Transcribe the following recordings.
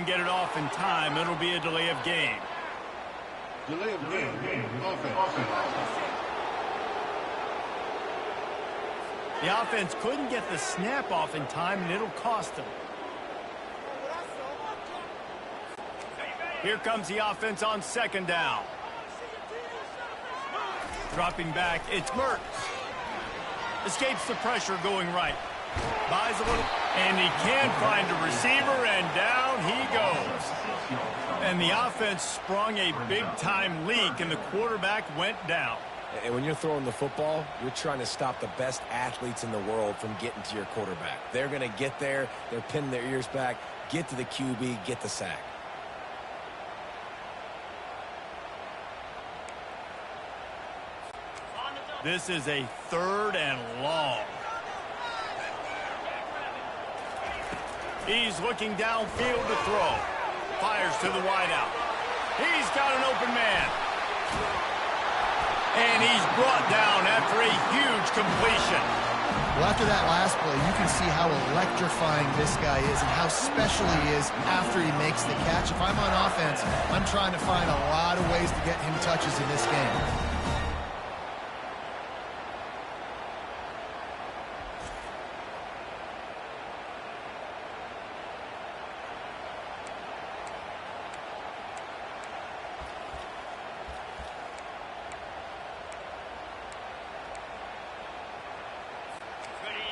get it off in time, it'll be a delay of game. Delay of game. Offense. The offense couldn't get the snap off in time, and it'll cost them. Here comes the offense on second down. Dropping back, it's Mertz. Escapes the pressure going right. Buys a little, and he can find a receiver, and down he goes. And the offense sprung a big-time leak, and the quarterback went down. And when you're throwing the football, you're trying to stop the best athletes in the world from getting to your quarterback. They're going to get there. They're pinning their ears back, get to the QB, get the sack. This is a 3rd and long. He's looking downfield to throw. Fires to the wideout. He's got an open man. And he's brought down after a huge completion. Well, after that last play, you can see how electrifying this guy is and how special he is after he makes the catch. If I'm on offense, I'm trying to find a lot of ways to get him touches in this game.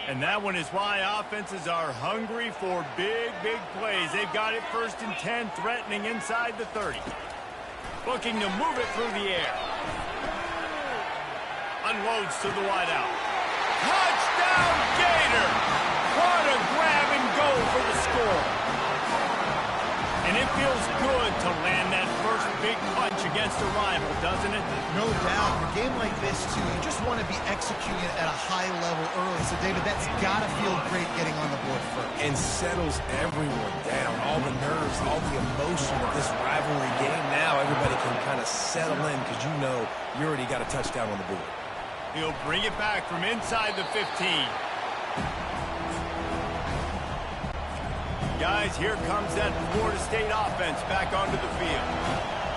And that one is why offenses are hungry for big, big plays. They've got it 1st and 10, threatening inside the 30. Looking to move it through the air. Unloads to the wideout. Touchdown, Gator! What a grab and go for the score. And it feels good to land that first big punch against a rival, doesn't it? No doubt. In a game like this, too, you just want to be executing at a high level early. So, David, that's got to feel great getting on the board first. And settles everyone down. All the nerves, all the emotion of this rivalry game. Now everybody can kind of settle in because you know you already got a touchdown on the board. He'll bring it back from inside the 15. Guys, here comes that Florida State offense back onto the field.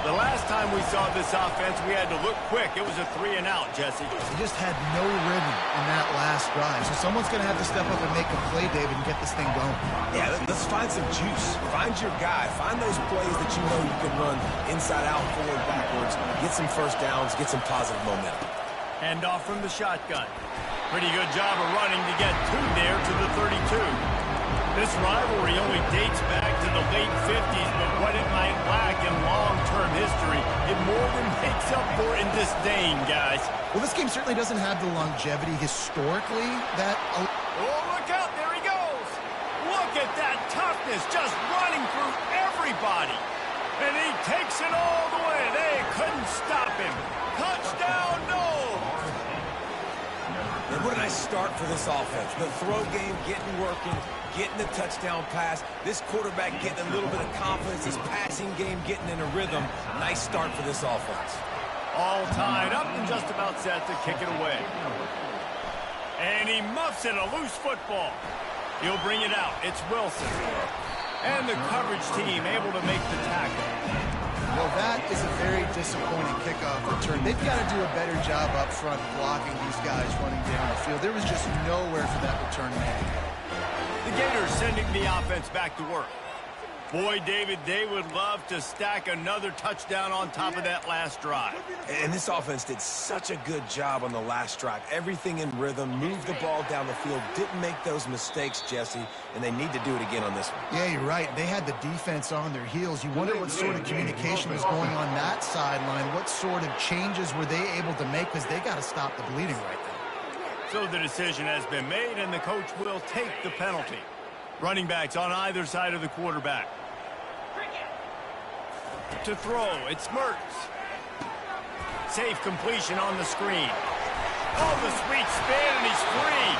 The last time we saw this offense, we had to look quick. It was a 3 and out, Jesse. They just had no rhythm in that last drive. So someone's going to have to step up and make a play, David, and get this thing going. Yeah, let's find some juice. Find your guy. Find those plays that you know you can run inside out, forward, backwards. Get some first downs. Get some positive momentum. Hand off from the shotgun. Pretty good job of running to get 2 there to the 32. This rivalry only dates back to the late 50s, but what it might lack in long-term history, it more than makes up for in disdain, guys. Well, this game certainly doesn't have the longevity historically that... Oh, look out, there he goes. Look at that toughness, just running through everybody. And he takes it all the way. They couldn't stop him. Touchdown, no. And what a nice start for this offense. The throw game getting working, getting the touchdown pass. This quarterback getting a little bit of confidence. His passing game getting in a rhythm. Nice start for this offense. All tied up and just about set to kick it away. And he muffs it, a loose football. He'll bring it out. It's Wilson. And the coverage team able to make the tackle. Well, that is a very disappointing kickoff return. They've got to do a better job up front blocking these guys running down the field. There was just nowhere for that return man to go. The Gators sending the offense back to work. Boy, David, they would love to stack another touchdown on top of that last drive. And this offense did such a good job on the last drive. Everything in rhythm, moved the ball down the field, didn't make those mistakes, Jesse, and they need to do it again on this one. Yeah, you're right. They had the defense on their heels. You wonder what sort of communication was going on that sideline. What sort of changes were they able to make, because they got to stop the bleeding right now. So the decision has been made, and the coach will take the penalty. Running backs on either side of the quarterback. To throw, it's Mertz. Safe completion on the screen. Oh, the sweet spin, and he's free.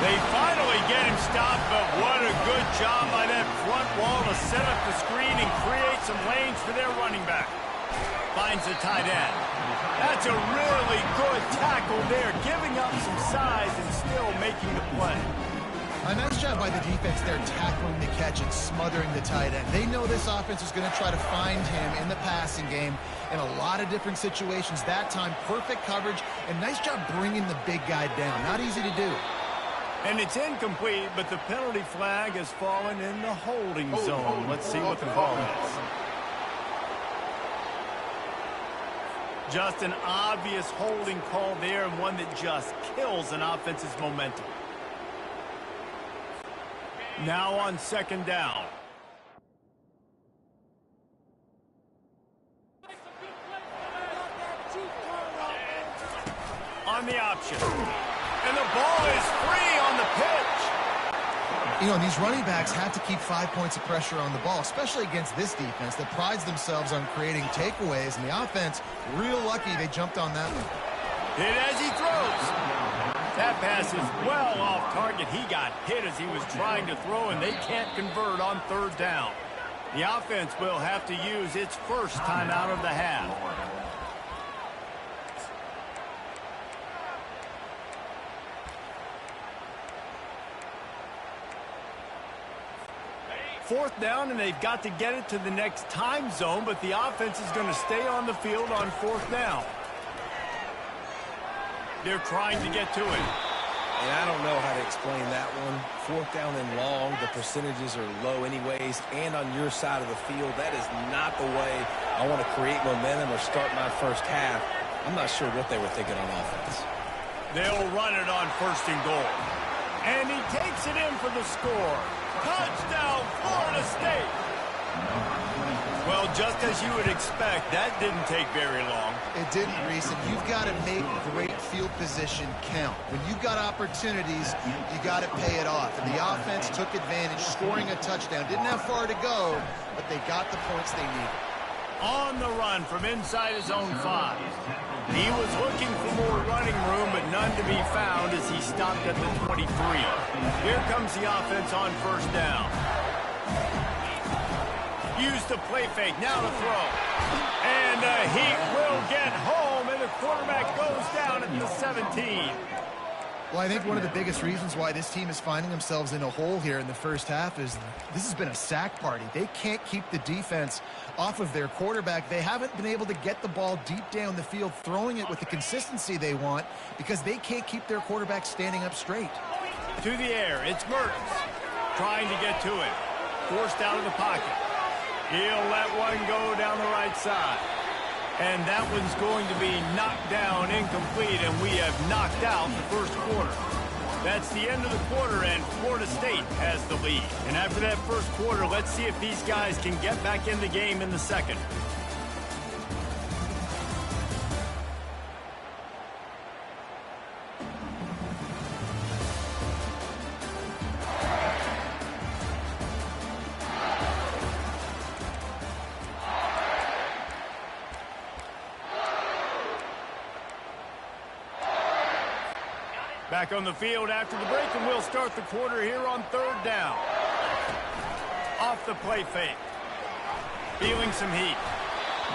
They finally get him stopped, but what a good job by that front wall to set up the screen and create some lanes for their running back. Finds the tight end. That's a really good tackle there, giving up some size and still making the play. A nice job by the defense there tackling the catch and smothering the tight end. They know this offense is going to try to find him in the passing game in a lot of different situations. That time, perfect coverage, and nice job bringing the big guy down. Not easy to do. And it's incomplete, but the penalty flag has fallen in the holding zone. Let's see what the call is. Just an obvious holding call there, and one that just kills an offense's momentum. Now on second down. On the option. And the ball is free on the pitch. You know, these running backs have to keep 5 points of pressure on the ball, especially against this defense that prides themselves on creating takeaways. And the offense, real lucky they jumped on that one. Hit as he throws. That pass is well off target. He got hit as he was trying to throw, and they can't convert on third down. The offense will have to use its first timeout of the half. Fourth down, and they've got to get it to the next time zone, but the offense is going to stay on the field on fourth down. They're trying to get to it. And I don't know how to explain that one. Fourth down and long, the percentages are low anyways, and on your side of the field, that is not the way I want to create momentum or start my first half. I'm not sure what they were thinking on offense. They'll run it on first and goal. And he takes it in for the score. Touchdown, Florida State. Well, just as you would expect, that didn't take very long. It didn't, Reese, and you've got to make great field position count. When you've got opportunities, you got to pay it off. And the offense took advantage, scoring a touchdown. Didn't have far to go, but they got the points they needed. On the run from inside his own 5. He was looking for more running room, but none to be found as he stopped at the 23. Here comes the offense on first down. Use the play fake, now to throw. And he will get home, and the quarterback goes down at the 17. Well, I think one of the biggest reasons why this team is finding themselves in a hole here in the first half is this has been a sack party. They can't keep the defense off of their quarterback. They haven't been able to get the ball deep down the field, throwing it with the consistency they want because they can't keep their quarterback standing up straight. To the air, it's Mertens trying to get to it. Forced out of the pocket. He'll let one go down the right side. And that one's going to be knocked down incomplete, and we have knocked out the first quarter. That's the end of the quarter, and Florida State has the lead. And after that first quarter, let's see if these guys can get back in the game in the second. Back on the field after the break, and we'll start the quarter here on third down. Off the play fake. Feeling some heat.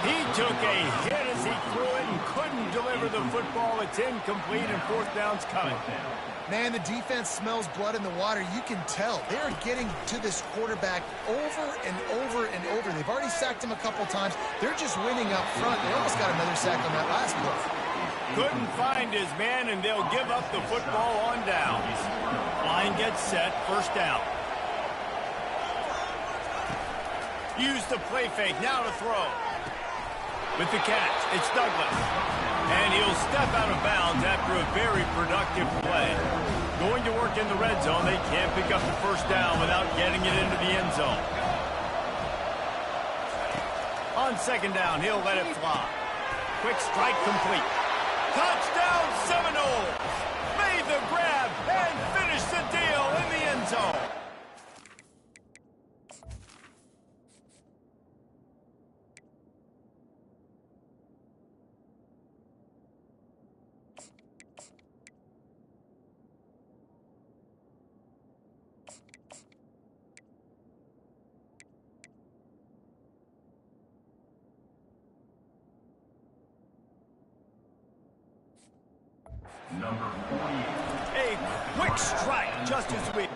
He took a hit as he threw it and couldn't deliver the football. It's incomplete, and fourth down's coming. Man, the defense smells blood in the water. You can tell. They're getting to this quarterback over and over and over. They've already sacked him a couple times. They're just winning up front. They almost got another sack on that last play. Couldn't find his man, and they'll give up the football on downs. Line gets set, first down. Use the play fake, now to throw. With the catch, it's Douglas. And he'll step out of bounds after a very productive play. Going to work in the red zone, they can't pick up the first down without getting it into the end zone. On second down, he'll let it fly. Quick strike complete. Touchdown Seminoles! Made the grab and finished the deal in the end zone. Number 40. A quick strike just as we...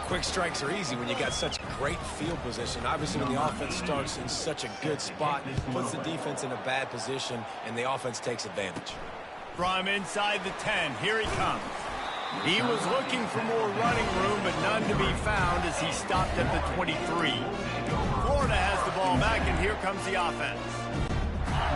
quick strikes are easy when you got such great field position. Obviously, when the offense starts in such a good spot, puts the defense in a bad position, and the offense takes advantage. From inside the 10, here he comes. He was looking for more running room, but none to be found as he stopped at the 23. Florida has the ball back, and here comes the offense.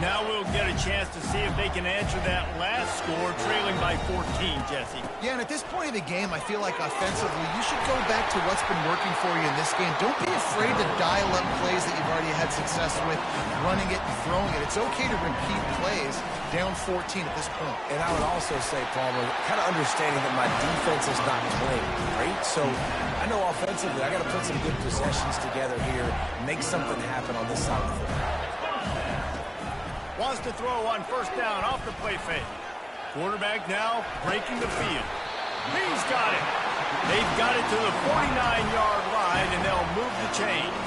Now we'll get a chance to see if they can answer that last score, trailing by 14, Jesse. Yeah, and at this point of the game, I feel like offensively, you should go back to what's been working for you in this game. Don't be afraid to dial up plays that you've already had success with, running it and throwing it. It's okay to repeat plays down 14 at this point. And I would also say, Palmer, kind of understanding that my defense is not playing great. So I know offensively, I got to put some good possessions together here, make something happen on this side of the football. Wants to throw on first down off the play fake. Quarterback now breaking the field. He's got it. They've got it to the 49-yard line, and they'll move the chains.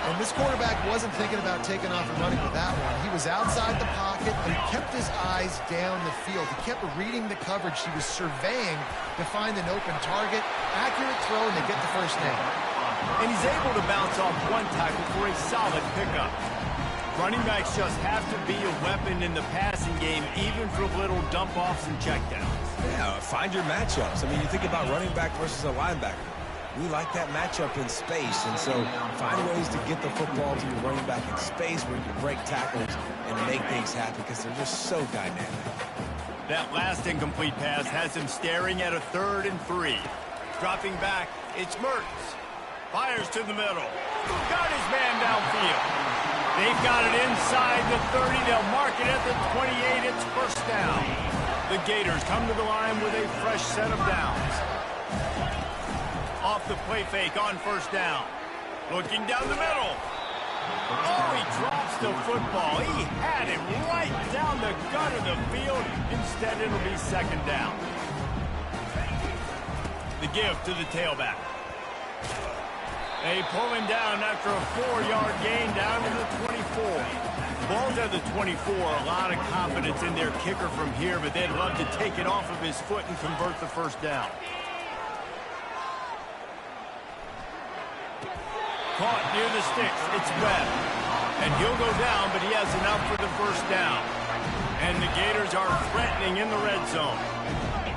And this quarterback wasn't thinking about taking off and running with that one. He was outside the pocket, but he kept his eyes down the field. He kept reading the coverage. He was surveying to find an open target. Accurate throw, and they get the first down. And he's able to bounce off one tackle for a solid pickup. Running backs just have to be a weapon in the passing game, even for little dump-offs and checkdowns. Yeah, find your matchups. I mean, you think about running back versus a linebacker. We like that matchup in space, and so find ways to get the football to your running back in space where you can break tackles and make things happen because they're just so dynamic. That last incomplete pass has him staring at a 3rd and 3. Dropping back, it's Mertz. Fires to the middle. Got his man downfield. They've got it inside the 30. They'll mark it at the 28. It's first down. The Gators come to the line with a fresh set of downs. Off the play fake on first down. Looking down the middle. Oh, he drops the football. He had it right down the gut of the field. Instead, it'll be second down. The give to the tailback. They pull him down after a 4-yard gain down to the 24. Ball's at the 24. A lot of confidence in their kicker from here, but they'd love to take it off of his foot and convert the first down. Caught near the sticks. It's Webb. And he'll go down, but he has enough for the first down. And the Gators are threatening in the red zone.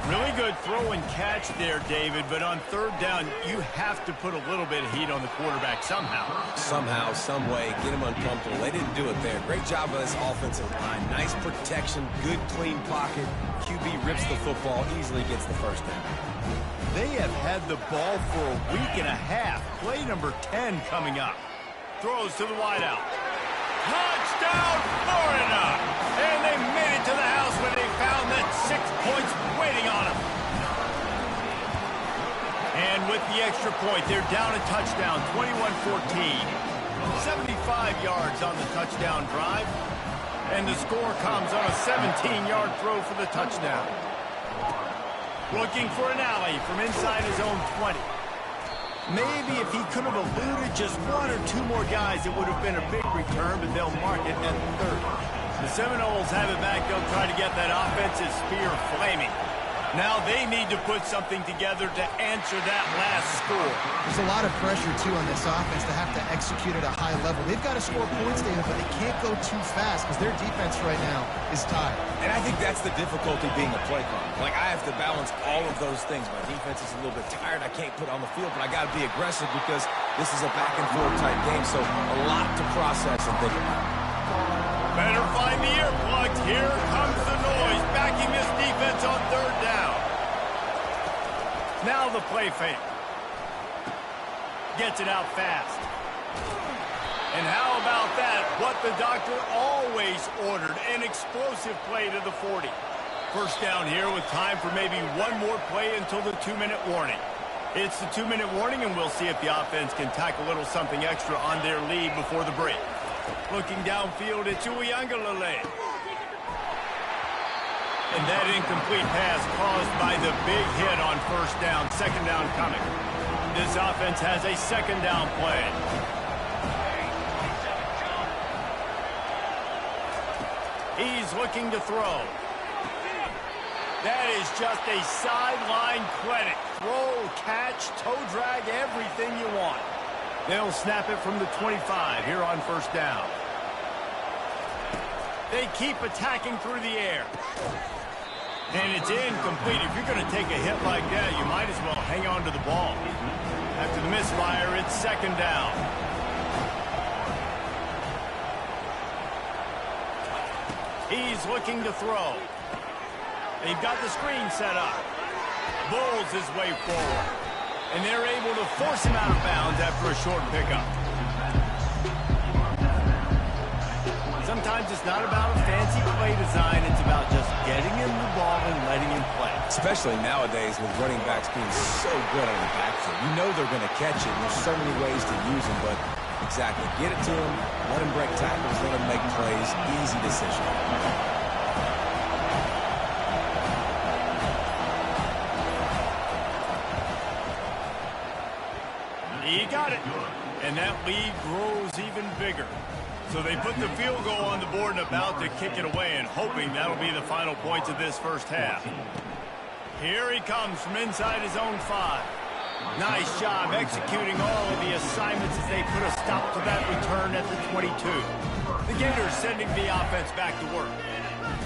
Really good throw and catch there, David, but on third down, you have to put a little bit of heat on the quarterback somehow. Somehow, some way, get him uncomfortable. They didn't do it there. Great job by this offensive line. Nice protection, good clean pocket. QB rips the football, easily gets the first down. They have had the ball for a week and a half. Play number 10 coming up. Throws to the wideout. Touchdown, Florida! And they made it to the house when they found that 6 points waiting on them. And with the extra point, they're down a touchdown, 21-14. 75 yards on the touchdown drive. And the score comes on a 17-yard throw for the touchdown. Looking for an alley from inside his own 20. Maybe if he could have eluded just 1 or 2 more guys, it would have been a big return, but they'll mark it at the 30. The Seminoles have it back. They'll try to get that offensive spear flaming. Now they need to put something together to answer that last score. There's a lot of pressure, too, on this offense to have to execute at a high level. They've got to score points, David, but they can't go too fast because their defense right now is tired. And I think that's the difficulty being a play caller. Like, I have to balance all of those things. My defense is a little bit tired. I can't put on the field, but I got to be aggressive because this is a back-and-forth type game, so a lot to process and think about. Better find the earplugs. Here comes the noise, backing this defense on third down. Now the play fake. Gets it out fast. And how about that? What the doctor always ordered, an explosive play to the 40. First down here with time for maybe one more play until the 2-minute warning. It's the 2-minute warning, and we'll see if the offense can tack a little something extra on their lead before the break. Looking downfield, it's Uiagalelei. And that incomplete pass caused by the big hit on first down. Second down coming. This offense has a second down play. He's looking to throw. That is just a sideline clinic. Throw, catch, toe drag, everything you want. They'll snap it from the 25 here on first down. They keep attacking through the air. And it's incomplete. If you're going to take a hit like that, you might as well hang on to the ball. After the misfire, it's second down. He's looking to throw. They've got the screen set up. Bowls his way forward. And they're able to force him out of bounds after a short pickup. Sometimes it's not about a fancy play design. It's about just getting him the ball and letting him play. Especially nowadays with running backs being so good out of the backfield. You know they're going to catch it. There's so many ways to use them, but exactly. Get it to him, let him break tackles, let him make plays. Easy decision. He got it. And that lead grows even bigger. So they put the field goal on the board and about to kick it away and hoping that'll be the final points of this first half. Here he comes from inside his own 5. Nice job executing all of the assignments as they put a stop to that return at the 22. The Gators sending the offense back to work.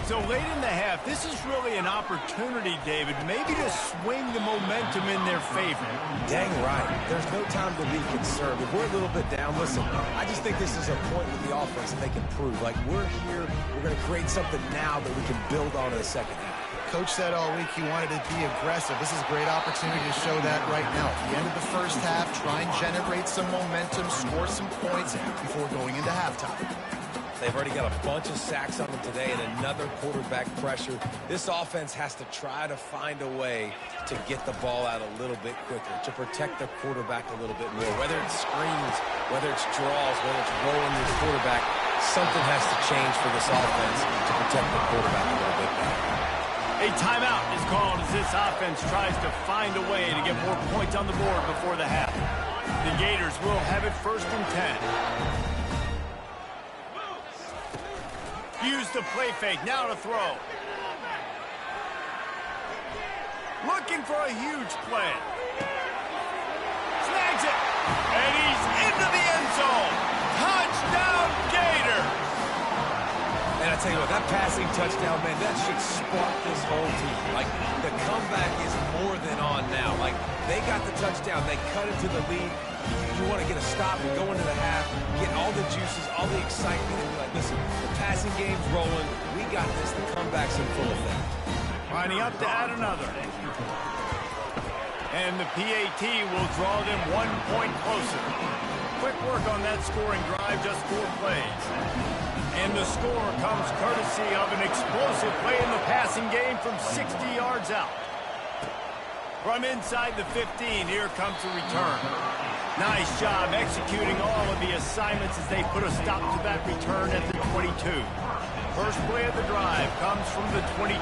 So late in the half, this is really an opportunity, David, maybe to swing the momentum in their favor. Dang right. There's no time to be concerned. If we're a little bit down, listen, I just think this is a point with the offense that they can prove. Like, we're here, we're going to create something now that we can build on in the second half. Coach said all week he wanted to be aggressive. This is a great opportunity to show that right now. At the end of the first half, try and generate some momentum, score some points before going into halftime. They've already got a bunch of sacks on them today and another quarterback pressure. This offense has to try to find a way to get the ball out a little bit quicker, to protect the quarterback a little bit more. Whether it's screens, whether it's draws, whether it's rolling the quarterback, something has to change for this offense to protect the quarterback a little bit better. A timeout is called as this offense tries to find a way to get more points on the board before the half. The Gators will have it 1st and 10. Use the play fake, now to throw. Looking for a huge play. Snags it. And he's into the end zone. Touchdown, Gator. And I tell you what, that passing touchdown, man, that should spark this whole team. Like, the comeback is more than on now. Like, they got the touchdown. They cut into the lead. You want to get a stop and go into the half, get all the juices, all the excitement, and be like, listen, the passing game's rolling. We got this. The comeback's in full effect. Lining up to add another. And the PAT will draw them 1 point closer. Quick work on that scoring drive, just 4 plays. And the score comes courtesy of an explosive play in the passing game from 60 yards out. From inside the 15, here comes the return. Nice job executing all of the assignments as they put a stop to that return at the 22. First play of the drive comes from the 22.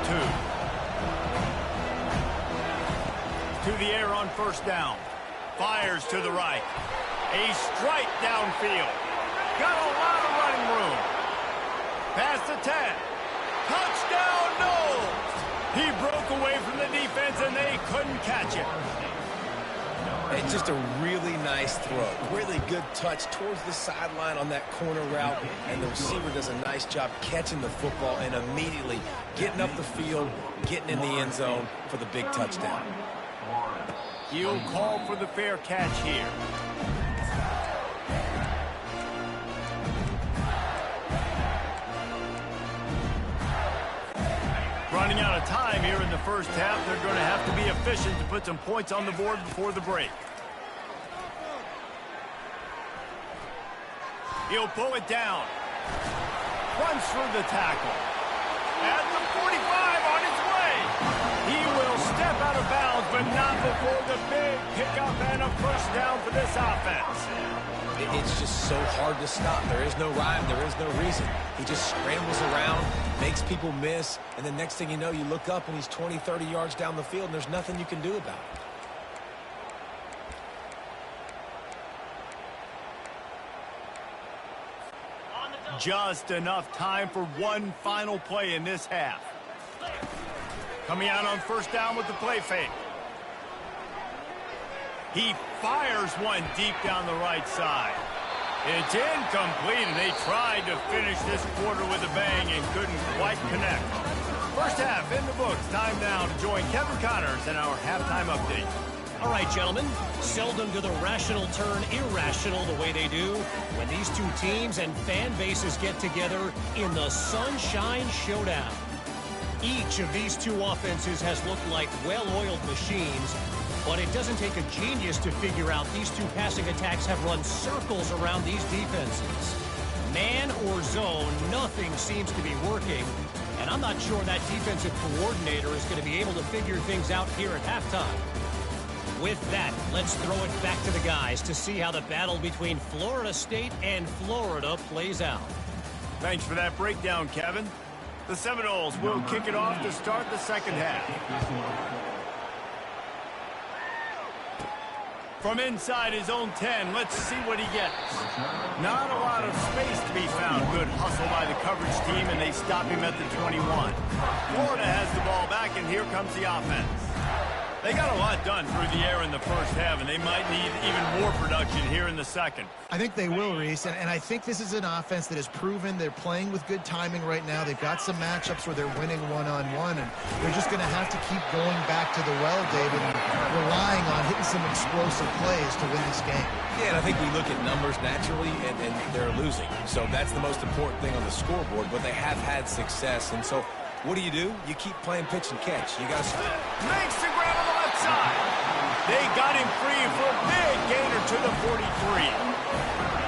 To the air on first down. Fires to the right. A strike downfield. Got a lot of running room. Past the 10. Touchdown, Knowles! He broke away from the defense and they couldn't catch it. It's just a really nice throw. Really good touch towards the sideline on that corner route, and the receiver does a nice job catching the football and immediately getting up the field, getting in the end zone for the big touchdown. He'll call for the fair catch here. Running out of time here in the first half. They're going to have to be efficient to put some points on the board before the break. He'll pull it down. Runs through the tackle. At the 45 on his way. He will step out of bounds, but not before the big pickup and a first down for this offense. It's just so hard to stop. There is no rhyme. There is no reason. He just scrambles around, makes people miss, and the next thing you know, you look up and he's 20, 30 yards down the field, and there's nothing you can do about it. Just enough time for one final play in this half. Coming out on first down with the play fake. He fires one deep down the right side. It's incomplete, and they tried to finish this quarter with a bang and couldn't quite connect. First half in the books. Time now to join Kevin Connors in our halftime update. All right, gentlemen, seldom do the rational turn irrational the way they do when these two teams and fan bases get together in the Sunshine Showdown. Each of these two offenses has looked like well-oiled machines, but it doesn't take a genius to figure out these two passing attacks have run circles around these defenses. Man or zone, nothing seems to be working, and I'm not sure that defensive coordinator is going to be able to figure things out here at halftime. With that, let's throw it back to the guys to see how the battle between Florida State and Florida plays out. Thanks for that breakdown, Kevin. The Seminoles will kick it off to start the second half. From inside his own 10, let's see what he gets. Not a lot of space to be found. Good hustle by the coverage team, and they stop him at the 21. Florida has the ball back, and here comes the offense. They got a lot done through the air in the first half, and they might need even more production here in the second. I think they will, Reese, and I think this is an offense that has proven they're playing with good timing right now. They've got some matchups where they're winning one-on-one, and they're just going to have to keep going back to the well, David, and relying on hitting some explosive plays to win this game. Yeah, and I think we look at numbers naturally, and they're losing. So that's the most important thing on the scoreboard, but they have had success, and so what do? You keep playing pitch and catch. You got to makes the grab on the left side. They got him free for a big gainer to the 43.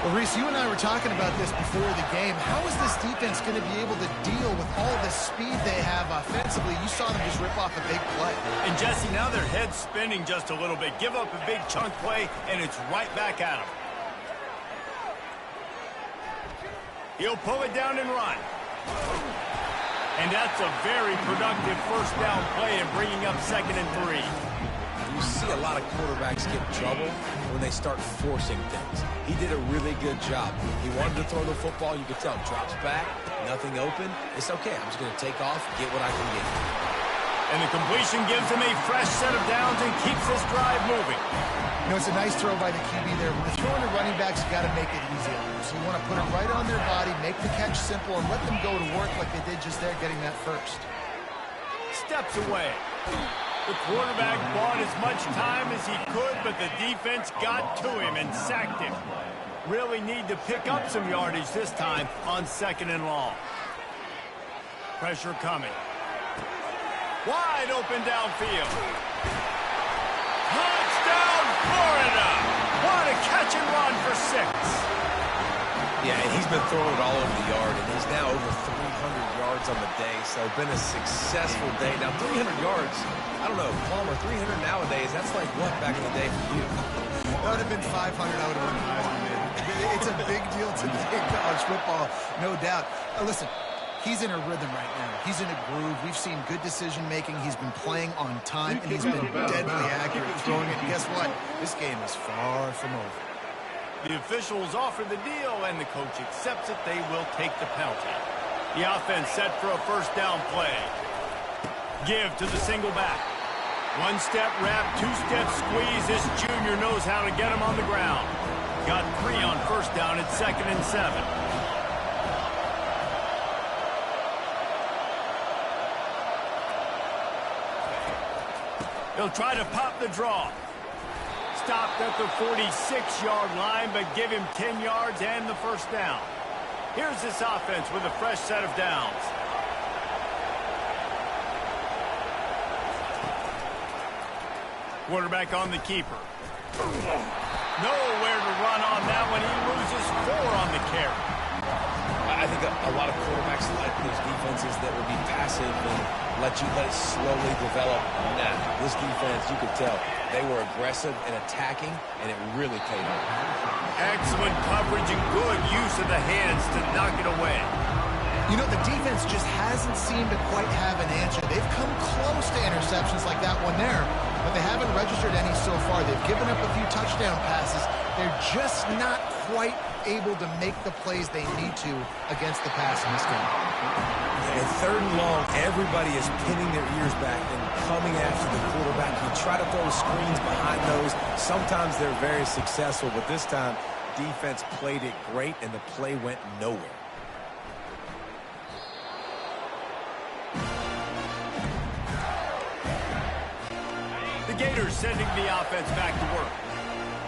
Well, Reese, you and I were talking about this before the game. How is this defense going to be able to deal with all the speed they have offensively? You saw them just rip off a big play. And, Jesse, now their head's spinning just a little bit. Give up a big chunk play, and it's right back at them. He'll pull it down and run. And that's a very productive first down play and bringing up 2nd and 3. You see a lot of quarterbacks get in trouble when they start forcing things. He did a really good job. He wanted to throw the football. You could tell him, drops back, nothing open. It's okay. I'm just going to take off, get what I can get. And the completion gives him a fresh set of downs and keeps this drive moving. You know, it's a nice throw by the QB there. When you're throwing to running backs, you got to make it easy on them. So you want to put it right on their body, make the catch simple, and let them go to work like they did just there, getting that first. Steps away. The quarterback bought as much time as he could, but the defense got to him and sacked him. Really need to pick up some yardage this time on 2nd and long. Pressure coming. Wide open downfield. Touchdown, Florida! What a catch and run for 6. Yeah, and he's been throwing it all over the yard, and he's now over 300 yards on the day, so it's been a successful day. Now, 300 yards, I don't know, Palmer, 300 nowadays, that's like what back in the day for you? That would have been 500, I would have won the Heisman, man. It's a big deal today in college football, no doubt. Listen, he's in a rhythm right now. He's in a groove. We've seen good decision-making. He's been playing on time, and he's been deadly accurate throwing it. And guess what? This game is far from over. The officials offer the deal, and the coach accepts it. They will take the penalty. The offense set for a first down play. Give to the single back. One-step wrap, two-step squeeze. This junior knows how to get him on the ground. Got 3 on first down at 2nd and 7. He'll try to pop the draw. Stopped at the 46-yard line, but give him 10 yards and the first down. Here's this offense with a fresh set of downs. Quarterback on the keeper. Nowhere to run on that one. He loses 4 on the carry. I think a lot of quarterbacks like those defenses that will be passive and let it slowly develop. Nah, this defense, you could tell, they were aggressive and attacking, and it really paid off. Excellent coverage and good use of the hands to knock it away. You know, the defense just hasn't seemed to quite have an answer. They've come close to interceptions like that one there, but they haven't registered any so far. They've given up a few touchdown passes. They're just not quite able to make the plays they need to against the pass in this game. And third and long, everybody is pinning their ears back and coming after the quarterback. You try to throw screens behind those. Sometimes they're very successful, but this time, defense played it great, and the play went nowhere. The Gators sending the offense back to work.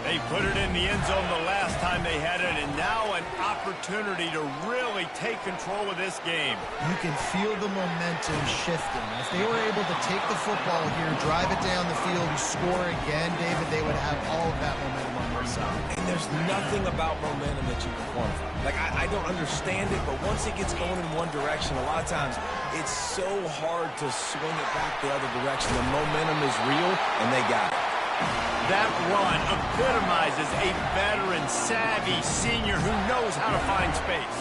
They put it in the end zone the last time they had it, and now an opportunity to really take control of this game. You can feel the momentum shifting. If they were able to take the football here, drive it down the field, and score again, David, they would have all of that momentum on their side. And there's nothing about momentum that you can quantify. Like, I don't understand it, but once it gets going in one direction, a lot of times it's so hard to swing it back the other direction. The momentum is real, and they got it. That run epitomizes a veteran, savvy senior who knows how to find space.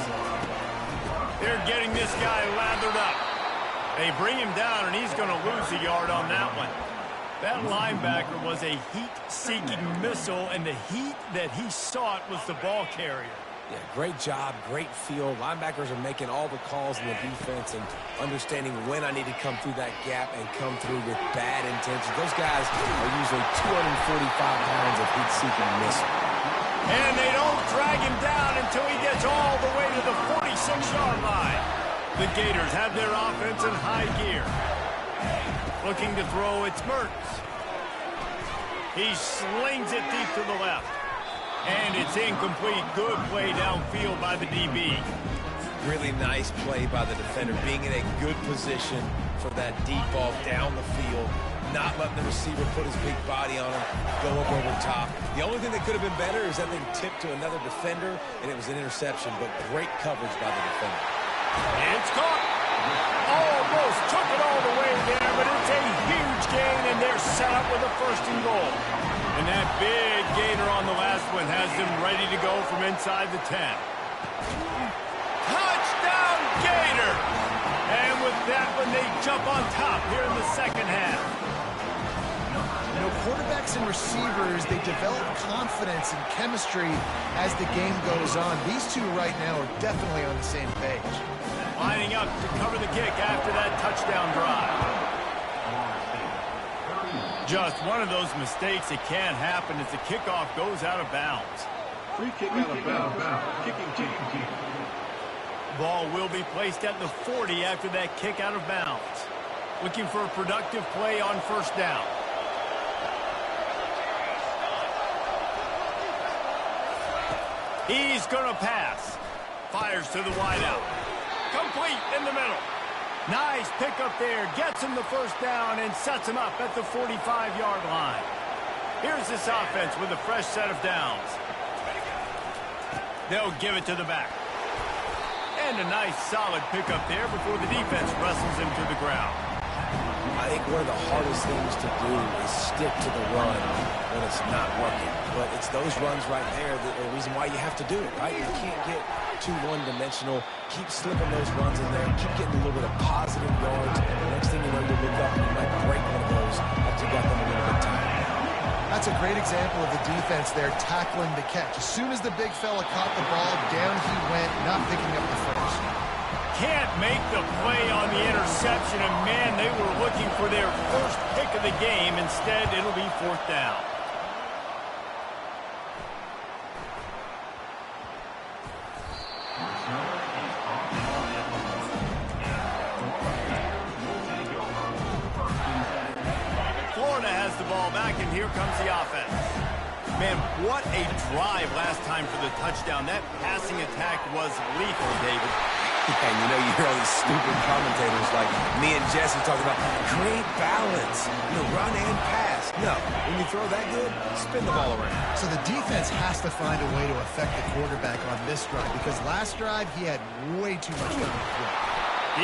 They're getting this guy lathered up. They bring him down, and he's going to lose a yard on that one. That linebacker was a heat-seeking missile, and the heat that he sought was the ball carrier. Yeah, great job, great feel. Linebackers are making all the calls in the defense and understanding when I need to come through that gap and come through with bad intentions. Those guys are usually 245 pounds of heat-seeking missile. And they don't drag him down until he gets all the way to the 46-yard line. The Gators have their offense in high gear. Looking to throw, it's Mertz. He slings it deep to the left. And it's incomplete. Good play downfield by the DB. Really nice play by the defender, being in a good position for that deep ball down the field, not letting the receiver put his big body on him, go up over top. The only thing that could have been better is that they tipped to another defender, and it was an interception, but great coverage by the defender. It's caught. Almost took it all the way there, but it's a huge gain, and they're set up with a first and goal. And that big gainer on the last one has them ready to go from inside the 10. Touchdown, Gator! And with that one, they jump on top here in the second half. You know, quarterbacks and receivers, they develop confidence and chemistry as the game goes on. These two right now are definitely on the same page. Lining up to cover the kick after that touchdown drive. Just one of those mistakes that can happen as the kickoff goes out of bounds. Free kick out of bounds. Kicking team. Ball will be placed at the 40 after that kick out of bounds. Looking for a productive play on first down. He's going to pass. Fires to the wideout. Complete in the middle. Nice pickup there. Gets him the first down and sets him up at the 45-yard line. Here's this offense with a fresh set of downs. They'll give it to the back. And a nice solid pickup there before the defense wrestles him to the ground. I think one of the hardest things to do is stick to the run when it's not working. But it's those runs right there that are the reason why you have to do it, right? You can't get too one-dimensional. Keep slipping those runs in there. Keep getting a little bit of positive yards. And the next thing you know, you look up and you might break one of those after you got them a little bit tired. That's a great example of the defense there tackling the catch. As soon as the big fella caught the ball, down he went, not picking up the first. Can't make the play on the interception, and man, they were looking for their first pick of the game. Instead, it'll be fourth down. Florida has the ball back, and here comes the offense. Man, what a drive last time for the touchdown. That passing attack was lethal, David. Yeah, and you know, you hear all these stupid commentators like me and Jesse talking about great balance, run and pass. No, when you throw that good, spin the ball around. So the defense has to find a way to affect the quarterback on this drive because last drive he had way too much time to throw.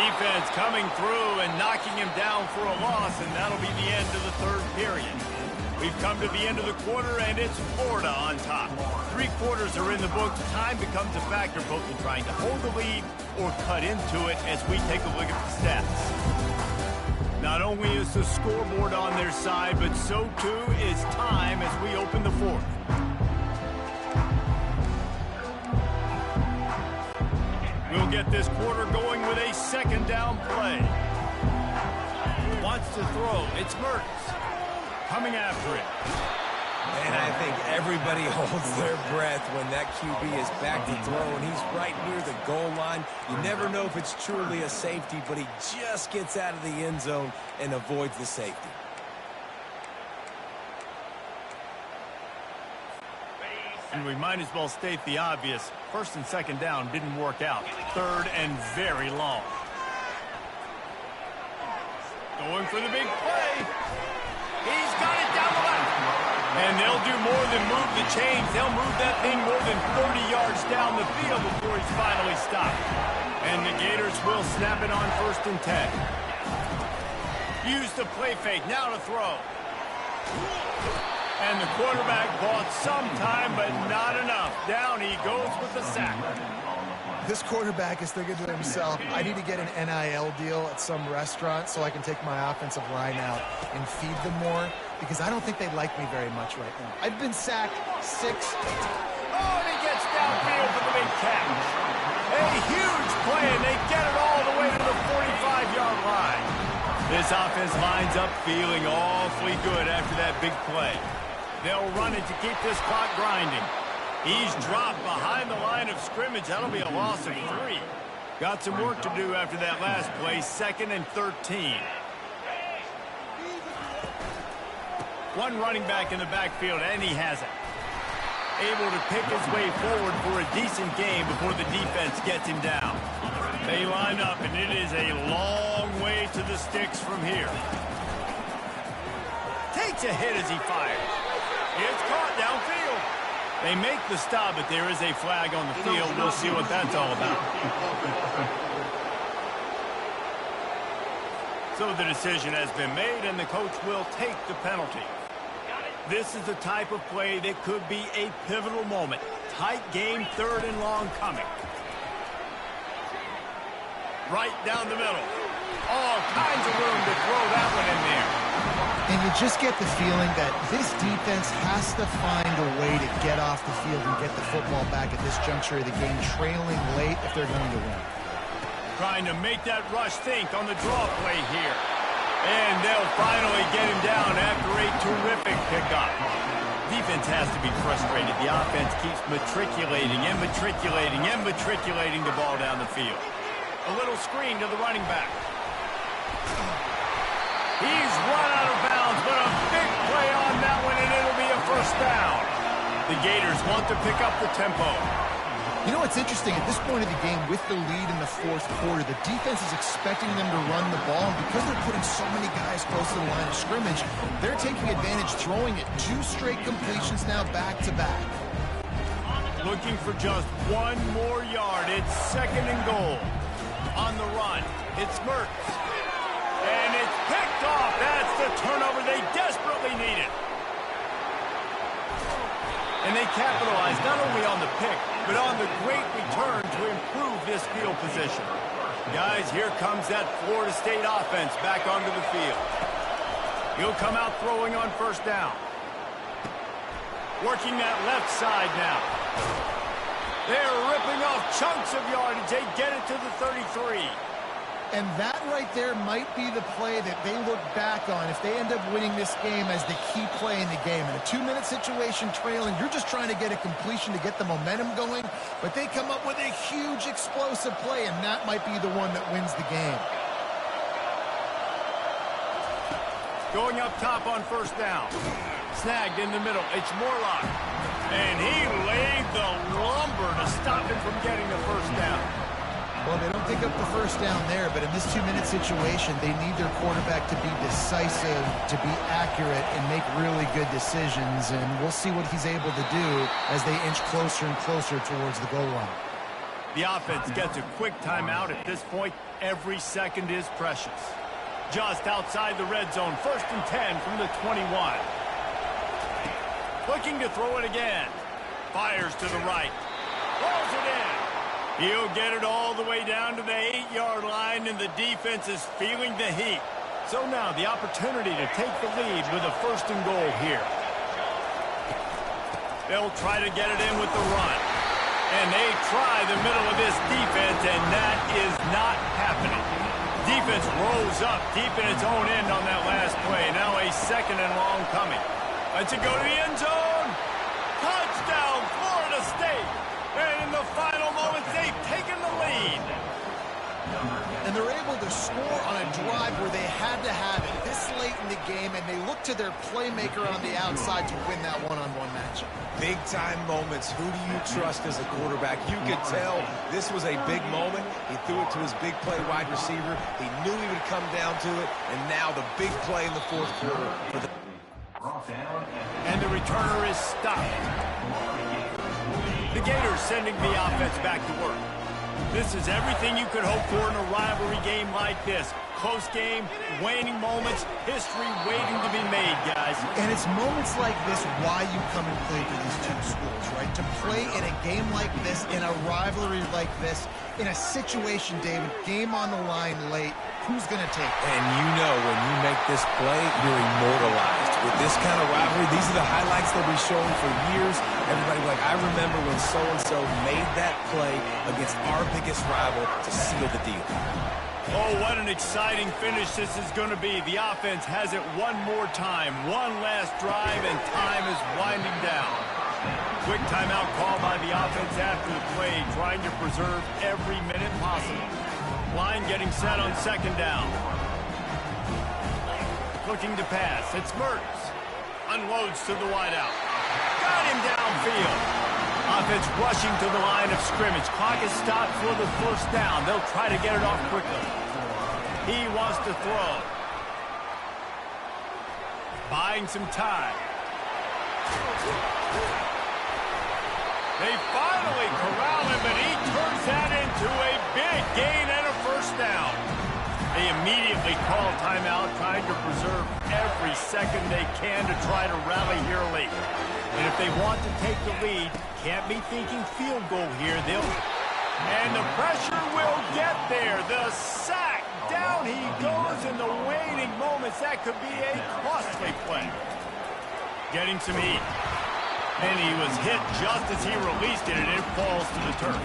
Defense coming through and knocking him down for a loss, and that'll be the end of the third period. We've come to the end of the quarter, and it's Florida on top. 3 quarters are in the books. Time becomes a factor, both in trying to hold the lead or cut into it as we take a look at the stats. Not only is the scoreboard on their side, but so too is time as we open the fourth. We'll get this quarter going with a second down play. Wants to throw. It's Mertz. Coming after it. And I think everybody holds their breath when that QB is back to throw, and he's right near the goal line. You never know if it's truly a safety, but he just gets out of the end zone and avoids the safety. And we might as well state the obvious. First and second down didn't work out. Third and very long. Going for the big play. He's got it down the left. And they'll do more than move the chains. They'll move that thing more than 30 yards down the field before he's finally stopped. And the Gators will snap it on 1st and 10. Use the play fake. Now to throw. And the quarterback bought some time, but not enough. Down he goes with the sack. This quarterback is thinking to himself, I need to get an NIL deal at some restaurant so I can take my offensive line out and feed them more, because I don't think they like me very much right now. I've been sacked 6 times. Oh, and he gets downfield for the big catch. A huge play, and they get it all the way to the 45-yard line. This offense lines up feeling awfully good after that big play. They'll run it to keep this clock grinding. He's dropped behind the line of scrimmage. That'll be a loss of 3. Got some work to do after that last play. 2nd and 13. One running back in the backfield, and he has it. Able to pick his way forward for a decent game before the defense gets him down. They line up, and it is a long way to the sticks from here. Takes a hit as he fires. It's caught downfield. They make the stop, but there is a flag on the field. We'll see what that's all about. So the decision has been made, and the coach will take the penalty. This is the type of play that could be a pivotal moment. Tight game, 3rd and long coming. Right down the middle. All kinds of room to throw that one in there. And you just get the feeling that this defense has to find a way to get off the field and get the football back at this juncture of the game, trailing late if they're going to win. Trying to make that rush think on the draw play here. And they'll finally get him down after a terrific pickup. Defense has to be frustrated. The offense keeps matriculating and matriculating and matriculating the ball down the field. A little screen to the running back. He's run out of bounds, but a big play on that one, and it'll be a 1st down. The Gators want to pick up the tempo. You know what's interesting? At this point of the game, with the lead in the 4th quarter, the defense is expecting them to run the ball, and because they're putting so many guys close to the line of scrimmage, they're taking advantage, throwing it 2 straight completions now back-to-back. Looking for just 1 more yard. It's 2nd and goal. On the run, it's Mertz. And it's picked off. That's the turnover they desperately needed. And they capitalized not only on the pick, but on the great return to improve this field position. Guys, here comes that Florida State offense back onto the field. He'll come out throwing on 1st down. Working that left side now. They're ripping off chunks of yardage. They get it to the 33. And that right there might be the play that they look back on if they end up winning this game as the key play in the game. In a 2-minute situation trailing, you're just trying to get a completion to get the momentum going, but they come up with a huge explosive play, and that might be the one that wins the game. Going up top on 1st down. Snagged in the middle. It's Morlock. And he laid the lumber to stop him from getting the 1st down. Well, they don't pick up the 1st down there, but in this 2-minute situation, they need their quarterback to be decisive, to be accurate, and make really good decisions. And we'll see what he's able to do as they inch closer and closer towards the goal line. The offense gets a quick timeout. At this point, every second is precious. Just outside the red zone, 1st and 10 from the 21. Looking to throw it again. Fires to the right. Throws it in. He'll get it all the way down to the 8-yard line, and the defense is feeling the heat. So now the opportunity to take the lead with a 1st and goal here. They'll try to get it in with the run. And they try the middle of this defense, and that is not happening. Defense rose up deep in its own end on that last play. Now a second and long coming. Let's it go to the end zone. Touchdown, Florida State. And in the final moments, they've taken the lead. And they're able to score on a drive where they had to have it this late in the game, and they look to their playmaker on the outside to win that one-on-one matchup. Big-time moments. Who do you trust as a quarterback? You could tell this was a big moment. He threw it to his big play wide receiver. He knew he would come down to it, and now the big play in the fourth quarter. And the returner is stopped. The Gators sending the offense back to work. This is everything you could hope for in a rivalry game like this. Close game, waning moments, history waiting to be made, guys. And it's moments like this why you come and play for these two schools, right? To play in a game like this, in a rivalry like this, in a situation, David, game on the line late, who's going to take it? And you know when you make this play, you're immortalized. With this kind of rivalry, these are the highlights they'll be showing for years. Everybody like, I remember when so-and-so made that play against our biggest rival to seal the deal. Oh, what an exciting finish this is going to be. The offense has it one more time. One last drive, and time is winding down. Quick timeout call by the offense after the play, trying to preserve every minute possible. Line getting set on second down. Looking to pass. It's Mertz. Unloads to the wideout. Got him downfield. Offense rushing to the line of scrimmage. Clock is stopped for the first down. They'll try to get it off quickly. He wants to throw. Buying some time. They finally corral him, but he turns that into a big gain and a first down. They immediately call timeout, trying to preserve every second they can to try to rally here late. And if they want to take the lead, can't be thinking field goal here. And the pressure will get there. The sack. Down he goes in the waning moments. That could be a costly play. Getting some heat. And he was hit just as he released it, and it falls to the turf.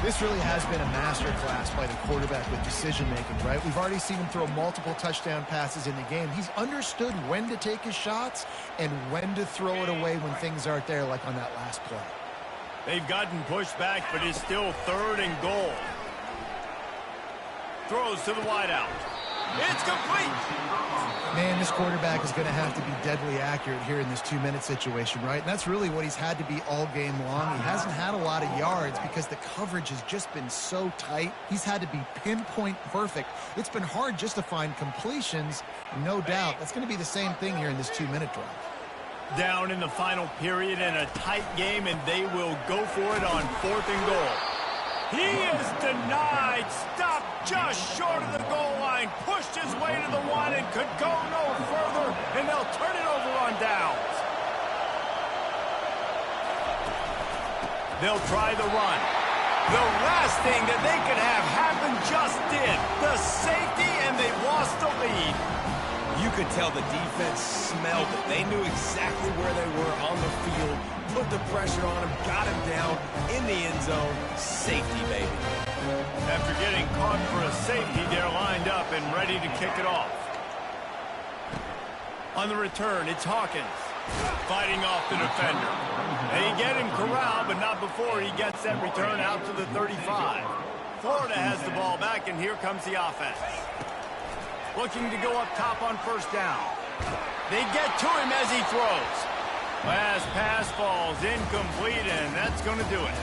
This really has been a masterclass by the quarterback with decision-making, right? We've already seen him throw multiple touchdown passes in the game. He's understood when to take his shots and when to throw it away when things aren't there, like on that last play. They've gotten pushed back, but it's still third and goal. Throws to the wideout. It's complete. Man, this quarterback is going to have to be deadly accurate here in this 2-minute situation, right? And that's really what he's had to be all game long. He hasn't had a lot of yards because the coverage has just been so tight. He's had to be pinpoint perfect. It's been hard just to find completions, no doubt. That's going to be the same thing here in this 2-minute drive. Down in the final period in a tight game, and they will go for it on fourth and goal. He is denied. Stopped just short of the goal line. Pushed his way to the one and could go no further. And they'll turn it over on downs. They'll try the run. The last thing that they could have happen just did. The safety, and they lost the lead. You could tell the defense smelled it. They knew exactly where they were on the field, put the pressure on him, got him down in the end zone. Safety, baby. After getting caught for a safety, they're lined up and ready to kick it off. On the return, it's Hawkins fighting off the defender. They get him corralled, but not before he gets that return out to the 35. Florida has the ball back, and here comes the offense. Looking to go up top on first down. They get to him as he throws. Last pass falls incomplete, and that's going to do it.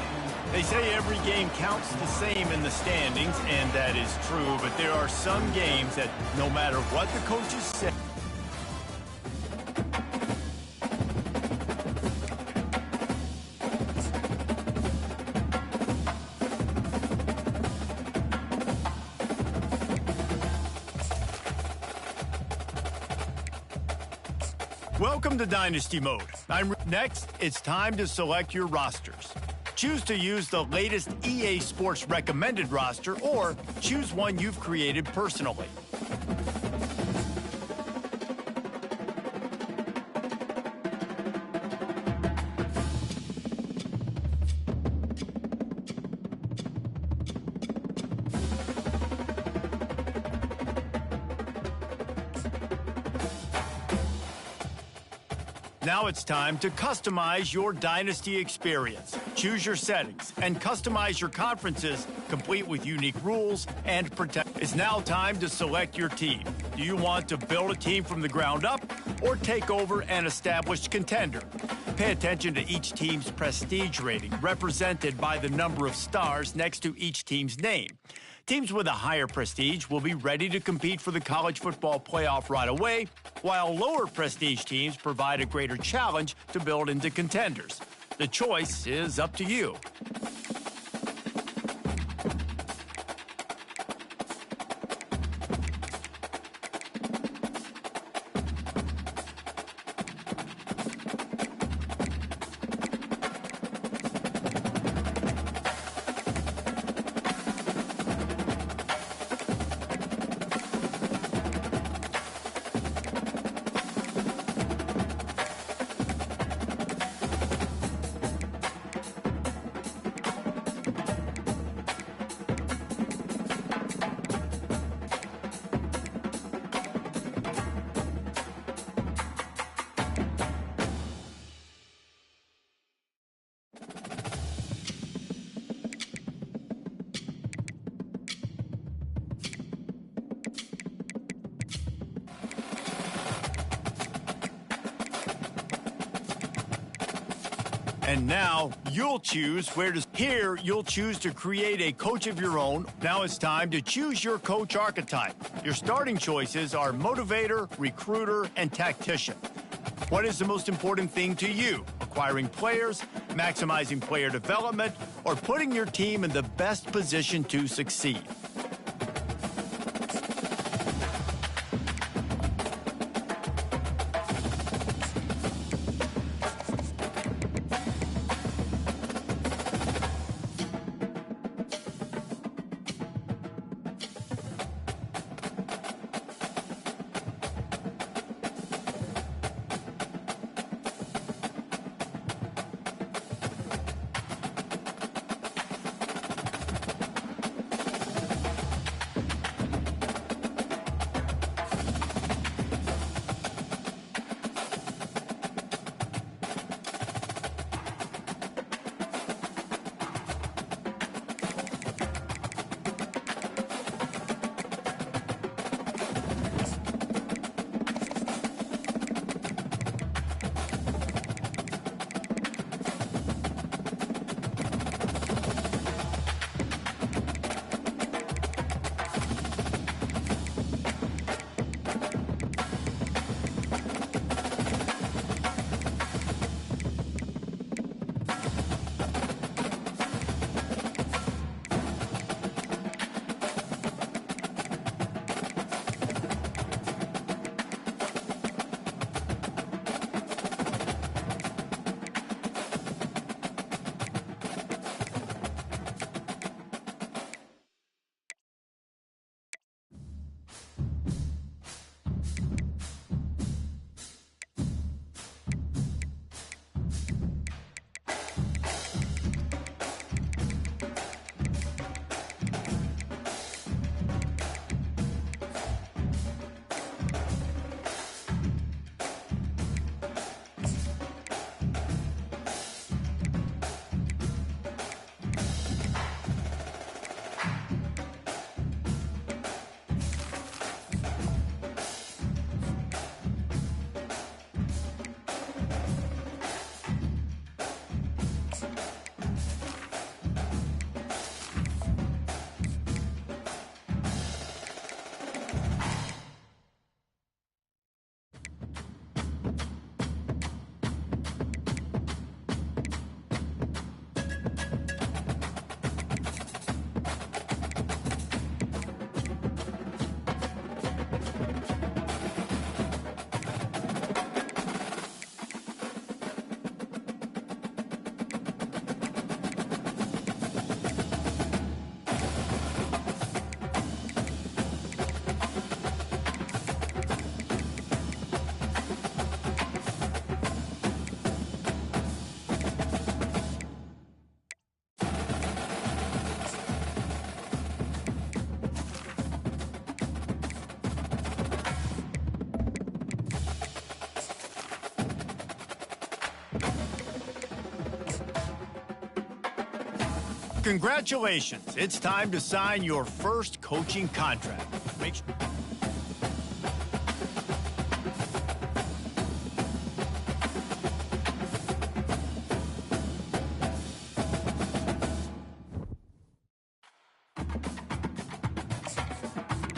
They say every game counts the same in the standings, and that is true, but there are some games that no matter what the coaches say, welcome to Dynasty Mode. Next, it's time to select your rosters. Choose to use the latest EA Sports recommended roster or choose one you've created personally. Now it's time to customize your Dynasty experience. Choose your settings and customize your conferences, complete with unique rules and protect. It's now time to select your team. Do you want to build a team from the ground up or take over an established contender? Pay attention to each team's prestige rating, represented by the number of stars next to each team's name. Teams with a higher prestige will be ready to compete for the college football playoff right away, while lower prestige teams provide a greater challenge to build into contenders. The choice is up to you. And now you'll choose where to. Here, you'll choose to create a coach of your own. Now it's time to choose your coach archetype. Your starting choices are motivator, recruiter, and tactician. What is the most important thing to you? Acquiring players, maximizing player development, or putting your team in the best position to succeed? Congratulations. It's time to sign your first coaching contract. Make sure...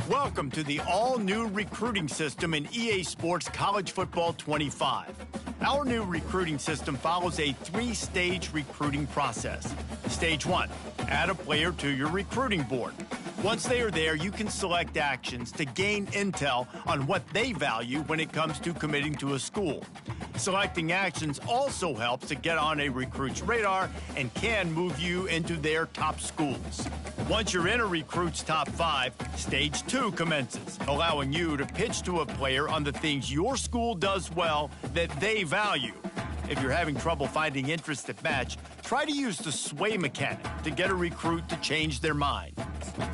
Welcome to the all-new recruiting system in EA Sports College Football 25. Our new recruiting system follows a three-stage recruiting process. Stage 1, add a player to your recruiting board. Once they are there, you can select actions to gain intel on what they value when it comes to committing to a school. Selecting actions also helps to get on a recruit's radar and can move you into their top schools. Once you're in a recruit's top 5, Stage 2 commences, allowing you to pitch to a player on the things your school does well that they value. If you're having trouble finding interest that match, try to use the sway mechanic to get a recruit to change their mind.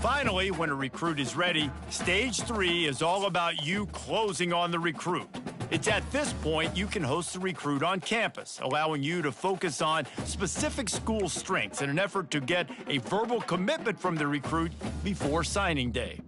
Finally, when a recruit is ready, Stage 3 is all about you closing on the recruit. It's at this point you can host the recruit on campus, allowing you to focus on specific school strengths in an effort to get a verbal commitment from the recruit before signing day.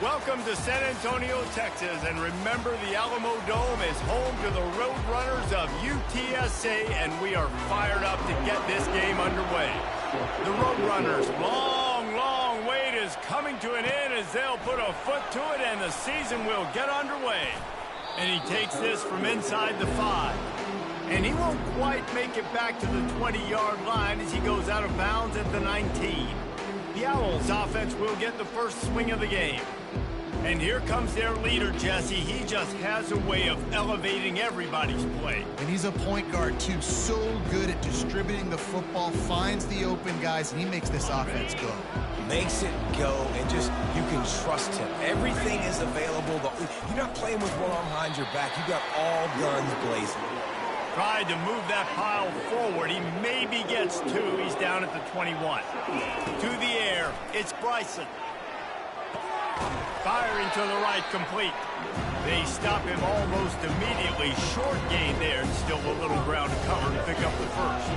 Welcome to San Antonio, Texas, and remember the Alamo Dome is home to the Roadrunners of UTSA, and we are fired up to get this game underway. The Roadrunners' long wait is coming to an end as they'll put a foot to it, and the season will get underway. And he takes this from inside the 5. And he won't quite make it back to the 20-yard line as he goes out of bounds at the 19. The Owls offense will get the first swing of the game. And here comes their leader, Jesse. He just has a way of elevating everybody's play. And he's a point guard, too. So good at distributing the football, finds the open guys, and he makes this offense go. Makes it go, and just, you can trust him. Everything is available. You're not playing with one arm behind your back. You got all guns blazing. Tried to move that pile forward. He maybe gets 2. He's down at the 21. To the air, it's Bryson. Firing to the right, complete. They stop him almost immediately. Short gain there, and still a little ground to cover to pick up the first.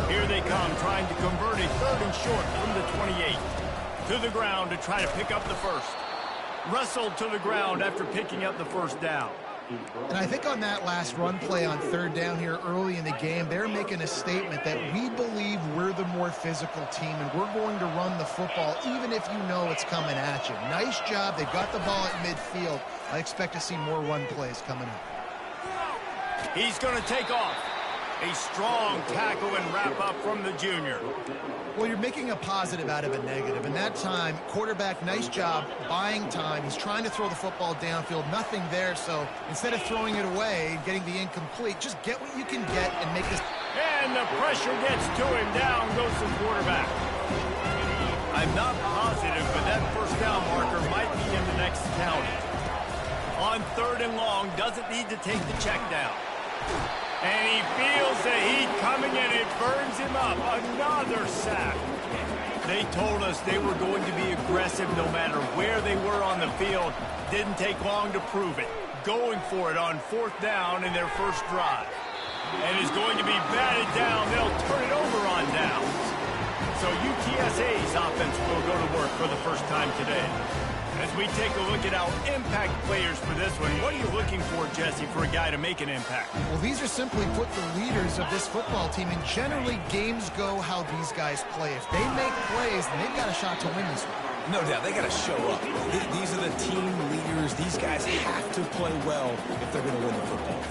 Here they come, trying to convert a 3rd and short from the 28. To the ground to try to pick up the first. Wrestled to the ground after picking up the first down. And I think on that last run play on 3rd down here early in the game, they're making a statement that we believe we're the more physical team and we're going to run the football even if you know it's coming at you. Nice job. They've got the ball at midfield. I expect to see more run plays coming up. He's going to take off. A strong tackle and wrap up from the junior. Well, you're making a positive out of a negative. And that time, quarterback, nice job, buying time. He's trying to throw the football downfield. Nothing there, so instead of throwing it away, getting the incomplete, just get what you can get and make this. And the pressure gets to him. Down goes the quarterback. I'm not positive, but that first down marker might be in the next county. On 3rd and long, doesn't need to take the check down. And he feels the heat coming and it burns him up. Another sack. They told us they were going to be aggressive no matter where they were on the field. Didn't take long to prove it. Going for it on 4th down in their first drive. And is going to be batted down. They'll turn it over on downs. So UTSA's offense will go to work for the first time today. As we take a look at our impact players for this one, what are you looking for, Jesse, for a guy to make an impact? Well, these are simply put the leaders of this football team, and generally games go how these guys play. If they make plays, then they've got a shot to win this one. No doubt, they got to show up. These are the team leaders. These guys have to play well if they're going to win the football.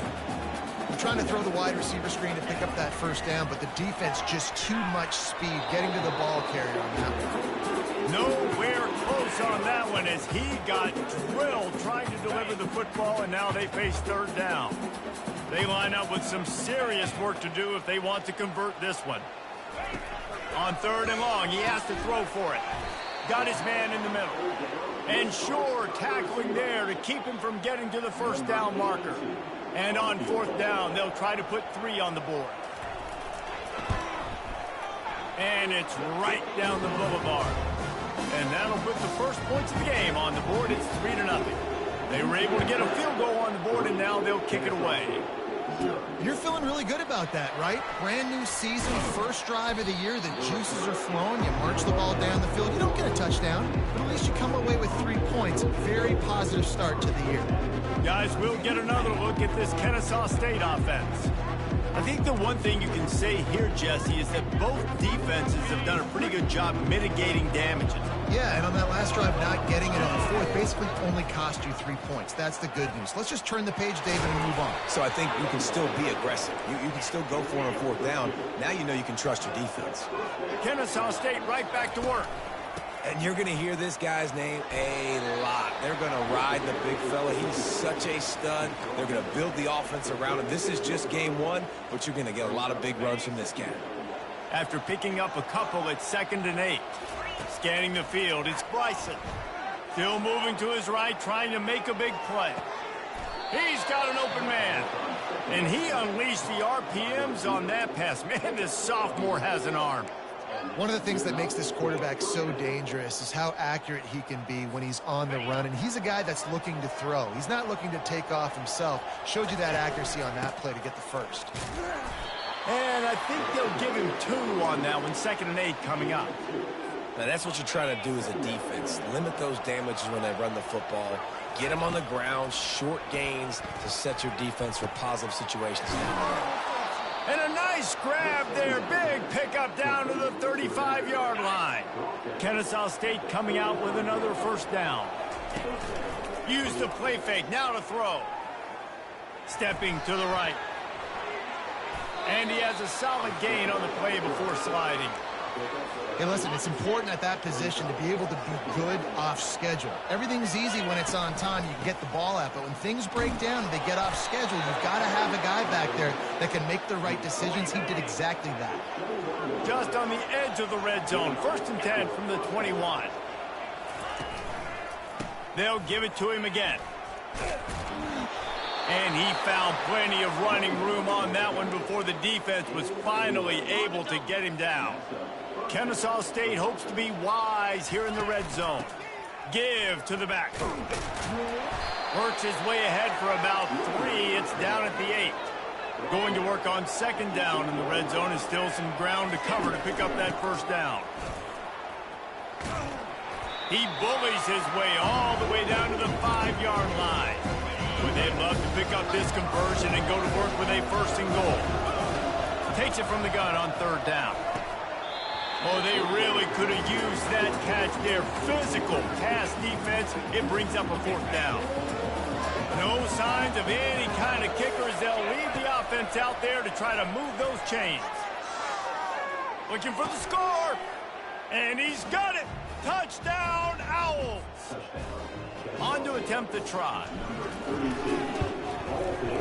I'm trying to throw the wide receiver screen to pick up that first down, but the defense just too much speed getting to the ball carrier on that one. Nowhere close on that one as he got drilled trying to deliver the football, and now they face 3rd down. They line up with some serious work to do if they want to convert this one. On 3rd and long, he has to throw for it. Got his man in the middle. And Shore tackling there to keep him from getting to the first down marker. And on 4th down, they'll try to put 3 on the board. And it's right down the boulevard. And that'll put the first points of the game on the board. It's 3-0. They were able to get a field goal on the board, and now they'll kick it away. You're feeling really good about that, right? Brand new season, first drive of the year. The juices are flowing. You march the ball down the field. You don't get a touchdown, but at least you come away with 3 points. Very positive start to the year. Guys, we'll get another look at this Kennesaw State offense. I think the one thing you can say here, Jesse, is that both defenses have done a pretty good job mitigating damages. Yeah, and on that last drive, not getting it on 4th basically only cost you 3 points. That's the good news. Let's just turn the page, David, and move on. So I think you can still be aggressive. You can still go for it on 4th down. Now you know you can trust your defense. Kennesaw State right back to work. And you're going to hear this guy's name a lot. They're going to ride the big fella. He's such a stud. They're going to build the offense around him. This is just game 1, but you're going to get a lot of big runs from this guy. After picking up a couple at 2nd and 8. Scanning the field, it's Bryson. Still moving to his right, trying to make a big play. He's got an open man. And he unleashed the RPMs on that pass. Man, this sophomore has an arm. One of the things that makes this quarterback so dangerous is how accurate he can be when he's on the run. And he's a guy that's looking to throw. He's not looking to take off himself. Showed you that accuracy on that play to get the first. And I think they'll give him 2 on that one. 2nd and 8 coming up. Now, that's what you're trying to do as a defense. Limit those damages when they run the football. Get them on the ground, short gains to set your defense for positive situations down there. And a nice grab there. Big pickup down to the 35-yard line. Kennesaw State coming out with another first down. Use the play fake. Now to throw. Stepping to the right. And he has a solid gain on the play before sliding. Hey, listen, it's important at that position to be able to be good off schedule. Everything's easy when it's on time. You can get the ball out. But when things break down and they get off schedule, you've got to have a guy back there that can make the right decisions. He did exactly that. Just on the edge of the red zone. 1st and 10 from the 21. They'll give it to him again. And he found plenty of running room on that one before the defense was finally able to get him down. Kennesaw State hopes to be wise here in the red zone. Give to the back. Works his way ahead for about 3. It's down at the 8. Going to work on 2nd down in the red zone is still some ground to cover to pick up that first down. He bullies his way all the way down to the 5-yard line. Would they love to pick up this conversion and go to work with a 1st and goal? Takes it from the gun on 3rd down. Oh, they really could have used that catch there. Physical pass defense. It brings up a 4th down. No signs of any kind of kickers. They'll leave the offense out there to try to move those chains. Looking for the score. And he's got it. Touchdown, Owls. On to attempt the try.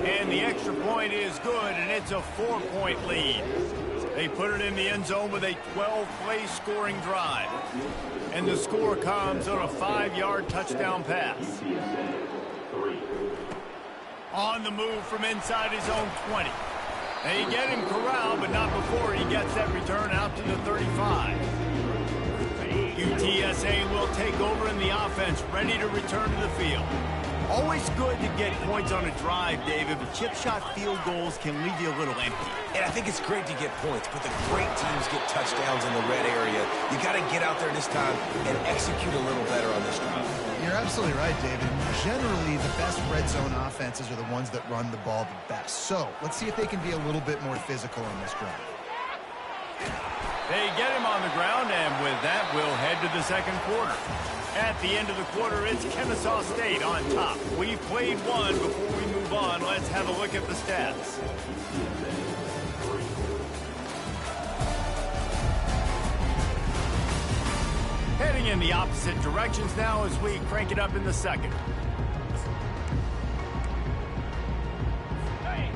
And the extra point is good, and it's a 4-point lead. They put it in the end zone with a 12-play scoring drive. And the score comes on a 5-yard touchdown pass. On the move from inside his own 20. They get him corralled, but not before he gets that return out to the 35. UTSA will take over in the offense, ready to return to the field. Always good to get points on a drive, David, but chip shot field goals can leave you a little empty. And I think it's great to get points, but the great teams get touchdowns in the red area. You got to get out there this time and execute a little better on this drive. You're absolutely right, David. Generally, the best red zone offenses are the ones that run the ball the best. So let's see if they can be a little bit more physical on this drive. They get him on the ground, and with that, we'll head to the 2nd quarter. At the end of the quarter, it's Kennesaw State on top. We've played one. Before we move on, let's have a look at the stats. Heading in the opposite directions now as we crank it up in the 2nd.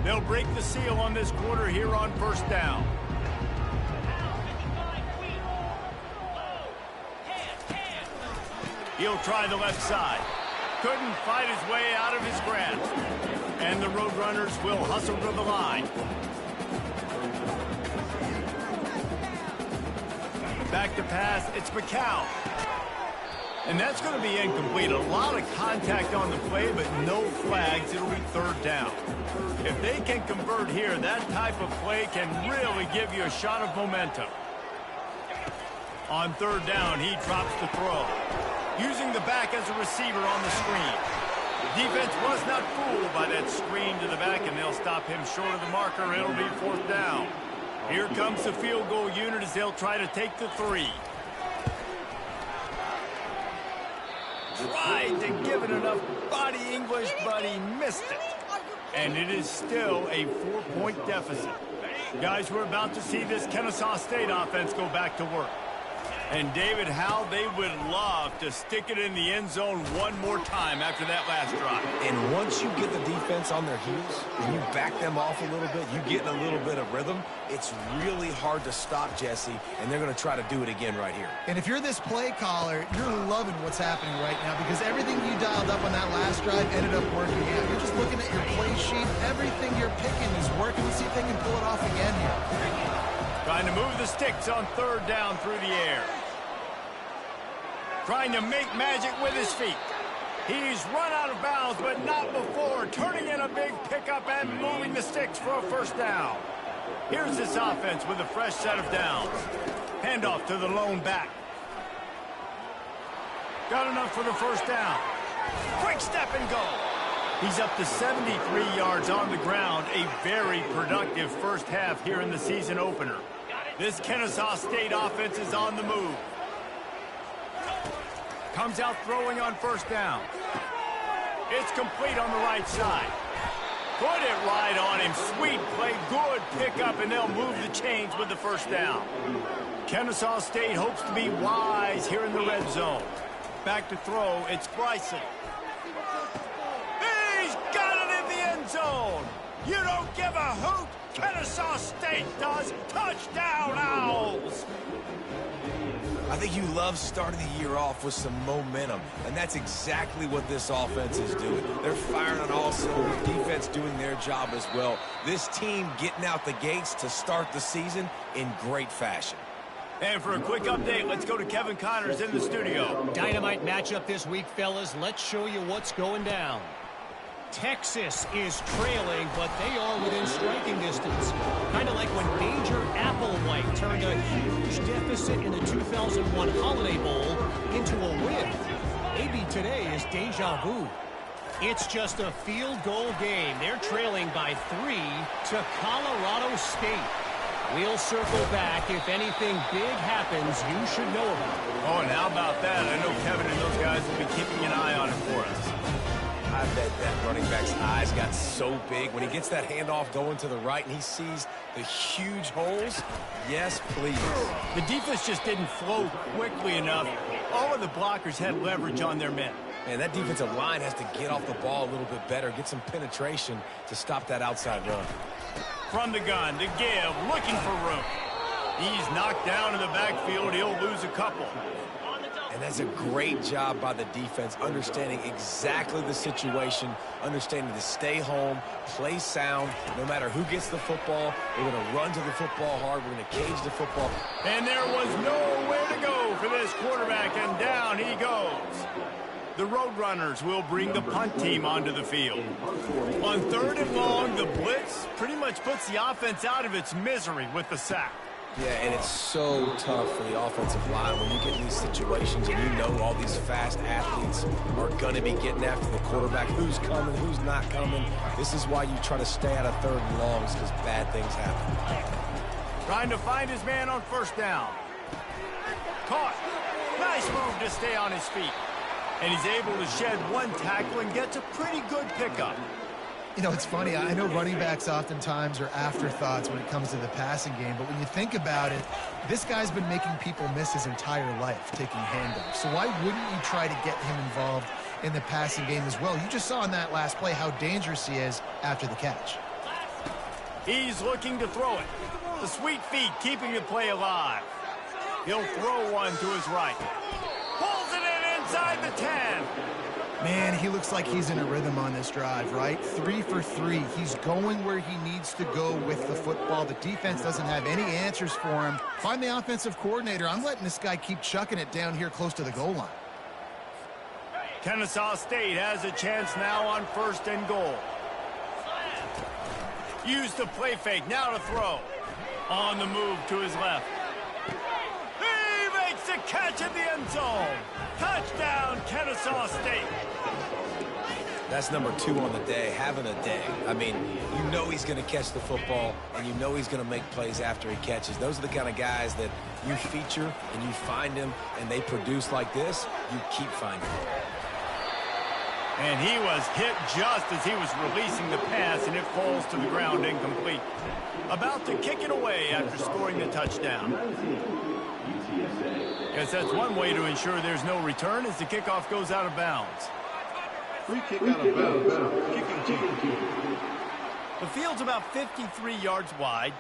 They'll break the seal on this quarter here on 1st down. He'll try the left side. Couldn't fight his way out of his grasp. And the Roadrunners will hustle to the line. Back to pass, it's McCown. And that's going to be incomplete. A lot of contact on the play, but no flags. It'll be 3rd down. If they can convert here, that type of play can really give you a shot of momentum. On 3rd down, he drops the throw. Using the back as a receiver on the screen. Defense was not fooled by that screen to the back, and they'll stop him short of the marker. It'll be 4th down. Here comes the field goal unit as they'll try to take the 3. Tried to give it enough body English, but he missed it. And it is still a 4-point deficit. Guys, we're about to see this Kennesaw State offense go back to work. And, David, how they would love to stick it in the end zone one more time after that last drive. And once you get the defense on their heels and you back them off a little bit, you get in a little bit of rhythm, it's really hard to stop Jesse, and they're going to try to do it again right here. And if you're this play caller, you're loving what's happening right now because everything you dialed up on that last drive ended up working out. You're just looking at your play sheet. Everything you're picking is working. Let's see if they can pull it off again here. Trying to move the sticks on 3rd down through the air. Trying to make magic with his feet. He's run out of bounds, but not before. Turning in a big pickup and moving the sticks for a 1st down. Here's this offense with a fresh set of downs. Handoff to the lone back. Got enough for the first down. Quick step and go. He's up to 73 yards on the ground. A very productive first half here in the season opener. This Kennesaw State offense is on the move. Comes out throwing on first down. It's complete on the right side. Put it right on him. Sweet play, good pickup, and they'll move the chains with the first down. Kennesaw State hopes to be wise here in the red zone. Back to throw, it's Bryson. He's got it in the end zone. You don't give a hoot. Kennesaw State does. Touchdown, Owls. I think you love starting the year off with some momentum, and that's exactly what this offense is doing. They're firing on all cylinders, defense doing their job as well. This team getting out the gates to start the season in great fashion. And for a quick update, let's go to Kevin Connors in the studio. Dynamite matchup this week, fellas. Let's show you what's going down. Texas is trailing, but they are within striking distance. Kind of like when Danger Applewhite turned a huge deficit in the 2001 Holiday Bowl into a win. Maybe today is deja vu. It's just a field goal game. They're trailing by 3 to Colorado State. We'll circle back. If anything big happens, you should know about it. Oh, and how about that? I know Kevin and those guys will be keeping an eye on it for us. I bet that running back's eyes got so big when he gets that handoff going to the right and he sees the huge holes. Yes, please. The defense just didn't flow quickly enough. All of the blockers had leverage on their men. Man, that defensive line has to get off the ball a little bit better, get some penetration to stop that outside run. From the gun to give, looking for room. He's knocked down in the backfield. He'll lose a couple. And that's a great job by the defense, understanding exactly the situation, understanding to stay home, play sound. No matter who gets the football, we're going to run to the football hard. We're going to cage the football. And there was nowhere to go for this quarterback, and down he goes. The Roadrunners will bring the punt team onto the field. On 3rd and long, the blitz pretty much puts the offense out of its misery with the sack. Yeah, and it's so tough for the offensive line when you get in these situations and you know all these fast athletes are going to be getting after the quarterback. Who's coming, who's not coming. This is why you try to stay out of 3rd and longs, because bad things happen. Trying to find his man on first down. Caught. Nice move to stay on his feet. And he's able to shed one tackle and gets a pretty good pickup. You know, it's funny. I know running backs oftentimes are afterthoughts when it comes to the passing game, but when you think about it, this guy's been making people miss his entire life taking handoffs. So why wouldn't you try to get him involved in the passing game as well? You just saw in that last play how dangerous he is after the catch. He's looking to throw it. The sweet feet keeping the play alive. He'll throw one to his right. Pulls it in inside the 10. Man, he looks like he's in a rhythm on this drive, right? 3 for 3. He's going where he needs to go with the football. The defense doesn't have any answers for him. Find the offensive coordinator. I'm letting this guy keep chucking it down here close to the goal line. Kennesaw State has a chance now on 1st and goal. Use the play fake, now to throw. On the move to his left. He makes a catch in the end zone. Touchdown, Kennesaw State. That's number 2 on the day, having a day. I mean, you know he's going to catch the football, and you know he's going to make plays after he catches. Those are the kind of guys that you feature, and you find them, and they produce like this, you keep finding them. And he was hit just as he was releasing the pass, and it falls to the ground incomplete. About to kick it away after scoring the touchdown. Guess that's one way to ensure there's no return as the kickoff goes out of bounds. Free kick out of bounds. Kicking team. The field's about 53 yards wide.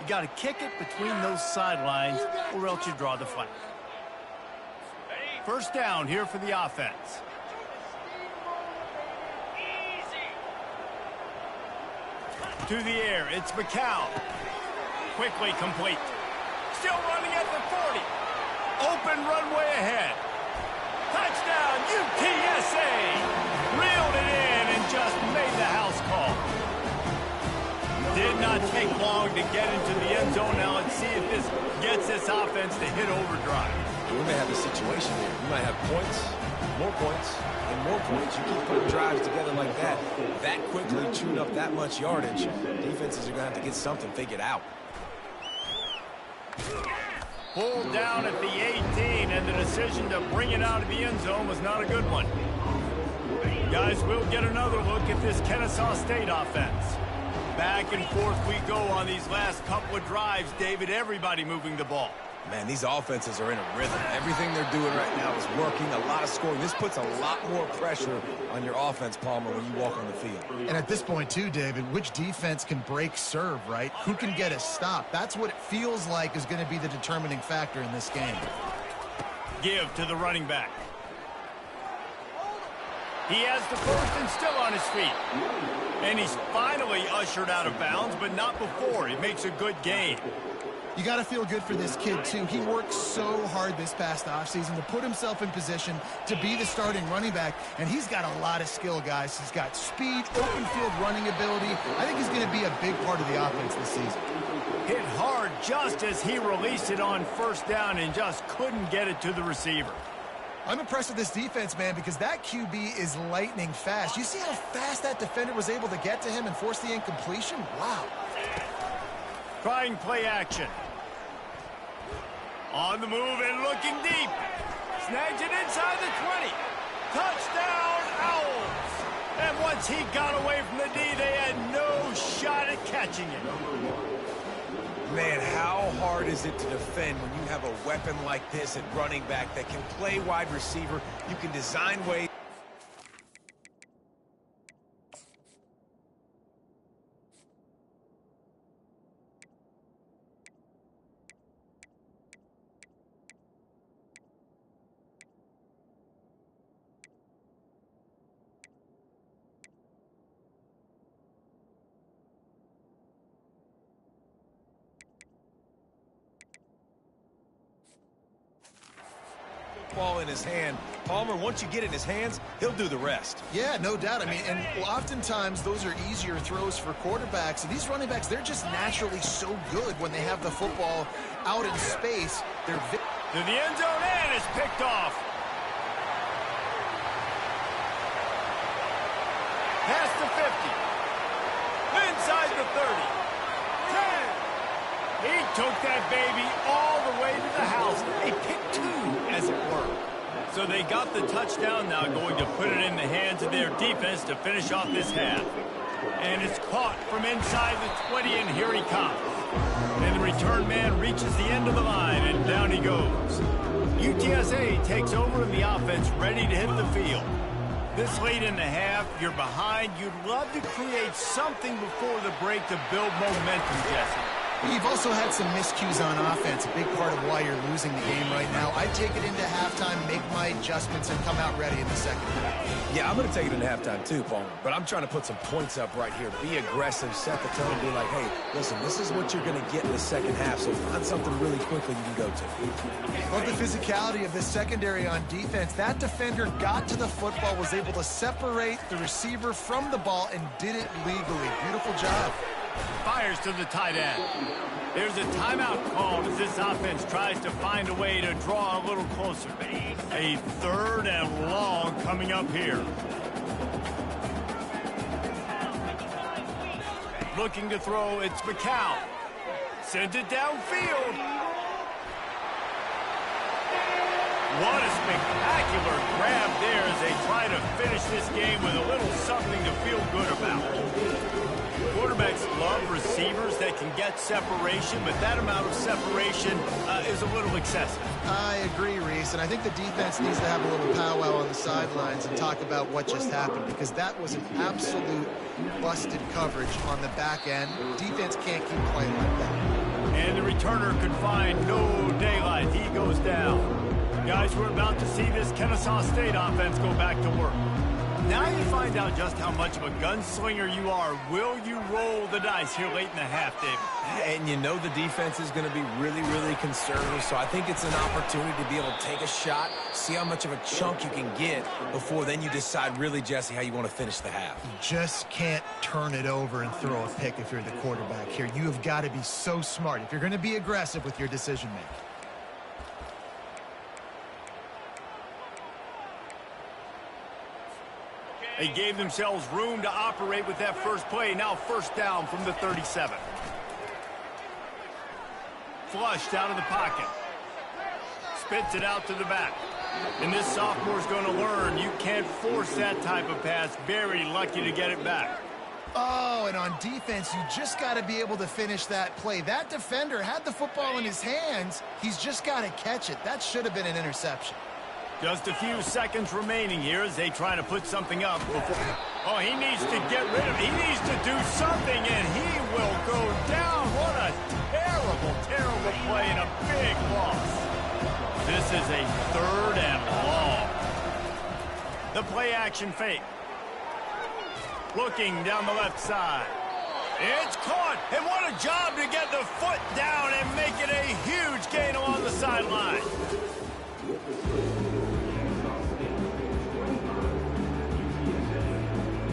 You got to kick it between those sidelines or else you draw the flag. First down here for the offense. To the air, it's McCown. Quickly complete. Still running at the 40. Open runway ahead. Touchdown, UTSA! Reeled it in and just made the house call. Did not take long to get into the end zone. Now let's see if this gets this offense to hit overdrive. We may have a situation here. We might have points, More points and more points. You keep putting drives together like that, that quickly chewing up that much yardage. Defenses are going to have to get something figured out. Pulled down at the 18, and the decision to bring it out of the end zone was not a good one. Guys, we'll get another look at this Kennesaw State offense. Back and forth we go on these last couple of drives, David. Everybody moving the ball. Man, these offenses are in a rhythm. Everything they're doing right now is working. A lot of scoring. This puts a lot more pressure on your offense, Palmer, when you walk on the field. And at this point, too, David, which defense can break serve, right? Who can get a stop? That's what it feels like is going to be the determining factor in this game. Give to the running back. He has the first and still on his feet. And he's finally ushered out of bounds, but not before. He makes a good gain. You got to feel good for this kid, too. He worked so hard this past offseason to put himself in position to be the starting running back, and he's got a lot of skill, guys. He's got speed, open field running ability. I think he's going to be a big part of the offense this season. Hit hard just as he released it on first down and just couldn't get it to the receiver. I'm impressed with this defense, man, because that QB is lightning fast. You see how fast that defender was able to get to him and force the incompletion? Wow. Trying play action. On the move and looking deep. Snags it inside the 20. Touchdown, Owls. And once he got away from the D, they had no shot at catching it. Man, how hard is it to defend when you have a weapon like this at running back that can play wide receiver? You can design ways. Ball in his hand. Palmer, once you get it in his hands, he'll do the rest. Yeah, no doubt. I mean, and oftentimes those are easier throws for quarterbacks. And these running backs, they're just naturally so good when they have the football out in space. They're to the end zone and is picked off. Past the 50. Inside the 30. 10. He took that baby all the way to the house. A pick two, as it were. So they got the touchdown, now going to put it in the hands of their defense to finish off this half. And it's caught from inside the 20, and here he comes. And the return man reaches the end of the line, and down he goes. UTSA takes over in the offense, ready to hit the field. This late in the half, you're behind. You'd love to create something before the break to build momentum, Jesse. You've also had some miscues on offense, a big part of why you're losing the game right now. I take it into halftime, make my adjustments, and come out ready in the second half. Yeah, I'm going to take it into halftime too, Palmer. But I'm trying to put some points up right here. Be aggressive, set the tone, and be like, hey, listen, this is what you're going to get in the second half, so find something really quickly you can go to. Love the physicality of this secondary on defense. That defender got to the football, was able to separate the receiver from the ball, and did it legally. Beautiful job. Fires to the tight end. There's a timeout called as this offense tries to find a way to draw a little closer. A third and long coming up here. Looking to throw, it's McCown. Sends it downfield. What a spectacular grab there as they try to finish this game with a little something to feel good about. Quarterbacks love receivers that can get separation, but that amount of separation is a little excessive. I agree, Reese, and I think the defense needs to have a little powwow on the sidelines and talk about what just happened, because that was an absolute busted coverage on the back end. Defense can't keep playing like that. And the returner could find no daylight. He goes down. Guys, we're about to see this Kennesaw State offense go back to work. Now you find out just how much of a gunslinger you are. Will you roll the dice here late in the half, David? And you know the defense is going to be really, really conservative, so I think it's an opportunity to be able to take a shot, see how much of a chunk you can get before then you decide really, Jesse, how you want to finish the half. You just can't turn it over and throw a pick if you're the quarterback here. You have got to be so smart if you're going to be aggressive with your decision-making. They gave themselves room to operate with that first play. Now first down from the 37. Flushed out of the pocket. Spits it out to the back. And this sophomore's going to learn you can't force that type of pass. Very lucky to get it back. Oh, and on defense, you just got to be able to finish that play. That defender had the football in his hands. He's just got to catch it. That should have been an interception. Just a few seconds remaining here as they try to put something up before... Oh, he needs to get rid of it. He needs to do something, and he will go down. What a terrible, terrible play and a big loss. This is a 3rd and long. The play action fake. Looking down the left side. It's caught, and what a job to get the foot down and make it a huge gain along the sideline.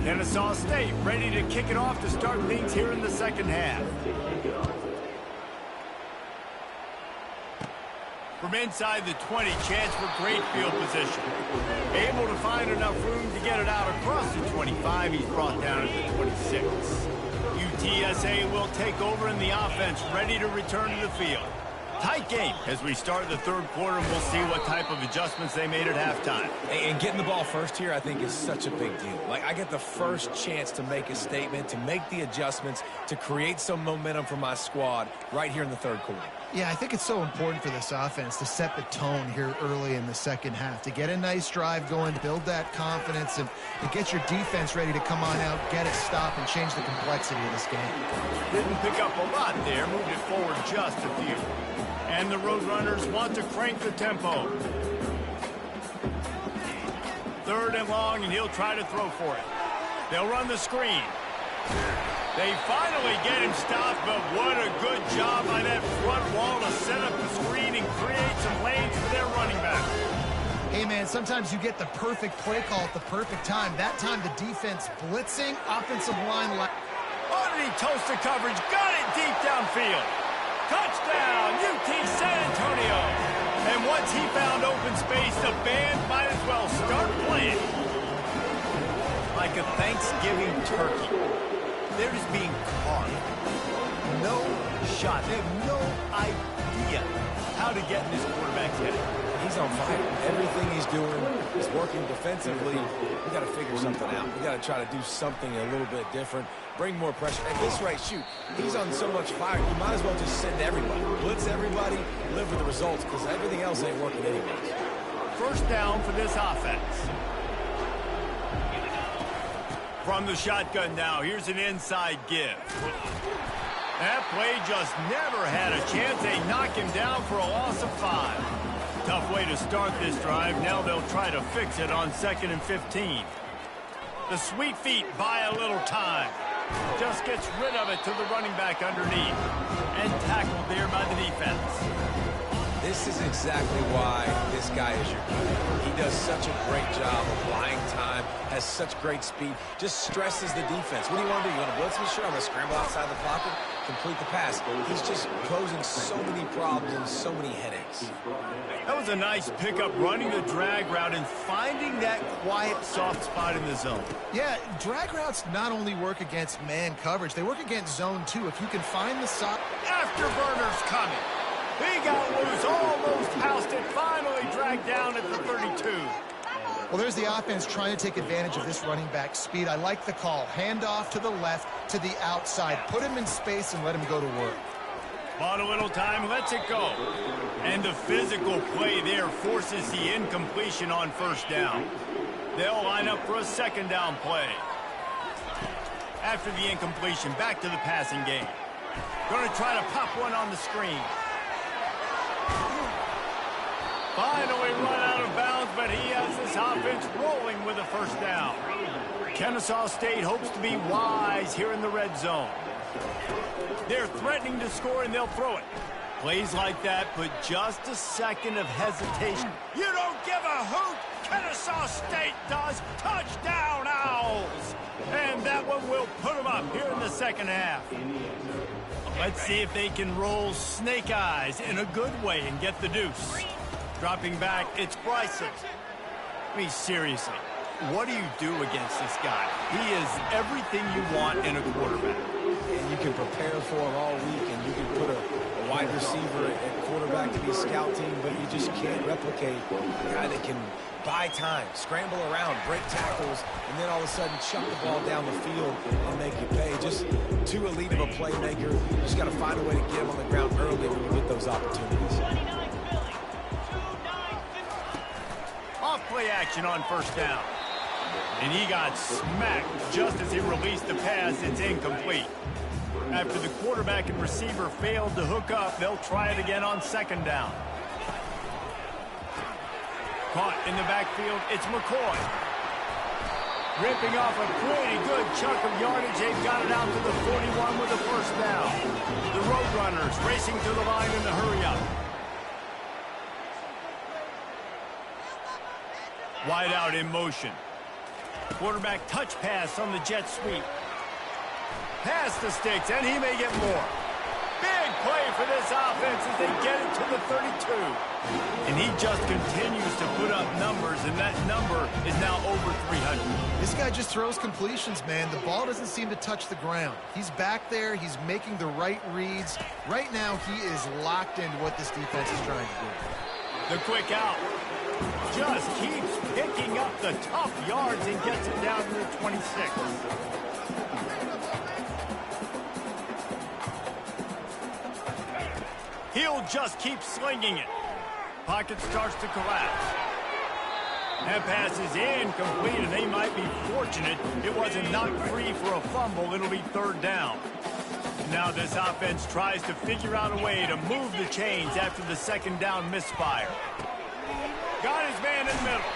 Kennesaw State ready to kick it off to start things here in the second half. From inside the 20, chance for great field position. Able to find enough room to get it out across the 25. He's brought down at the 26. UTSA will take over in the offense, ready to return to the field. Tight game as we start the 3rd quarter, and we'll see what type of adjustments they made at halftime. And getting the ball first here, I think, is such a big deal. Like, I get the first chance to make a statement, to make the adjustments, to create some momentum for my squad right here in the 3rd quarter. Yeah, I think it's so important for this offense to set the tone here early in the second half, to get a nice drive going, build that confidence, and get your defense ready to come on out, get a stop, and change the complexity of this game. Didn't pick up a lot there, moved it forward just a few. And the Roadrunners want to crank the tempo. 3rd and long, and he'll try to throw for it. They'll run the screen. They finally get him stopped, but what a good job by that front wall to set up the screen and create some lanes for their running back. Hey, man, sometimes you get the perfect play call at the perfect time. That time the defense blitzing, offensive line... Underneath toast to coverage, got it deep downfield. Touchdown, UT San Antonio. And once he found open space, the band might as well start playing. Like a Thanksgiving turkey. They're just being caught. No shot. They have no idea how to get in this quarterback's head. He's on fire. Everything he's doing is working defensively. We got to figure something out. We got to try to do something a little bit different. Bring more pressure. At this rate, shoot, he's on so much fire, you might as well just send everybody. Blitz everybody, live with the results, because everything else ain't working anyways. First down for this offense. From the shotgun now, here's an inside give. That play just never had a chance. They knock him down for a loss of 5. Tough way to start this drive. Now they'll try to fix it on 2nd and 15. The sweet feet buy a little time. Just gets rid of it to the running back underneath. And tackled there by the defense. This is exactly why this guy is your guy. He does such a great job of buying time, has such great speed, just stresses the defense. What do you want to do? You want to blitz me? Sure, I'm going to scramble outside the pocket, complete the pass. He's just posing so many problems and so many headaches. That was a nice pickup, running the drag route and finding that quiet, soft spot in the zone. Yeah, drag routes not only work against man coverage, they work against zone too. If you can find the side... Afterburners coming. He got loose, almost housed it, finally dragged down at the 32. Well, there's the offense trying to take advantage of this running back speed. I like the call. Hand off to the left, to the outside. Put him in space and let him go to work. Bought a little time, lets it go. And the physical play there forces the incompletion on first down. They'll line up for a 2nd down play. After the incompletion, back to the passing game. Going to try to pop one on the screen. Finally run out of bounds, but he has this offense rolling with a first down. Kennesaw State hopes to be wise here in the red zone. They're threatening to score, and they'll throw it. Plays like that put just a second of hesitation. You don't give a hoot! Kennesaw State does. Touchdown, Owls! And that one will put them up here in the second half. Let's see if they can roll snake eyes in a good way and get the deuce. Dropping back, it's Bryson. I mean, seriously, what do you do against this guy? He is everything you want in a quarterback. And you can prepare for him all week, and you can put a wide receiver at quarterback to be a scout team, but you just can't replicate a guy that can buy time, scramble around, break tackles, and then all of a sudden chuck the ball down the field and make you pay. Just too elite of a playmaker. You just got to find a way to get him on the ground early when you get those opportunities. Off play action on first down. And he got smacked just as he released the pass. It's incomplete. After the quarterback and receiver failed to hook up, they'll try it again on second down. Caught in the backfield, it's McCoy. Ripping off a pretty good chunk of yardage. They've got it out to the 41 with the first down. The Roadrunners racing to the line in the hurry-up. Wide out in motion. Quarterback touch pass on the jet sweep. Pass the sticks, and he may get more. Big play for this offense as they get it to the 32. And he just continues to put up numbers, and that number is now over 300. This guy just throws completions, man. The ball doesn't seem to touch the ground. He's back there. He's making the right reads. Right now, he is locked into what this defense is trying to do. The quick out. Just keeps picking up the tough yards and gets it down to the 26. He'll just keep slinging it. Pocket starts to collapse. That pass is incomplete, and they might be fortunate it wasn't knocked free for a fumble. It'll be third down. Now this offense tries to figure out a way to move the chains after the second down misfire. Got his man in the middle.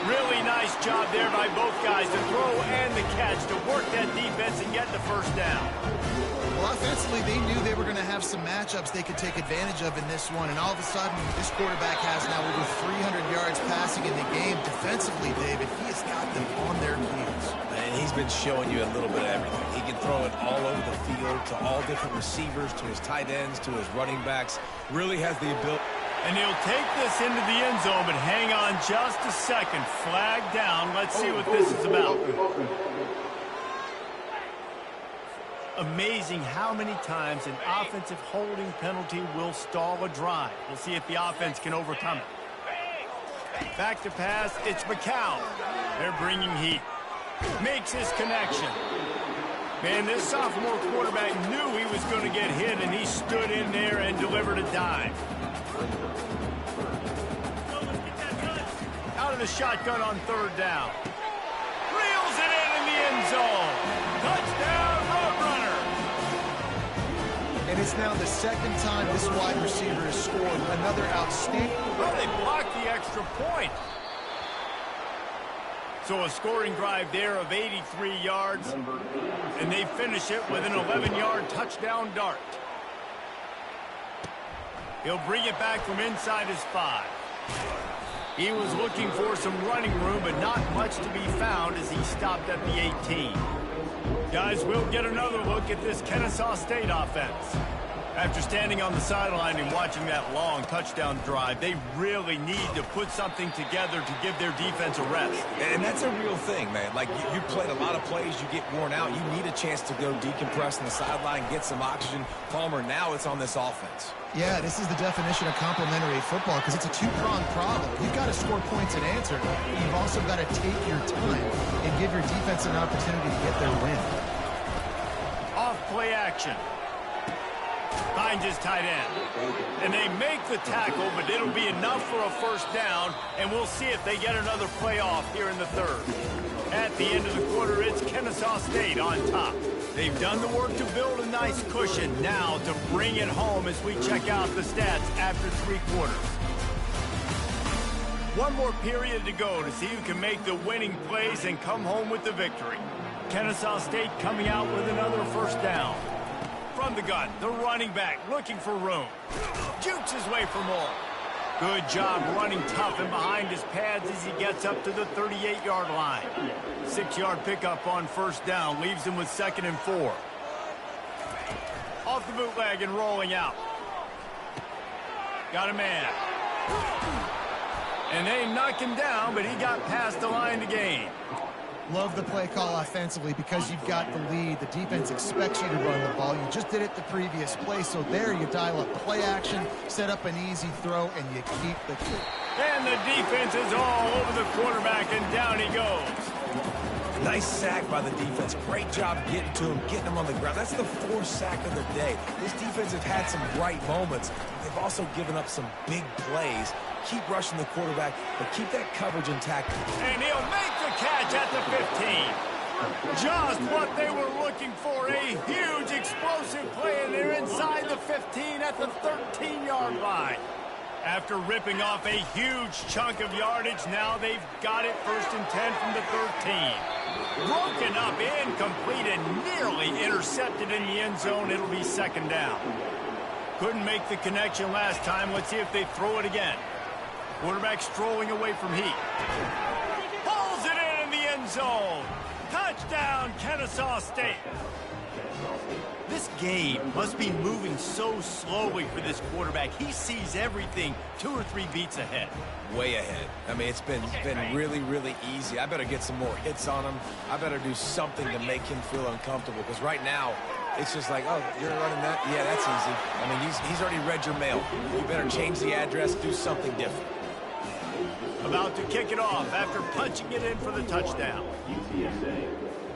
Really nice job there by both guys to throw and the catch to work that defense and get the first down. Well, offensively, they knew they were going to have some matchups they could take advantage of in this one, and all of a sudden, this quarterback has now over 300 yards passing in the game. Defensively, David, he has got them on their heels. And he's been showing you a little bit of everything. He can throw it all over the field to all different receivers, to his tight ends, to his running backs. Really has the ability. And he'll take this into the end zone, but hang on just a second. Flag down. Let's see what this is about. Amazing how many times an offensive holding penalty will stall a drive. We'll see if the offense can overcome it. Back to pass, it's McCown. They're bringing heat. Makes his connection. Man, this sophomore quarterback knew he was going to get hit, and he stood in there and delivered a dime. Out of the shotgun on third down. Reels it in the end zone. Touchdown, Roadrunner. And it's now the second time this wide receiver has scored another outstanding. Well, they blocked the extra point. So a scoring drive there of 83 yards, and they finish it with an 11-yard touchdown dart. He'll bring it back from inside his 5. He was looking for some running room, but not much to be found as he stopped at the 18. Guys, we'll get another look at this Kennesaw State offense. After standing on the sideline and watching that long touchdown drive, they really need to put something together to give their defense a rest. And that's a real thing, man. Like, you played a lot of plays, you get worn out. You need a chance to go decompress on the sideline, get some oxygen. Palmer, now it's on this offense. Yeah, this is the definition of complementary football because it's a two-pronged problem. You've got to score points and answer, but you've also got to take your time and give your defense an opportunity to get their win. Off play action. Finds his tight end. And they make the tackle, but it'll be enough for a first down, and we'll see if they get another play off here in the third. At the end of the quarter, it's Kennesaw State on top. They've done the work to build a nice cushion. Now to bring it home as we check out the stats after 3 quarters. One more period to go to see who can make the winning plays and come home with the victory. Kennesaw State coming out with another first down. From the gun, the running back looking for room. Jukes his way for more. Good job running tough and behind his pads as he gets up to the 38-yard line. 6-yard pickup on first down leaves him with 2nd and 4. Off the bootleg and rolling out. Got a man. And they knock him down, but he got past the line to gain. Love the play call offensively because you've got the lead. The defense expects you to run the ball. You just did it the previous play, so there you dial up play action, set up an easy throw, and you keep the kick. And the defense is all over the quarterback, and down he goes. Nice sack by the defense. Great job getting to him, getting him on the ground. That's the fourth sack of the day. This defense has had some bright moments. They've also given up some big plays. Keep rushing the quarterback, but keep that coverage intact. And he'll make the catch at the 15. Just what they were looking for, a huge explosive play, and they're inside the 15 at the 13-yard line. After ripping off a huge chunk of yardage, now they've got it 1st and 10 from the 13. Broken up, incomplete, and nearly intercepted in the end zone. It'll be 2nd down. Couldn't make the connection last time. Let's see if they throw it again. Quarterback strolling away from heat. Pulls it in the end zone. Touchdown, Kennesaw State. This game must be moving so slowly for this quarterback. He sees everything 2 or 3 beats ahead. Way ahead. I mean, it's been really, really easy. I better get some more hits on him. I better do something to make him feel uncomfortable, because right now, it's just like, oh, you're running that? Yeah, that's easy. I mean, he's already read your mail. You better change the address, do something different. About to kick it off after punching it in for the touchdown. UTSA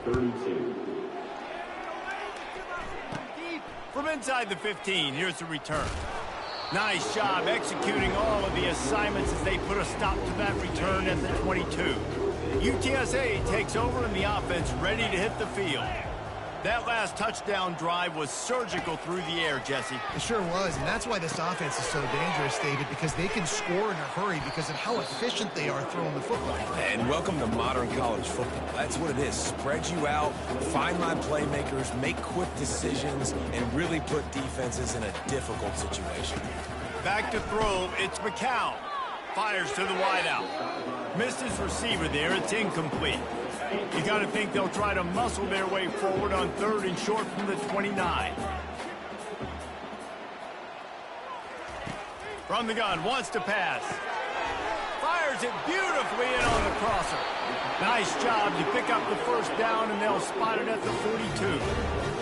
32. From inside the 15, here's the return. Nice job executing all of the assignments as they put a stop to that return at the 22. UTSA takes over and the offense ready to hit the field. That last touchdown drive was surgical through the air, Jesse. It sure was, and that's why this offense is so dangerous, David, because they can score in a hurry because of how efficient they are throwing the football. And welcome to modern college football. That's what it is. Spread you out, find my playmakers, make quick decisions, and really put defenses in a difficult situation. Back to throw, it's McCown. Fires to the wideout. Missed his receiver there, it's incomplete. You got to think they'll try to muscle their way forward on 3rd and short from the 29. From the gun, wants to pass. Fires it beautifully in on the crosser. Nice job to pick up the 1st down, and they'll spot it at the 42.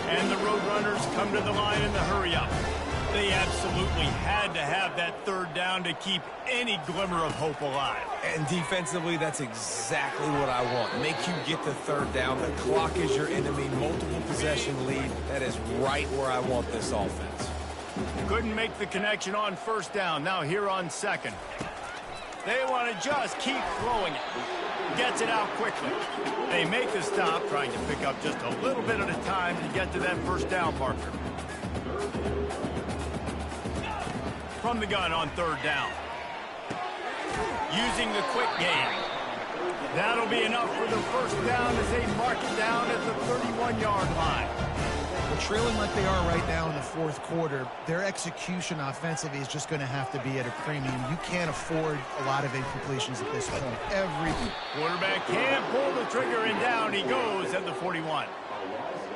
And the Roadrunners come to the line in the hurry-up. They absolutely had to have that 3rd down to keep any glimmer of hope alive. And defensively, that's exactly what I want. Make you get the 3rd down. The clock is your enemy. Multiple possession lead. That is right where I want this offense. Couldn't make the connection on 1st down. Now here on 2nd. They want to just keep throwing it. Gets it out quickly. They make the stop, trying to pick up just a little bit at a time to get to that 1st down marker. From the gun on 3rd down. Using the quick game. That'll be enough for the 1st down as they mark it down at the 31-yard line. Well, trailing like they are right now in the 4th quarter, their execution offensively is just going to have to be at a premium. You can't afford a lot of incompletions at this point. Every quarterback can't pull the trigger, and down he goes at the 41.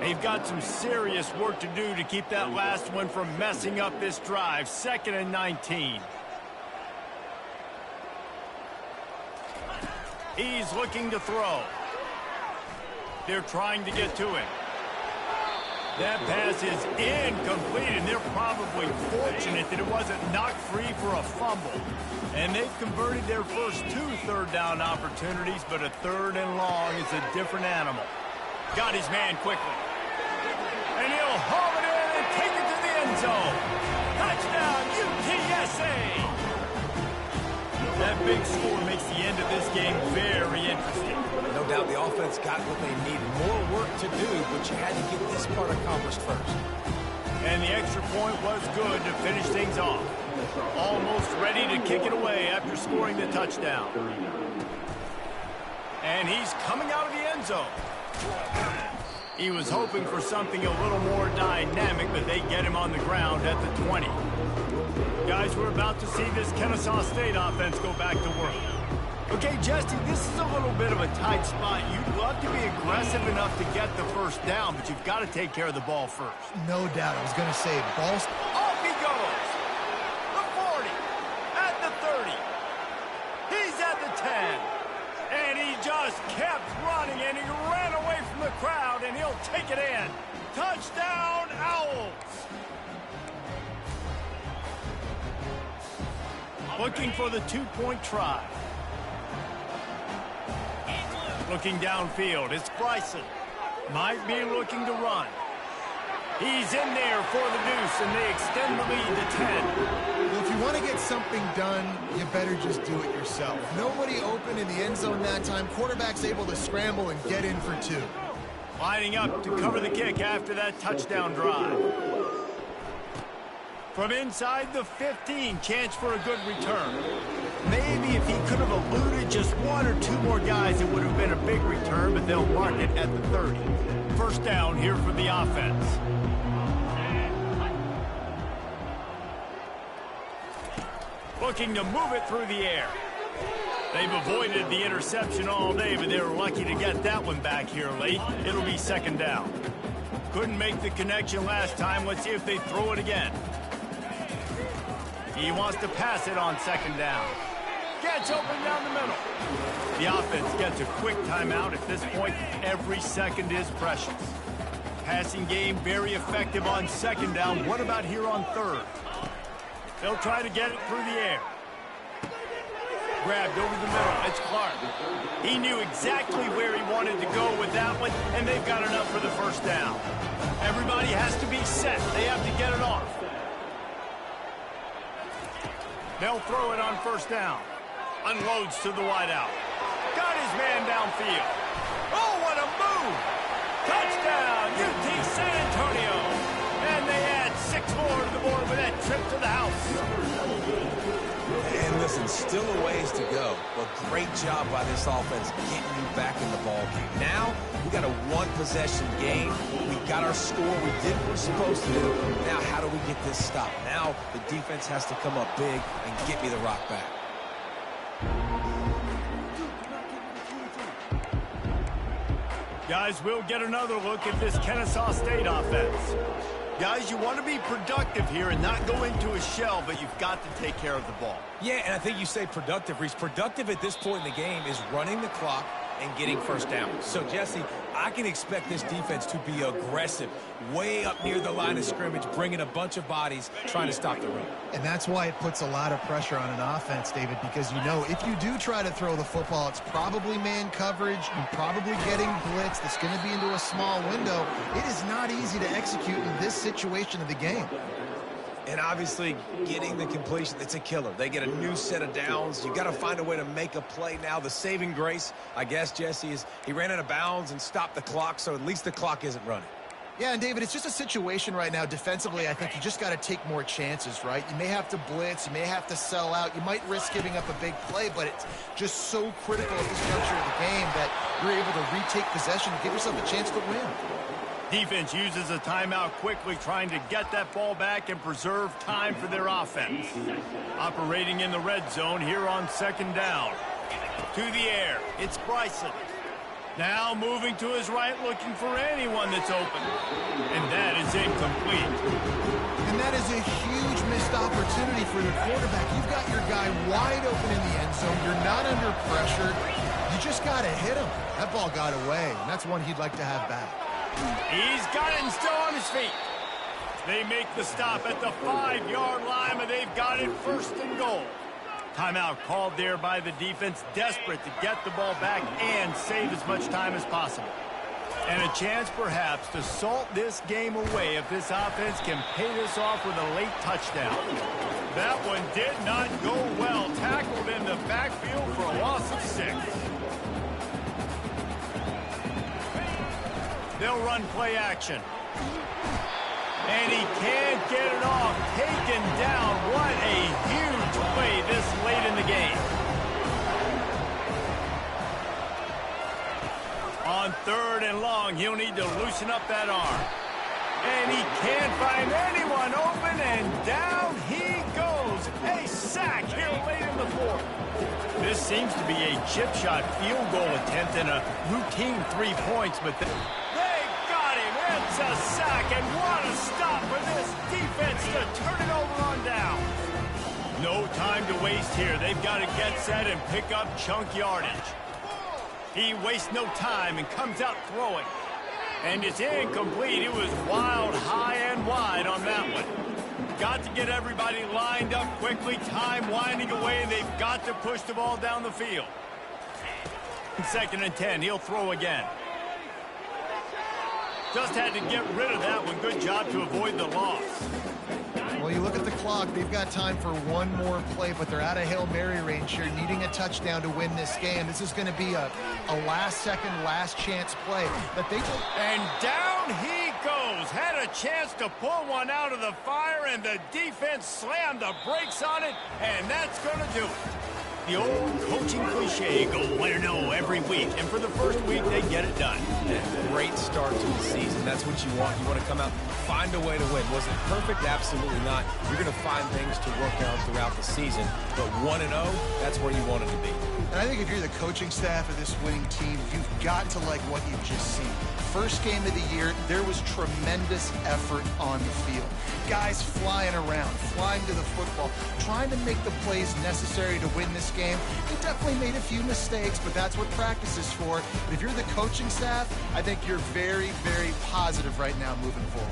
They've got some serious work to do to keep that last one from messing up this drive. 2nd and 19. He's looking to throw. They're trying to get to him. That pass is incomplete, and they're probably fortunate that it wasn't knocked free for a fumble. And they've converted their first 2 3rd down opportunities, but a 3rd and long is a different animal. Got his man quickly. And he'll haul it in and take it to the end zone. Touchdown, UTSA! That big score makes the end of this game very interesting. No doubt the offense got what they needed. More work to do, but you had to get this part accomplished first. And the extra point was good to finish things off. Almost ready to kick it away after scoring the touchdown. And he's coming out of the end zone. He was hoping for something a little more dynamic, but they get him on the ground at the 20. Guys, we're about to see this Kennesaw State offense go back to work. Okay, Jesse, this is a little bit of a tight spot. You'd love to be aggressive enough to get the 1st down, but you've got to take care of the ball first. No doubt. I was going to say, ball's... Off he goes! The 40, at the 30. He's and he ran away from the crowd, and he'll take it in. Touchdown, Owls! Looking for the two-point try. Looking downfield, it's Bryson. Might be looking to run. He's in there for the deuce, and they extend the lead to 10. Well, if you want to get something done, you better just do it yourself. Nobody open in the end zone that time. Quarterback's able to scramble and get in for 2. Lining up to cover the kick after that touchdown drive. From inside the 15, chance for a good return. Maybe if he could have eluded just 1 or 2 more guys, it would have been a big return, but they'll mark it at the 30. First down here for the offense. Looking to move it through the air. They've avoided the interception all day, but they were lucky to get that one back here late. It'll be second down. Couldn't make the connection last time. Let's see if they throw it again. He wants to pass it on second down. Gets open down the middle. The offense gets a quick timeout. At this point, every second is precious. Passing game very effective on second down. What about here on third? They'll try to get it through the air. Grabbed over the middle. It's Clark. He knew exactly where he wanted to go with that one, and they've got enough for the first down. Everybody has to be set. They have to get it off. They'll throw it on first down. Unloads to the wideout. Got his man downfield. Oh, what a move! Touchdown, UT San Antonio. And they add 6 more to the board with that trip to the house. And listen, still a ways to go. But great job by this offense getting you back in the ball game. Now, we got a 1-possession game. We got our score. We did what we're supposed to do. Now, how do we get this stopped? Now, the defense has to come up big and get me the rock back. Guys, we'll get another look at this Kennesaw State offense. Guys, you want to be productive here and not go into a shell, but you've got to take care of the ball. Yeah, and I think you say productive, Reese. Productive at this point in the game is running the clock and getting first down. So, Jesse, I can expect this defense to be aggressive, way up near the line of scrimmage, bringing a bunch of bodies, trying to stop the run. And that's why it puts a lot of pressure on an offense, David, because you know if you do try to throw the football, it's probably man coverage, you're probably getting blitzed, it's going to be into a small window. It is not easy to execute in this situation of the game. And obviously, getting the completion, it's a killer. They get a new set of downs. You got to find a way to make a play now. The saving grace, I guess, Jesse, is he ran out of bounds and stopped the clock, so at least the clock isn't running. Yeah, and David, it's just a situation right now defensively. I think you just got to take more chances, right? You may have to blitz, you may have to sell out, you might risk giving up a big play, but it's just so critical at this juncture of the game that you're able to retake possession and give yourself a chance to win. Defense uses a timeout quickly, trying to get that ball back and preserve time for their offense. Operating in the red zone here on second down. To the air, it's Bryson. Now moving to his right, looking for anyone that's open. And that is incomplete. And that is a huge missed opportunity for the quarterback. You've got your guy wide open in the end zone. You're not under pressure. You just got to hit him. That ball got away, and that's one he'd like to have back. He's got it and still on his feet. They make the stop at the 5-yard line, but they've got it first and goal. Timeout called there by the defense, desperate to get the ball back and save as much time as possible. And a chance perhaps to salt this game away if this offense can pay this off with a late touchdown. That one did not go well. Tackled in the backfield for a loss of 6. They'll run play action. And he can't get it off. Taken down. What a huge play this late in the game. On third and long, he'll need to loosen up that arm. And he can't find anyone open, and down he goes. A sack here late in the fourth. This seems to be a chip shot field goal attempt and a routine 3 points, but they got him. It's a sack, and what a stop for this defense to turn it over on down. No time to waste here. They've got to get set and pick up chunk yardage. He wastes no time and comes out throwing. And it's incomplete. It was wild, high and wide on that one. Got to get everybody lined up quickly. Time winding away, and they've got to push the ball down the field. 2nd and 10, he'll throw again. Just had to get rid of that one. Good job to avoid the loss. Well, you look at the clock. They've got time for one more play, but they're out of Hail Mary range here, needing a touchdown to win this game. This is going to be a last-second, last-chance play. But they just... And down he goes. Had a chance to pull one out of the fire, and the defense slammed the brakes on it, and that's going to do it. The old coaching cliche, go win or no every week. And for the first week, they get it done. Great start to the season. That's what you want. You want to come out, find a way to win. Was it perfect? Absolutely not. You're going to find things to work out throughout the season. But 1-0, that's where you want it to be. And I think if you're the coaching staff of this winning team, you've got to like what you've just seen. First game of the year, there was tremendous effort on the field. Guys flying around, flying to the football, trying to make the plays necessary to win this game. They definitely made a few mistakes, but that's what practice is for. And if you're the coaching staff, I think you're very, very positive right now moving forward.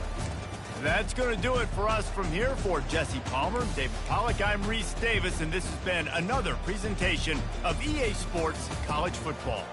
That's going to do it for us from here. For Jesse Palmer, David Pollack, I'm Reese Davis, and this has been another presentation of EA Sports College Football.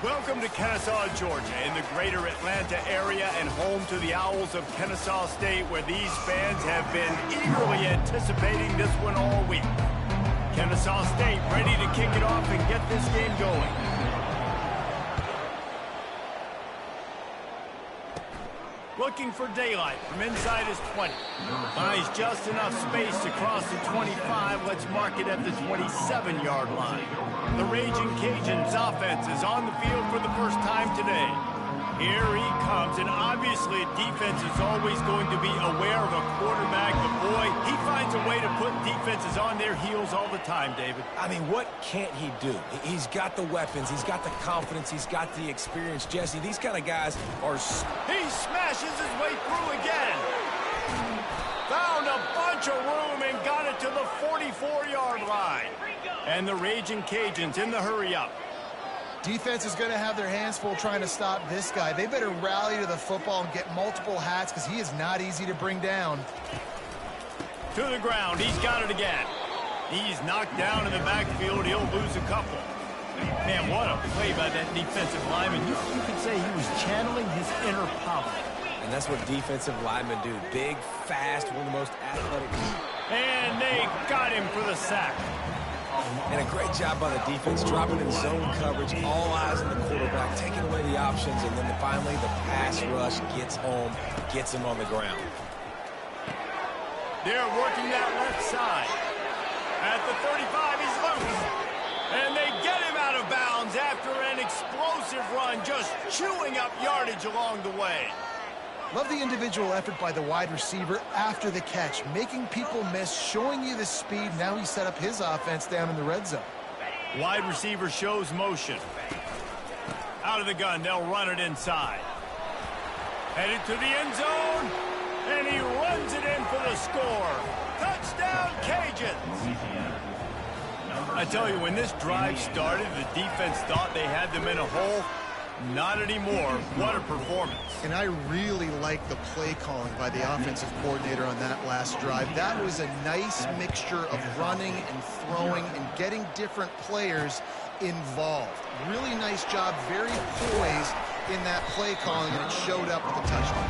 Welcome to Kennesaw, Georgia, in the greater Atlanta area and home to the Owls of Kennesaw State, where these fans have been eagerly anticipating this one all week. Kennesaw State ready to kick it off and get this game going. Looking for daylight from inside his 20. Finds just enough space to cross the 25. Let's mark it at the 27-yard line. The Raging Cajuns offense is on the field for the first time today. Here he comes, and obviously defense is always going to be aware of a quarterback, but boy, he finds a way to put defenses on their heels all the time, David. I mean, what can't he do? He's got the weapons, he's got the confidence, he's got the experience. Jesse, these kind of guys are... He smashes his way through again. Found a bunch of room and got it to the 44-yard line. And the Raging Cajuns in the hurry-up. Defense is going to have their hands full trying to stop this guy. They better rally to the football and get multiple hats because he is not easy to bring down. To the ground. He's got it again. He's knocked down in the backfield. He'll lose a couple. Man, what a play by that defensive lineman. You could say he was channeling his inner power. And that's what defensive linemen do. Big, fast, one of the most athletic. And they got him for the sack. And a great job by the defense, dropping in zone coverage, all eyes on the quarterback, taking away the options, and then finally the pass rush gets home, gets him on the ground. They're working that left side. At the 35, he's loose. And they get him out of bounds after an explosive run, just chewing up yardage along the way. Love the individual effort by the wide receiver after the catch, making people miss, showing you the speed. Now he set up his offense down in the red zone. Wide receiver shows motion. Out of the gun, they'll run it inside. Headed to the end zone, and he runs it in for the score. Touchdown, Cajuns! I tell you, when this drive started, the defense thought they had them in a hole. Not anymore. What a performance. And I really like the play calling by the offensive coordinator on that last drive. That was a nice mixture of running and throwing and getting different players involved. Really nice job, very poised in that play calling, and it showed up with a touchdown.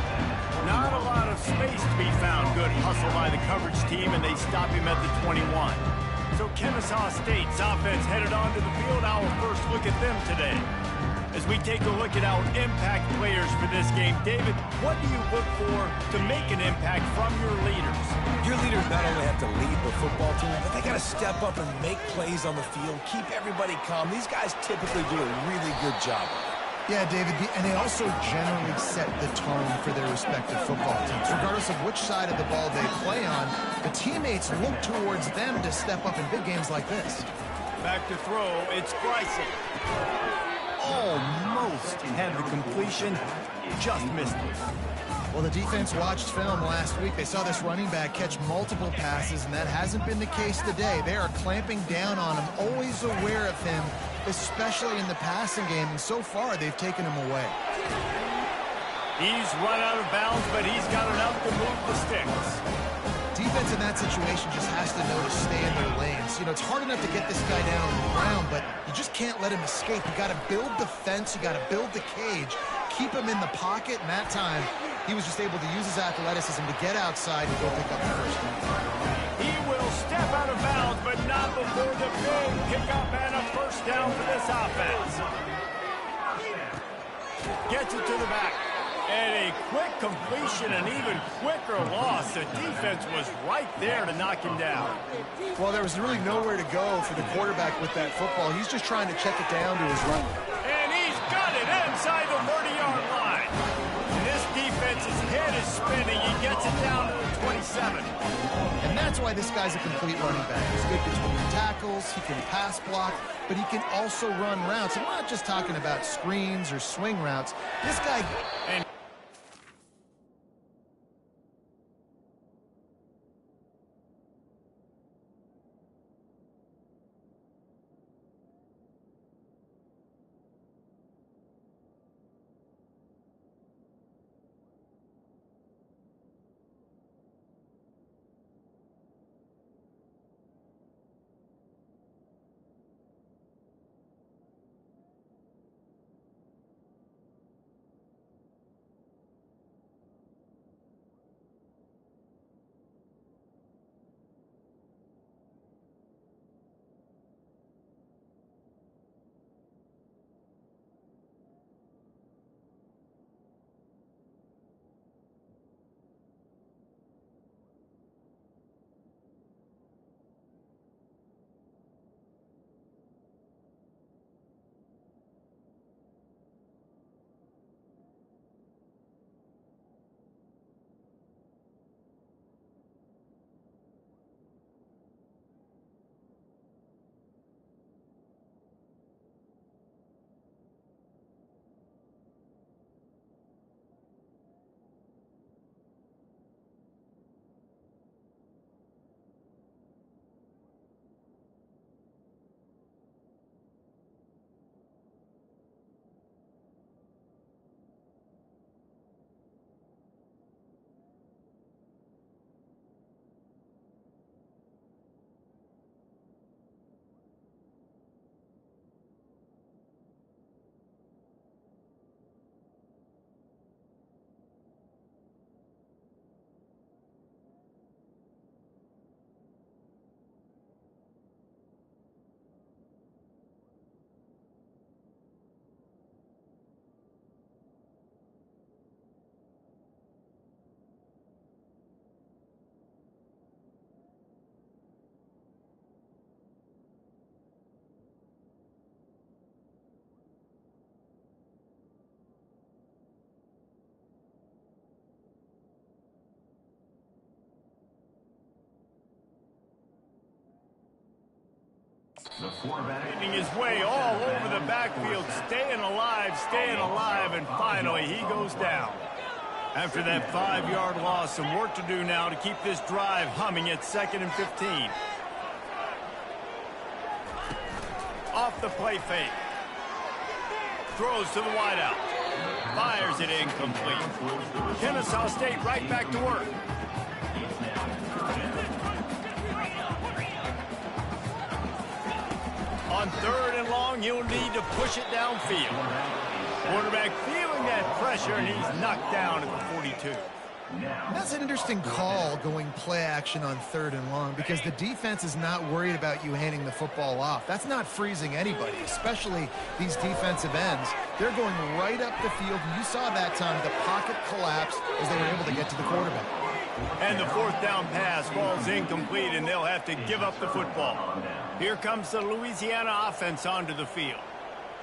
Not a lot of space to be found. Good hustle by the coverage team, and they stop him at the 21. So Kennesaw State's offense headed onto the field. Our first look at them today. As we take a look at our impact players for this game, David, what do you look for to make an impact from your leaders? Your leaders not only have to lead the football team, but they got to step up and make plays on the field, keep everybody calm. These guys typically do a really good job. Yeah, David, and they also generally set the tone for their respective football teams. Regardless of which side of the ball they play on, the teammates look towards them to step up in big games like this. Back to throw, it's Bryson. Almost had the completion, just missed it. Well, the defense watched film last week. They saw this running back catch multiple passes, and that hasn't been the case today. They are clamping down on him, always aware of him, especially in the passing game, and so far they've taken him away. He's run out of bounds, but he's got enough to move the sticks. Defense in that situation just has to know to stay in their lanes. You know, it's hard enough to get this guy down on the ground, but you just can't let him escape. You got to build the fence. You got to build the cage. Keep him in the pocket, and that time he was just able to use his athleticism to get outside and go pick up the first down. He will step out of bounds, but not before the big pickup and a first down for this offense. Gets it to the back. And a quick completion, an even quicker loss. The defense was right there to knock him down. Well, there was really nowhere to go for the quarterback with that football. He's just trying to check it down to his run. And he's got it inside the 30-yard line. And this defense's head is spinning. He gets it down to the 27. And that's why this guy's a complete running back. He's good between tackles, he can pass block, but he can also run routes. And we're not just talking about screens or swing routes. This guy... Getting his way all over the backfield, staying alive, and finally he goes down. After that 5-yard loss, some work to do now to keep this drive humming at 2nd and 15. Off the play fake. Throws to the wideout. Fires it incomplete. Kennesaw State right back to work. On 3rd and long, you'll need to push it downfield. Quarterback feeling that pressure, and he's knocked down at the 42. That's an interesting call, going play action on 3rd and long, because the defense is not worried about you handing the football off. That's not freezing anybody, especially these defensive ends. They're going right up the field. You saw that time the pocket collapse as they were able to get to the quarterback. And the 4th down pass falls incomplete, and they'll have to give up the football. Here comes the Louisiana offense onto the field.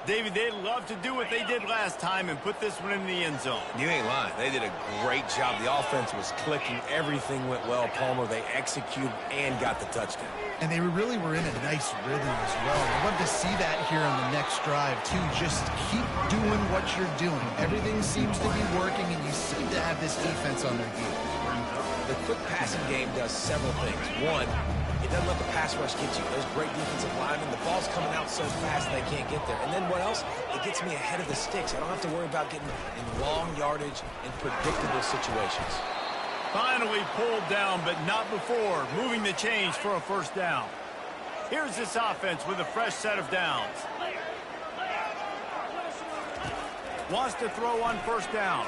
David, they'd love to do what they did last time and put this one in the end zone. You ain't lying. They did a great job. The offense was clicking. Everything went well, Palmer. They executed and got the touchdown. And they really were in a nice rhythm as well. I'd love to see that here on the next drive, too. Just keep doing what you're doing. Everything seems to be working, and you seem to have this defense on their heels. The quick passing game does several things. One, it doesn't let the pass rush get you. There's great defensive linemen. The ball's coming out so fast they can't get there. And then what else? It gets me ahead of the sticks. I don't have to worry about getting in long yardage in predictable situations. Finally pulled down, but not before moving the chains for a 1st down. Here's this offense with a fresh set of downs. Wants to throw on 1st down.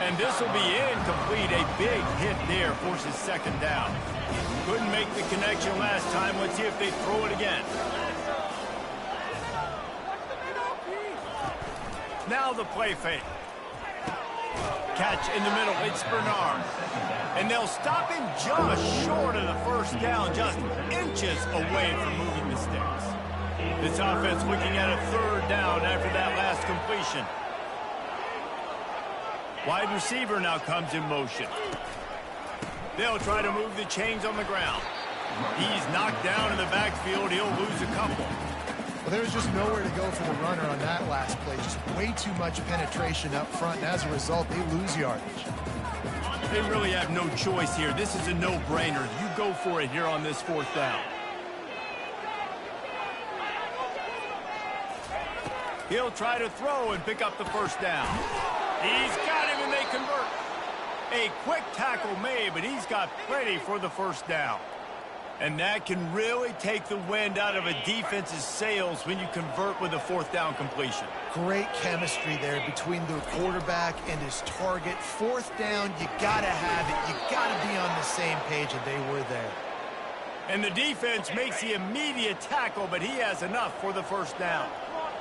And this will be incomplete. A big hit there forces 2nd down. Couldn't make the connection last time. Let's see if they throw it again. Now the play fake. Catch in the middle. It's Bernard. And they'll stop him just short of the 1st down, just inches away from moving the sticks. This offense looking at a 3rd down after that last completion. Wide receiver now comes in motion. They'll try to move the chains on the ground. He's knocked down in the backfield. He'll lose a couple. Well, there's just nowhere to go for the runner on that last play. Just way too much penetration up front, and as a result, they lose yardage. They really have no choice here. This is a no-brainer. You go for it here on this 4th down. He'll try to throw and pick up the 1st down. He's got him, and they convert. A quick tackle made, but he's got plenty for the 1st down. And that can really take the wind out of a defense's sails when you convert with a 4th down completion. Great chemistry there between the quarterback and his target. 4th down, you got to have it. You got to be on the same page, and they were there. And the defense makes the immediate tackle, but he has enough for the 1st down.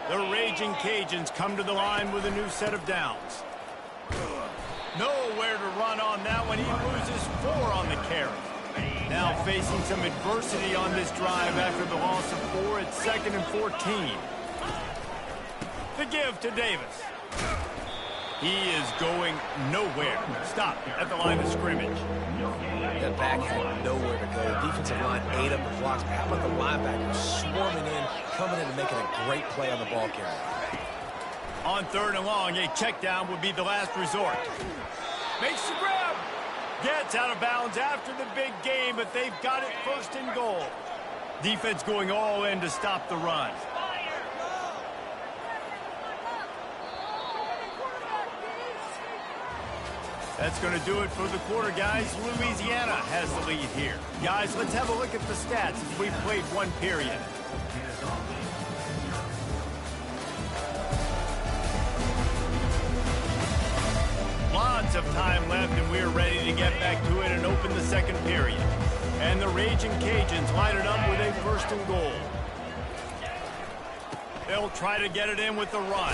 The Raging Cajuns come to the line with a new set of downs. Nowhere to run on that one. He loses 4 on the carry. Now facing some adversity on this drive after the loss of 4 at 2nd and 14. The give to Davis. He is going nowhere. Stop at the line of scrimmage. The back had nowhere to go. The defensive line ate up the blocks. How about the linebackers swarming in, coming in and making a great play on the ball carrier? On 3rd and long, a check down would be the last resort. Makes the grab. Gets out of bounds after the big game, but they've got it 1st and goal. Defense going all in to stop the run. That's going to do it for the quarter, guys. Louisiana has the lead here. Guys, let's have a look at the stats as we've played 1 period. Lots of time left, and we're ready to get back to it and open the 2nd period. And the Raging Cajuns line it up with a 1st and goal. They'll try to get it in with the run.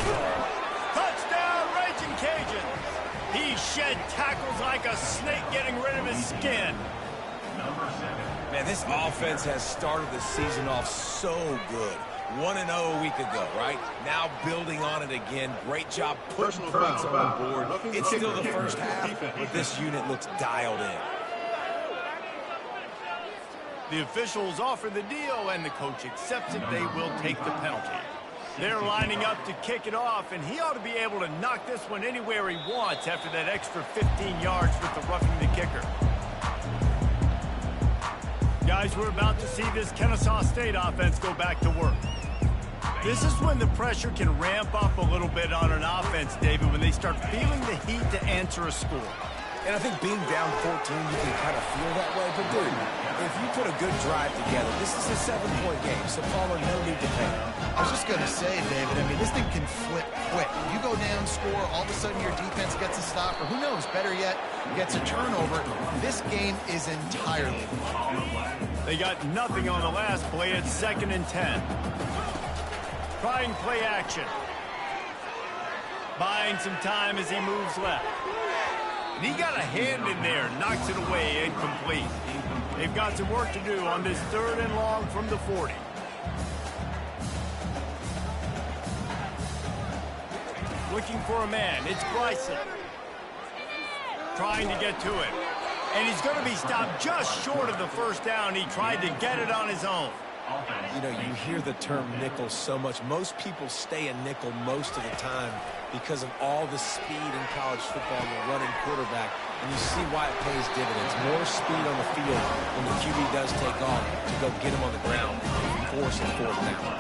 Touchdown, Raging Cajuns! He shed tackles like a snake getting rid of his skin. Man, this offense has started the season off so good. 1-0 a week ago, right? Now building on it again. Great job putting points on the board. It's still the 1st half, but this unit looks dialed in. The officials offer the deal, and the coach accepts it. They will take the penalty. They're lining up to kick it off, and he ought to be able to knock this one anywhere he wants after that extra 15 yards with the roughing the kicker. Guys, we're about to see this Kennesaw State offense go back to work. This is when the pressure can ramp up a little bit on an offense, David, when they start feeling the heat to answer a score. And I think being down 14, you can kind of feel that way. But, dude, if you put a good drive together, this is a 7-point game, so Palmer, no need to panic. I was just going to say, David, I mean, this thing can flip quick. You go down, score, all of a sudden your defense gets a stop, or who knows, better yet, gets a turnover. This game is entirely. They got nothing on the last play. It's 2nd and 10. Trying play action. Buying some time as he moves left. And he got a hand in there, knocks it away, incomplete. They've got some work to do on this 3rd and long from the 40. Looking for a man, it's Bryson. Trying to get to it. And he's going to be stopped just short of the first down. He tried to get it on his own. You know, you hear the term nickel so much. Most people stay a nickel most of the time because of all the speed in college football and the running quarterback. And you see why it pays dividends. More speed on the field when the QB does take off to go get him on the ground and force a 4th down.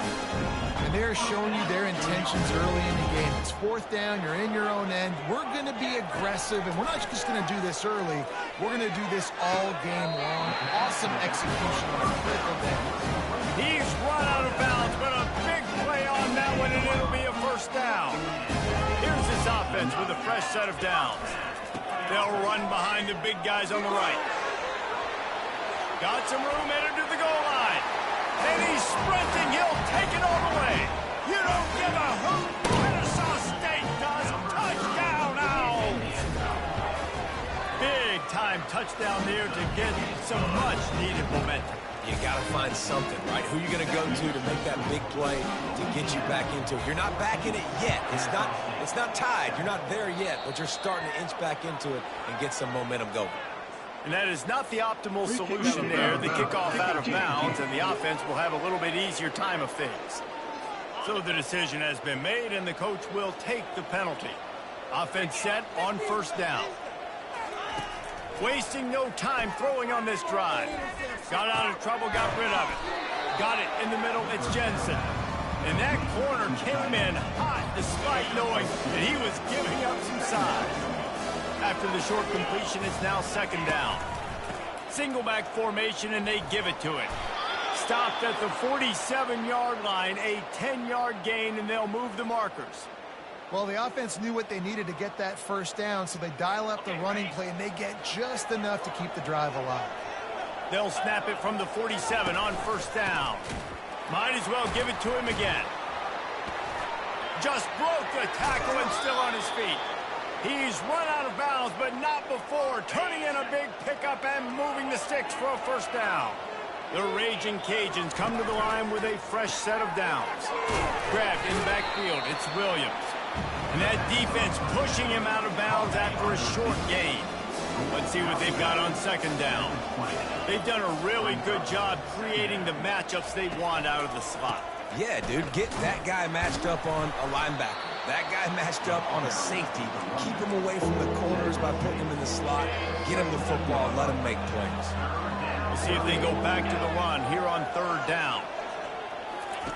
And they're showing you their intentions early in the game. It's 4th down, you're in your own end. We're going to be aggressive, and we're not just going to do this early. We're going to do this all game long. Awesome execution on a critical day. He's run out of bounds, but a big play on that one, and it'll be a 1st down. Here's this offense with a fresh set of downs. They'll run behind the big guys on the right. Got some room headed to the goal line. And he's sprinting. He'll take it all the way. You don't give a hoot. Kennesaw State does. Touchdown, Owls. Big time touchdown there to get some much needed momentum. You got to find something, right? Who are you going to go to make that big play to get you back into it? You're not back in it yet. It's not tied. You're not there yet, but you're starting to inch back into it and get some momentum going. And that is not the optimal solution there. The kickoff out of bounds, and the offense will have a little bit easier time of things. So the decision has been made, and the coach will take the penalty. Offense set on 1st down. Wasting no time throwing on this drive. Got out of trouble, got rid of it. Got it in the middle, it's Jensen. And that corner came in hot despite knowing that he was giving up some size. After the short completion, it's now 2nd down. Single back formation, and they give it to it. Stopped at the 47-yard line, a 10-yard gain, and they'll move the markers. Well, the offense knew what they needed to get that 1st down, so they dial up the running play, and they get just enough to keep the drive alive. They'll snap it from the 47 on 1st down. Might as well give it to him again. Just broke the tackle and still on his feet. He's run out of bounds, but not before turning in a big pickup and moving the sticks for a 1st down. The Raging Cajuns come to the line with a fresh set of downs. Grabbed in the backfield, it's Williams. And that defense pushing him out of bounds after a short gain. Let's see what they've got on 2nd down. They've done a really good job creating the matchups they want out of the slot. Yeah, dude, get that guy matched up on a linebacker. That guy matched up on a safety. Keep him away from the corners by putting him in the slot. Get him the football, let him make plays. We'll see if they go back to the run here on 3rd down.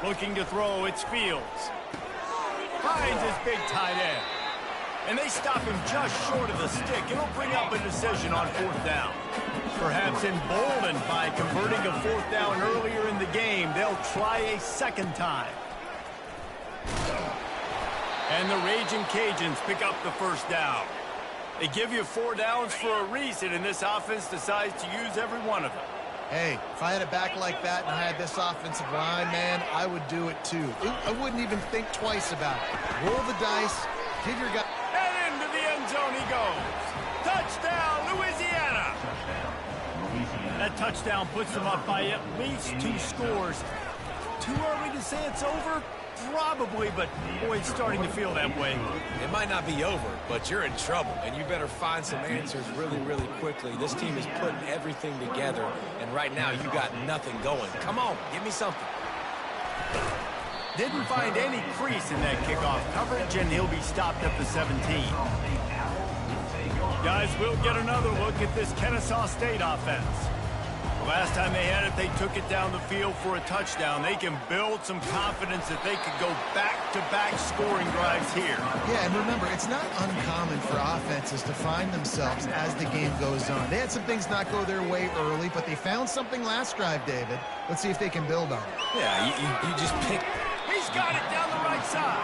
Looking to throw, it's Fields. Finds his big tight end. And they stop him just short of the stick. It'll bring up a decision on 4th down. Perhaps emboldened by converting a 4th down earlier in the game, they'll try a 2nd time. And the Raging Cajuns pick up the 1st down. They give you 4 downs for a reason, and this offense decides to use every one of them. Hey, if I had a back like that and I had this offensive line, man, I would do it too. I wouldn't even think twice about it. Roll the dice, give your guy... And into the end zone he goes. Touchdown, Louisiana! That touchdown puts them up by at least 2 scores. Too early to say it's over? Probably, but boy, it's starting to feel that way. It might not be over, but you're in trouble, and you better find some answers really, really quickly. This team is putting everything together, and right now you got nothing going. Come on, give me something. Didn't find any crease in that kickoff coverage, and he'll be stopped at the 17. Guys, we'll get another look at this Kennesaw State offense. The last time they had it, they took it down the field for a touchdown. They can build some confidence that they could go back-to-back scoring drives here. Yeah, and remember, it's not uncommon for offenses to find themselves as the game goes on. They had some things not go their way early, but they found something last drive, David. Let's see if they can build on it. Yeah, you just pick. He's got it down the right side.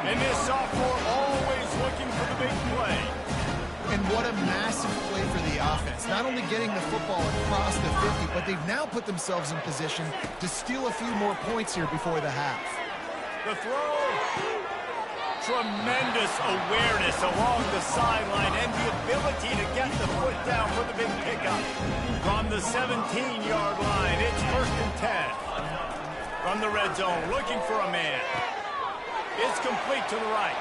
And this sophomore always looking for the big play. And what a massive play for the offense. Not only getting the football across the 50, but they've now put themselves in position to steal a few more points here before the half. The throw. Tremendous awareness along the sideline and the ability to get the foot down for the big pickup. From the 17-yard line, it's 1st and 10. From the red zone, looking for a man. It's complete to the right.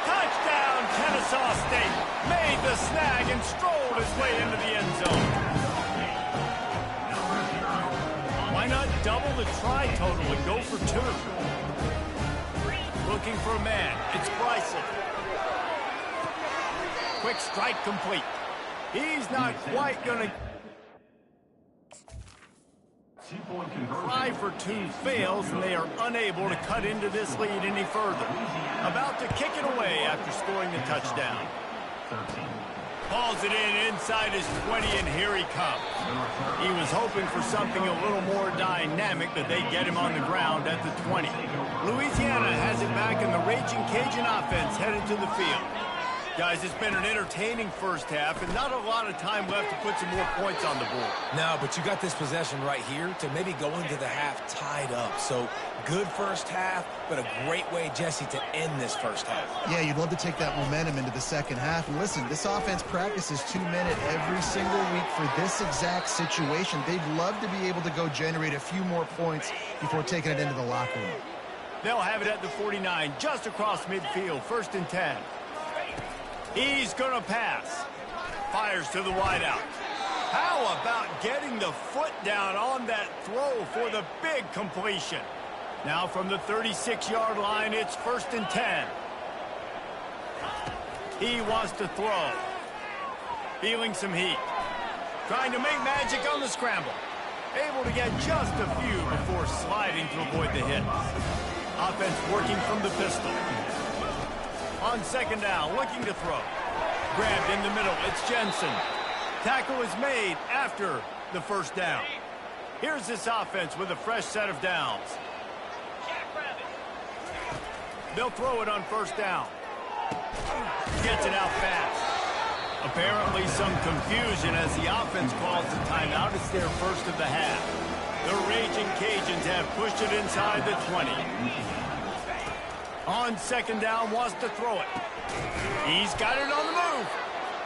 Touchdown, Kennesaw State. Made the snag and strolled his way into the end zone. Why not double the try total and go for 2? Looking for a man. It's Bryson. Quick strike complete. He's not quite going to... Try for 2 fails, and they are unable to cut into this lead any further. About to kick it away after scoring the touchdown. Hauls it in inside his 20, and here he comes. He was hoping for something a little more dynamic, but they get him on the ground at the 20. Louisiana has it back, and the Raging Cajun offense headed to the field. Guys, it's been an entertaining first half, and not a lot of time left to put some more points on the board. No, but you got this possession right here to maybe go into the half tied up. So, good first half, but a great way, Jesse, to end this first half. Yeah, you'd love to take that momentum into the second half. And listen, this offense practices 2-minute every single week for this exact situation. They'd love to be able to go generate a few more points before taking it into the locker room. They'll have it at the 49, just across midfield, 1st and 10. He's going to pass. Fires to the wideout. How about getting the foot down on that throw for the big completion? Now from the 36-yard line, it's 1st and 10. He wants to throw. Feeling some heat. Trying to make magic on the scramble. Able to get just a few before sliding to avoid the hit. Offense working from the pistol. On 2nd down, looking to throw. Grabbed in the middle, it's Jensen. Tackle is made after the 1st down. Here's this offense with a fresh set of downs. They'll throw it on 1st down. Gets it out fast. Apparently some confusion as the offense calls the timeout. It's their first of the half. The Raging Cajuns have pushed it inside the 20. On 2nd down, wants to throw it. He's got it on the move.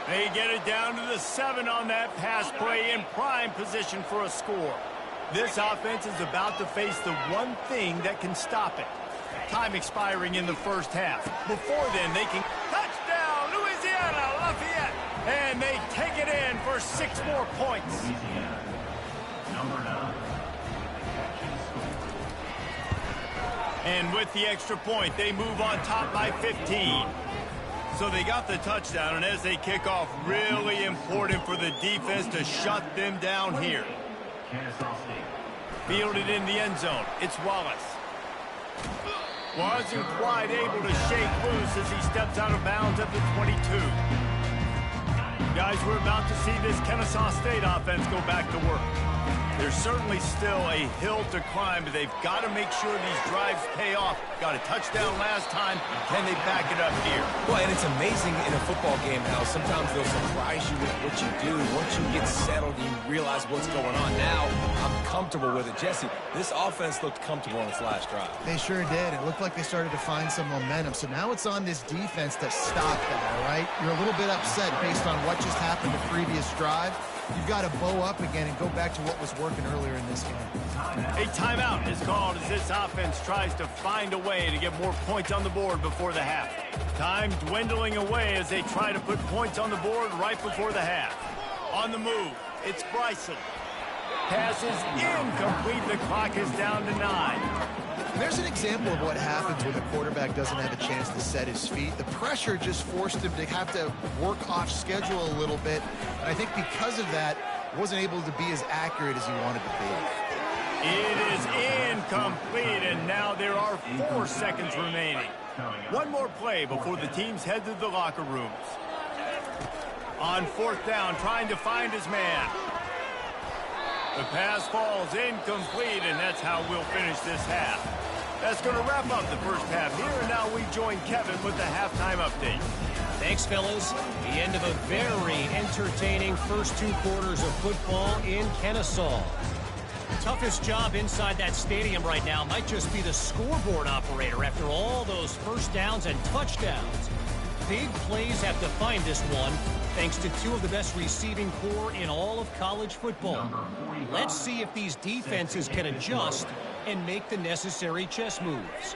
They get it down to the 7 on that pass play in prime position for a score. This offense is about to face the one thing that can stop it. Time expiring in the first half. Before then, they can... Touchdown, Louisiana Lafayette! And they take it in for 6 more points. And with the extra point, they move on top by 15. So they got the touchdown, and as they kick off, really important for the defense to shut them down here. Fielded in the end zone. It's Wallace. Wasn't quite able to shake loose as he steps out of bounds at the 22. Guys, we're about to see this Kennesaw State offense go back to work. There's certainly still a hill to climb, but they've got to make sure these drives pay off. Got a touchdown last time. Can they back it up here? Well, and it's amazing in a football game how sometimes they'll surprise you with what you do. Once you get settled, you realize what's going on. Now, I'm comfortable with it. Jesse, this offense looked comfortable on its last drive. They sure did. It looked like they started to find some momentum. So now it's on this defense to stop that, all right? You're a little bit upset based on what just happened the previous drive. You've got to bow up again and go back to what was working earlier in this game. A timeout is called as this offense tries to find a way to get more points on the board before the half. Time dwindling away as they try to put points on the board right before the half. On the move, it's Bryson. Pass is incomplete. The clock is down to 9. There's an example of what happens when the quarterback doesn't have a chance to set his feet. The pressure just forced him to have to work off schedule a little bit. And I think because of that, wasn't able to be as accurate as he wanted to be. It is incomplete, and now there are 4 seconds remaining. One more play before the teams head to the locker rooms. On 4th down, trying to find his man. The pass falls incomplete, and that's how we'll finish this half. That's going to wrap up the first half here, and now we join Kevin with the halftime update. Thanks, fellas. The end of a very entertaining first 2 quarters of football in Kennesaw. Toughest job inside that stadium right now might just be the scoreboard operator after all those first downs and touchdowns. Big plays have defined this one, thanks to 2 of the best receiving corps in all of college football. Let's see if these defenses can adjust and make the necessary chess moves.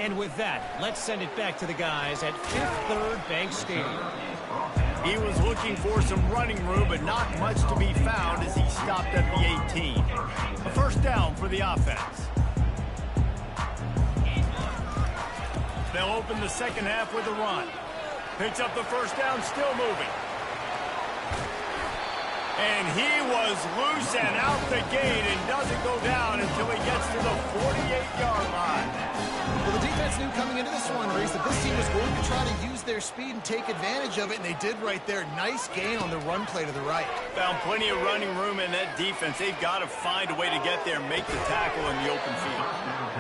And with that, let's send it back to the guys at Fifth Third Bank Stadium. He was looking for some running room, but not much to be found as he stopped at the 18. A first down for the offense. They'll open the second half with a run. Picks up the first down, still moving. And he was loose and out the gate and doesn't go down until he gets to the 48-yard line. Well, the defense knew coming into this one, Reese, that this team was going to try to use their speed and take advantage of it, and they did right there. Nice gain on the run play to the right. Found plenty of running room in that defense. They've got to find a way to get there and make the tackle in the open field.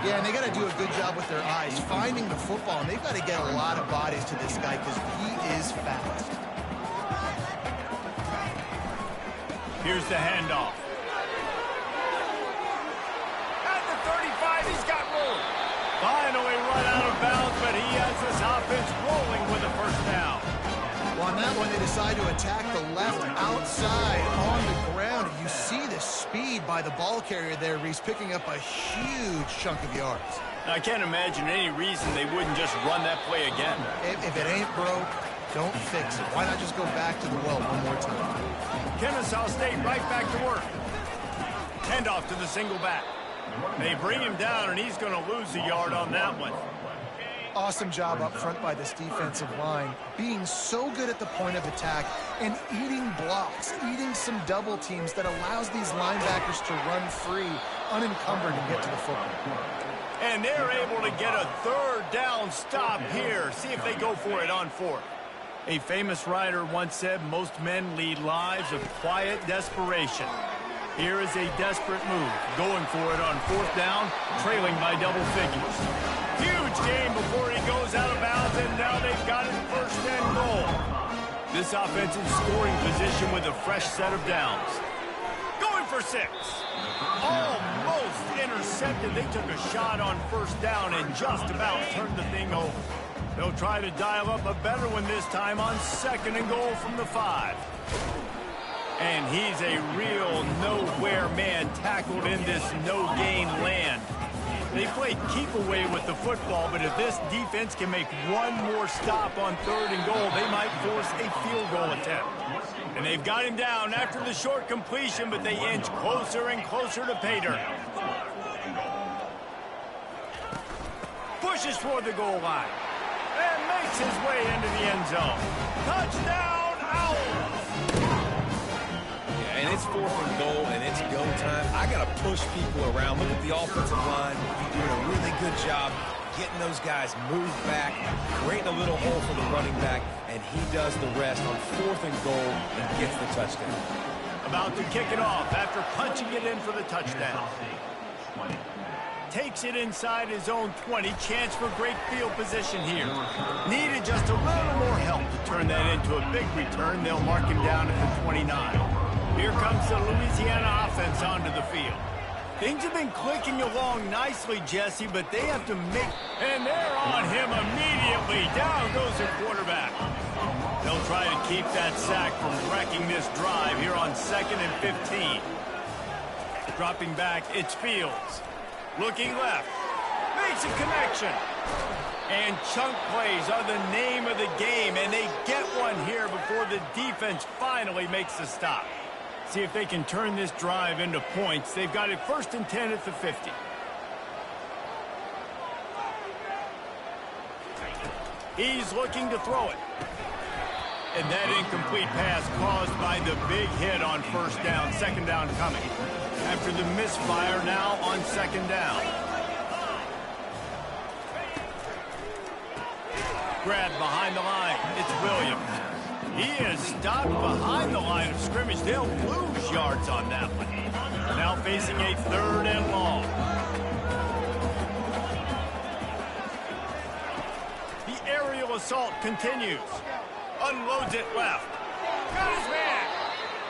Yeah, and they got to do a good job with their eyes, finding the football, and they've got to get a lot of bodies to this guy because he is fast. Here's the handoff. At the 35, he's got room. Finally run out of bounds, but he has this offense rolling with a first down. Well, on that one, they decide to attack the left outside on the ground. You see the speed by the ball carrier there, Reese, picking up a huge chunk of yards. I can't imagine any reason they wouldn't just run that play again. If it ain't broke, don't fix it. Why not just go back to the well one more time? Kennesaw State right back to work. Handoff to the single back. They bring him down, and he's going to lose a yard on that one. Awesome job up front by this defensive line, being so good at the point of attack and eating blocks, eating some double teams that allows these linebackers to run free, unencumbered, and get to the football. And they're able to get a third down stop here. See if they go for it on 4th. A famous writer once said, most men lead lives of quiet desperation. Here is a desperate move, going for it on 4th down, trailing by double figures. Huge game before he goes out of bounds, and now they've got it 1st and goal. This offense in scoring position with a fresh set of downs. Going for 6. Almost intercepted. They took a shot on 1st down and just about turned the thing over. They'll try to dial up a better one this time on 2nd and goal from the 5. And he's a real nowhere man tackled in this no-gain land. They played keep away with the football, but if this defense can make one more stop on 3rd and goal, they might force a field goal attempt. And they've got him down after the short completion, but they inch closer and closer to pay dirt. Pushes toward the goal line and makes his way into the end zone. Touchdown, Owls! And it's 4th and goal, and it's go time. I got to push people around. Look at the offensive line doing a really good job getting those guys moved back, creating a little hole for the running back, and he does the rest on 4th and goal and gets the touchdown. About to kick it off after punching it in for the touchdown. Takes it inside his own 20. Chance for great field position here. Needed just a little more help to turn that into a big return. They'll mark him down at the 29. Here comes the Louisiana offense onto the field. Things have been clicking along nicely, Jesse, but they have to make... And they're on him immediately. Down goes the quarterback. They'll try to keep that sack from wrecking this drive here on 2nd and 15. Dropping back, it's Fields. Looking left. Makes a connection. And chunk plays are the name of the game, and they get one here before the defense finally makes the stop. See if they can turn this drive into points. They've got it 1st and 10 at the 50. He's looking to throw it. And that incomplete pass caused by the big hit on 1st down, 2nd down coming. After the misfire now on 2nd down. Grabbed behind the line. It's Williams. He is stopped behind the line of scrimmage. They'll lose yards on that one. Now facing a 3rd and long. The aerial assault continues. Unloads it left. Got his man.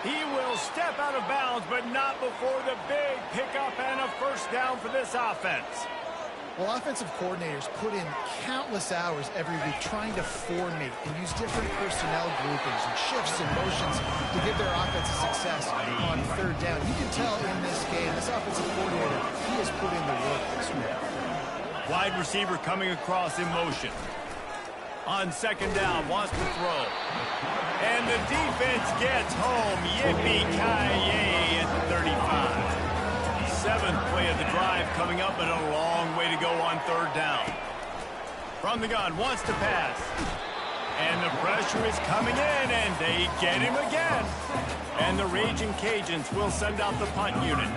He will step out of bounds, but not before the big pickup and a 1st down for this offense. Well, offensive coordinators put in countless hours every week trying to formate and use different personnel groupings and shifts and motions to give their offense success on 3rd down. You can tell in this game, this offensive coordinator, he has put in the work this week. Wide receiver coming across in motion. On 2nd down, wants to throw. And the defense gets home. Yippee-ki-yay at the 35. 7th play of the drive coming up, but a long way to go on 3rd down. From the gun, wants to pass. And the pressure is coming in, and they get him again. And the Raging Cajuns will send out the punt unit.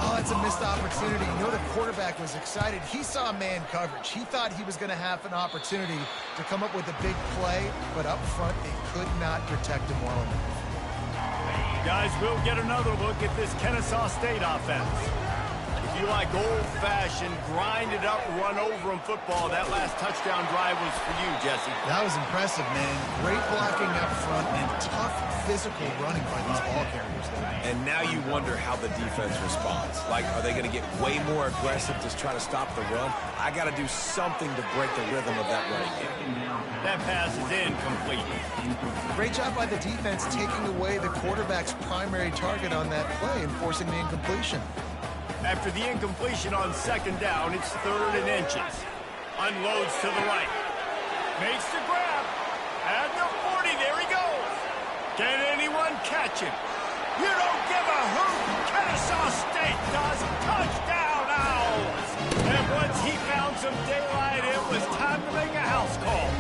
Oh, it's a missed opportunity. You know, the quarterback was excited. He saw man coverage. He thought he was going to have an opportunity to come up with a big play, but up front, they could not protect him well enough. Guys, we'll get another look at this Kennesaw State offense. If you like old-fashioned, grind-it-up, run-over-'em football, that last touchdown drive was for you, Jesse. That was impressive, man. Great blocking up front and tough physical running by these ball carriers there. And now you wonder how the defense responds. Like, are they going to get way more aggressive to try to stop the run? I got to do something to break the rhythm of that running game. That pass is incomplete. Great job by the defense taking away the quarterback's primary target on that play and forcing the incompletion. After the incompletion on 2nd down, it's 3rd and inches. Unloads to the right. Makes the grab. At the 40, there he goes. Can anyone catch him? You don't give a hoot. Kennesaw State does. Touchdown, Owls. And once he found some daylight, it was time to make a house call.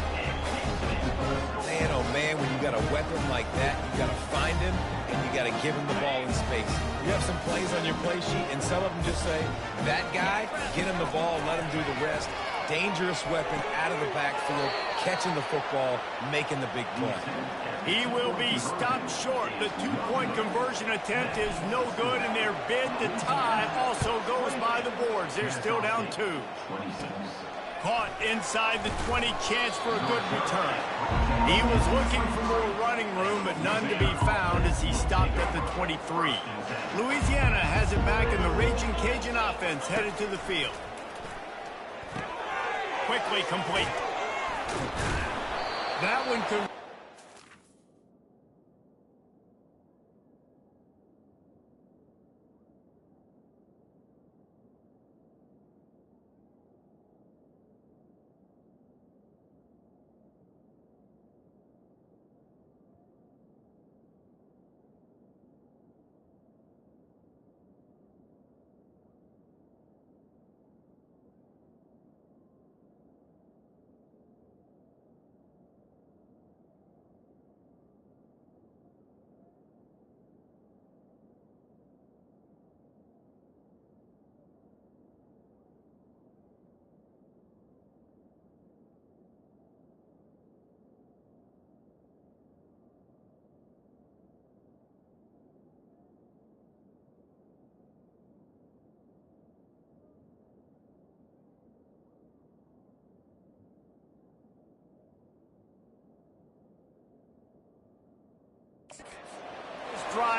Man, oh man, when you got a weapon like that, you got to find him, and you got to give him the ball in space. You have some plays on your play sheet, and some of them just say, that guy, get him the ball, let him do the rest. Dangerous weapon out of the backfield, catching the football, making the big play. He will be stopped short. The 2-point conversion attempt is no good, and their bid to tie also goes by the boards. They're still down 2. Caught inside the 20, chance for a good return. He was looking for more running room, but none to be found as he stopped at the 23. Louisiana has it back, in the Raging Cajun offense headed to the field. Quickly complete. That one could...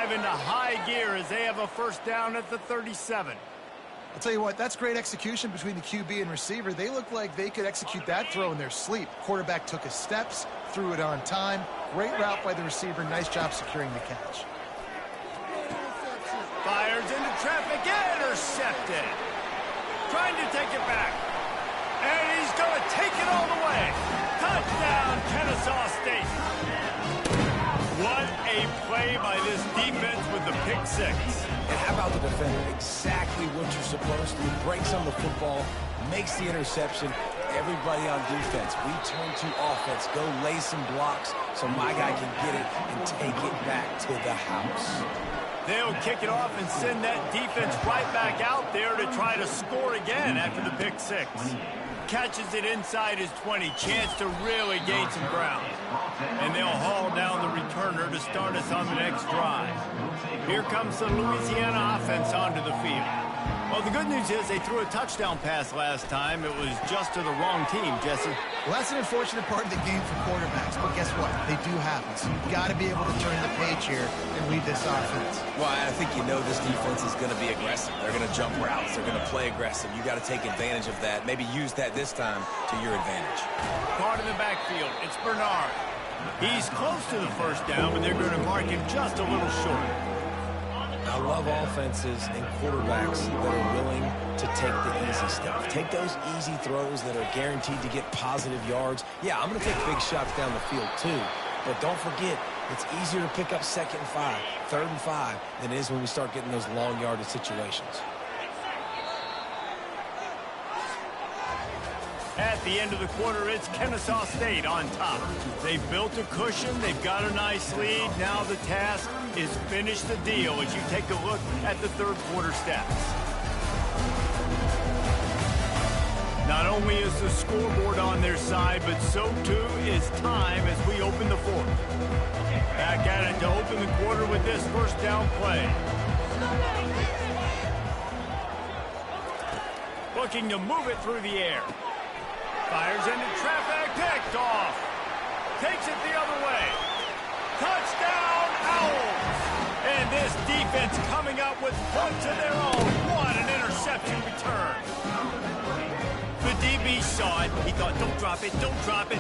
drive into high gear as they have a first down at the 37. I'll tell you what, that's great execution between the QB and receiver. They look like they could execute that throw in their sleep. Quarterback took his steps, threw it on time. Great route by the receiver. Nice job securing the catch. Fires into traffic, intercepted. Trying to take it back. And he's going to take it all the way. Touchdown, Kennesaw State. What a play by this defense with the pick six. And how about the defender? Exactly what you're supposed to do. Breaks on the football, makes the interception. Everybody on defense, we turn to offense. Go lay some blocks so my guy can get it and take it back to the house. They'll kick it off and send that defense right back out there to try to score again after the pick six. Catches it inside his 20. Chance to really gain some ground. And they'll haul down the returner to start us on the next drive. Here comes the Louisiana offense onto the field. Well, the good news is they threw a touchdown pass last time. It was just to the wrong team, Jesse. Well, that's an unfortunate part of the game for quarterbacks, but guess what? They do happen. So you've got to be able to turn the page here and lead this offense. Well, I think you know this defense is going to be aggressive. They're going to jump routes. They're going to play aggressive. You got to take advantage of that. Maybe use that this time to your advantage. Caught in the backfield. It's Bernard. He's close to the first down, but they're going to mark him just a little short. I love offenses and quarterbacks that are willing to take the easy stuff. Take those easy throws that are guaranteed to get positive yards. Yeah, I'm going to take big shots down the field too. But don't forget, it's easier to pick up 2nd and 5, 3rd and 5 than it is when we start getting those long yardage situations. At the end of the quarter, it's Kennesaw State on top. They've built a cushion. They've got a nice lead. Now the task is finish the deal as you take a look at the third quarter stats. Not only is the scoreboard on their side, but so too is time as we open the fourth. Back at it to open the quarter with this first down play. Looking to move it through the air. Fires into traffic, picked off. Takes it the other way. Touchdown, Owls! And this defense coming up with points of their own. What an interception return. The DB saw it. He thought, don't drop it,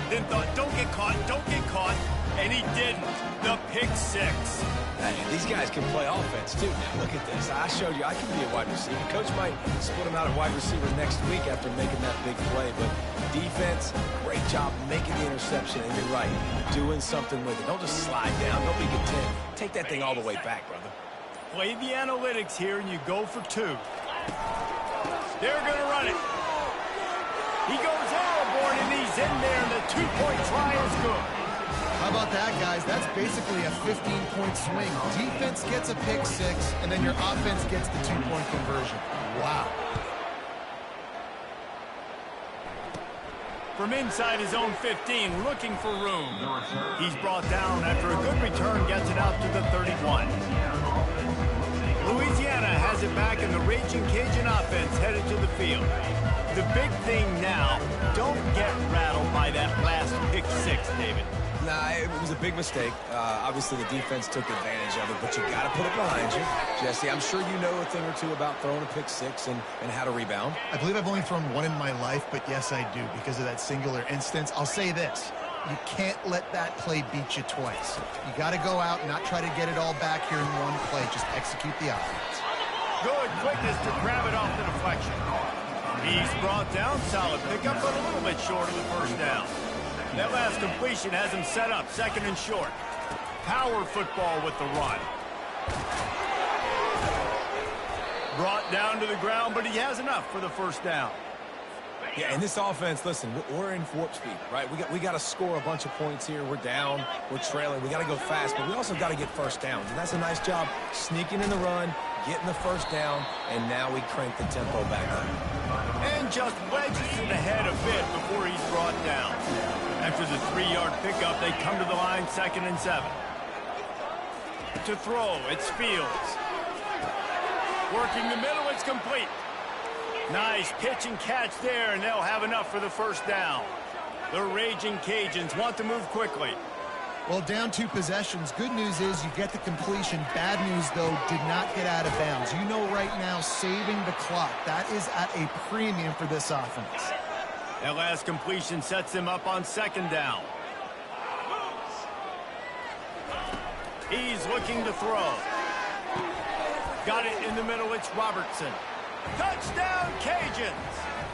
then thought, don't get caught, and he didn't. The pick six. Hey, these guys can play offense, too. Now, look at this. I showed you I can be a wide receiver. Coach might split him out at wide receiver next week after making that big play. But defense, great job making the interception. And you're right, doing something with it. Don't just slide down. Don't be content. Take that thing all the way back, brother. Play the analytics here, and you go for 2. They're going to run it. He goes airborne, and he's in there, and the 2-point try is good. How about that, guys? That's basically a 15-point swing. Defense gets a pick six, and then your offense gets the 2-point conversion. Wow. From inside his own 15, looking for room. He's brought down after a good return, gets it out to the 31. Louisiana has it back, and the Raging Cajun offense headed to the field. The big thing now, don't get rattled by that last pick six, David. Nah, it was a big mistake. Obviously, the defense took advantage of it, but you got to put it behind you. Jesse, I'm sure you know a thing or two about throwing a pick six and how to rebound. I believe I've only thrown one in my life, but yes, I do, because of that singular instance. I'll say this. You can't let that play beat you twice. You got to go out and not try to get it all back here in one play. Just execute the offense. Good quickness to grab it off the deflection. He's brought down, solid pickup, but a little bit short of the first down. That last completion has him set up, 2nd and short. Power football with the run. Brought down to the ground, but he has enough for the first down. Yeah, and this offense, listen, we're in warp speed, right? We got to score a bunch of points here. We're down, we're trailing. We got to go fast, but we also got to get first downs. And that's a nice job sneaking in the run, getting the first down, and now we crank the tempo back up. And just wedges it ahead a bit before he's brought down. After the 3-yard pickup, they come to the line, 2nd and 7. To throw, it's Fields. Working the middle, it's complete. Nice pitch and catch there, and they'll have enough for the first down. The Raging Cajuns want to move quickly. Well, down 2 possessions. Good news is you get the completion. Bad news, though, did not get out of bounds. You know right now, saving the clock, that is at a premium for this offense. That last completion sets them up on 2nd down. He's looking to throw. Got it in the middle. It's Robertson. Touchdown, Cajuns!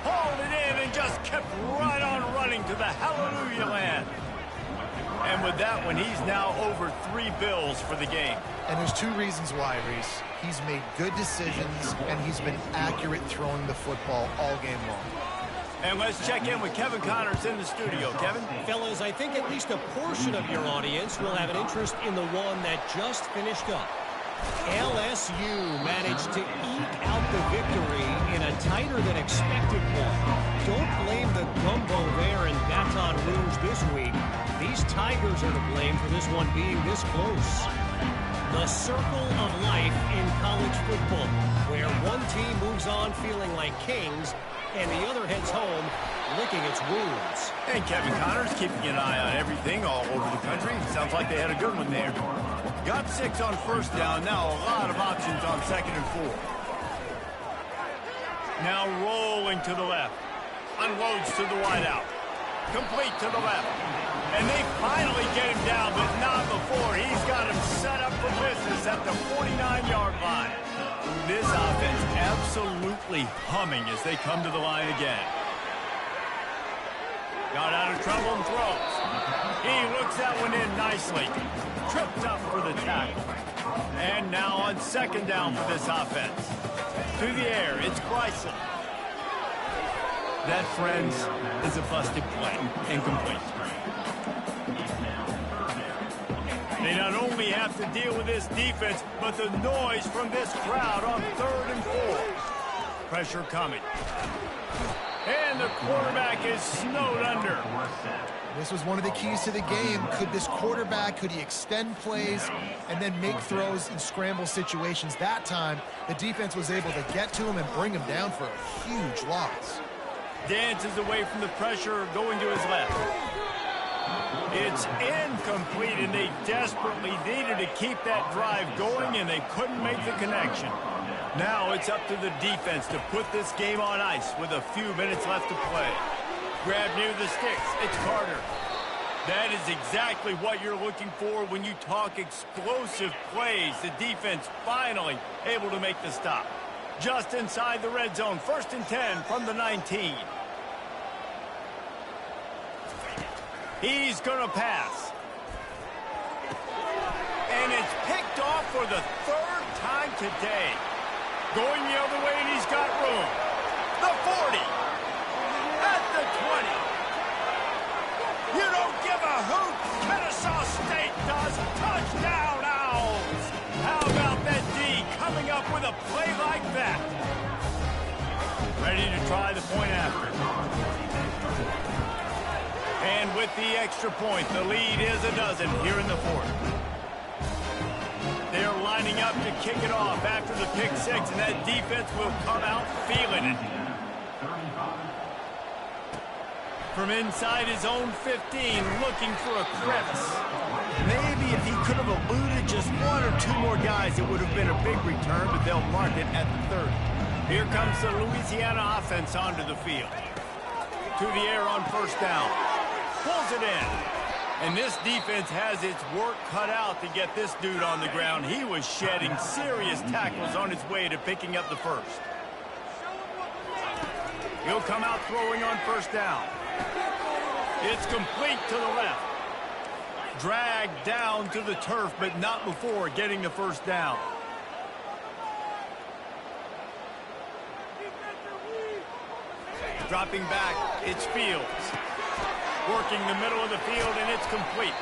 Hauled it in and just kept right on running to the hallelujah land. And with that one, he's now over 3 bills for the game. And there's 2 reasons why, Reese. He's made good decisions, and he's been accurate throwing the football all game long. And let's check in with Kevin Connors in the studio. Kevin? Fellas, I think at least a portion of your audience will have an interest in the one that just finished up. LSU managed to eke out the victory in a tighter than expected one. Don't blame the gumbo there in Baton Rouge this week. These Tigers are to blame for this one being this close. The circle of life in college football, where one team moves on feeling like kings and the other heads home licking its wounds. And Kevin Connors keeping an eye on everything all over the country. Sounds like they had a good one there. Got 6 on 1st down. Now a lot of options on 2nd and 4. Now rolling to the left. Unloads to the wideout. Complete to the left. And they finally get him down, but not before. He's got him set up for business at the 49-yard line. This offense absolutely humming as they come to the line again. Got out of trouble and throws. He looks that one in nicely. Tripped up for the tackle. And now on 2nd down for this offense. Through the air, it's Gleason. That, friends, is a busted play. Incomplete. They not only have to deal with this defense, but the noise from this crowd on 3rd and 4. Pressure coming. And the quarterback is snowed under. This was one of the keys to the game. Could this quarterback, could he extend plays and then make throws in scramble situations? That time, the defense was able to get to him and bring him down for a huge loss. Dances away from the pressure, going to his left. It's incomplete, and they desperately needed to keep that drive going, and they couldn't make the connection. Now it's up to the defense to put this game on ice with a few minutes left to play. Grab near the sticks. It's Carter. That is exactly what you're looking for when you talk explosive plays. The defense finally able to make the stop. Just inside the red zone. 1st and 10 from the 19. He's going to pass. And it's picked off for the 3rd time today. Going the other way, and he's got room. The 40. At the 20. You don't give a hoot. Kennesaw State does. Touchdown, Owls. How about that D coming up with a play like that? Ready to try the point after. And with the extra point, the lead is a dozen here in the 4th. They're lining up to kick it off after the pick 6, and that defense will come out feeling it. From inside his own 15, looking for a crevice. Maybe if he could have eluded just 1 or 2 more guys, it would have been a big return, but they'll mark it at the 30. Here comes the Louisiana offense onto the field. To the air on 1st down. Pulls it in. And this defense has its work cut out to get this dude on the ground. He was shedding serious tackles on his way to picking up the 1st. He'll come out throwing on 1st down. It's complete to the left. Dragged down to the turf, but not before getting the 1st down. Dropping back, it's Fields. Working the middle of the field, and it's complete.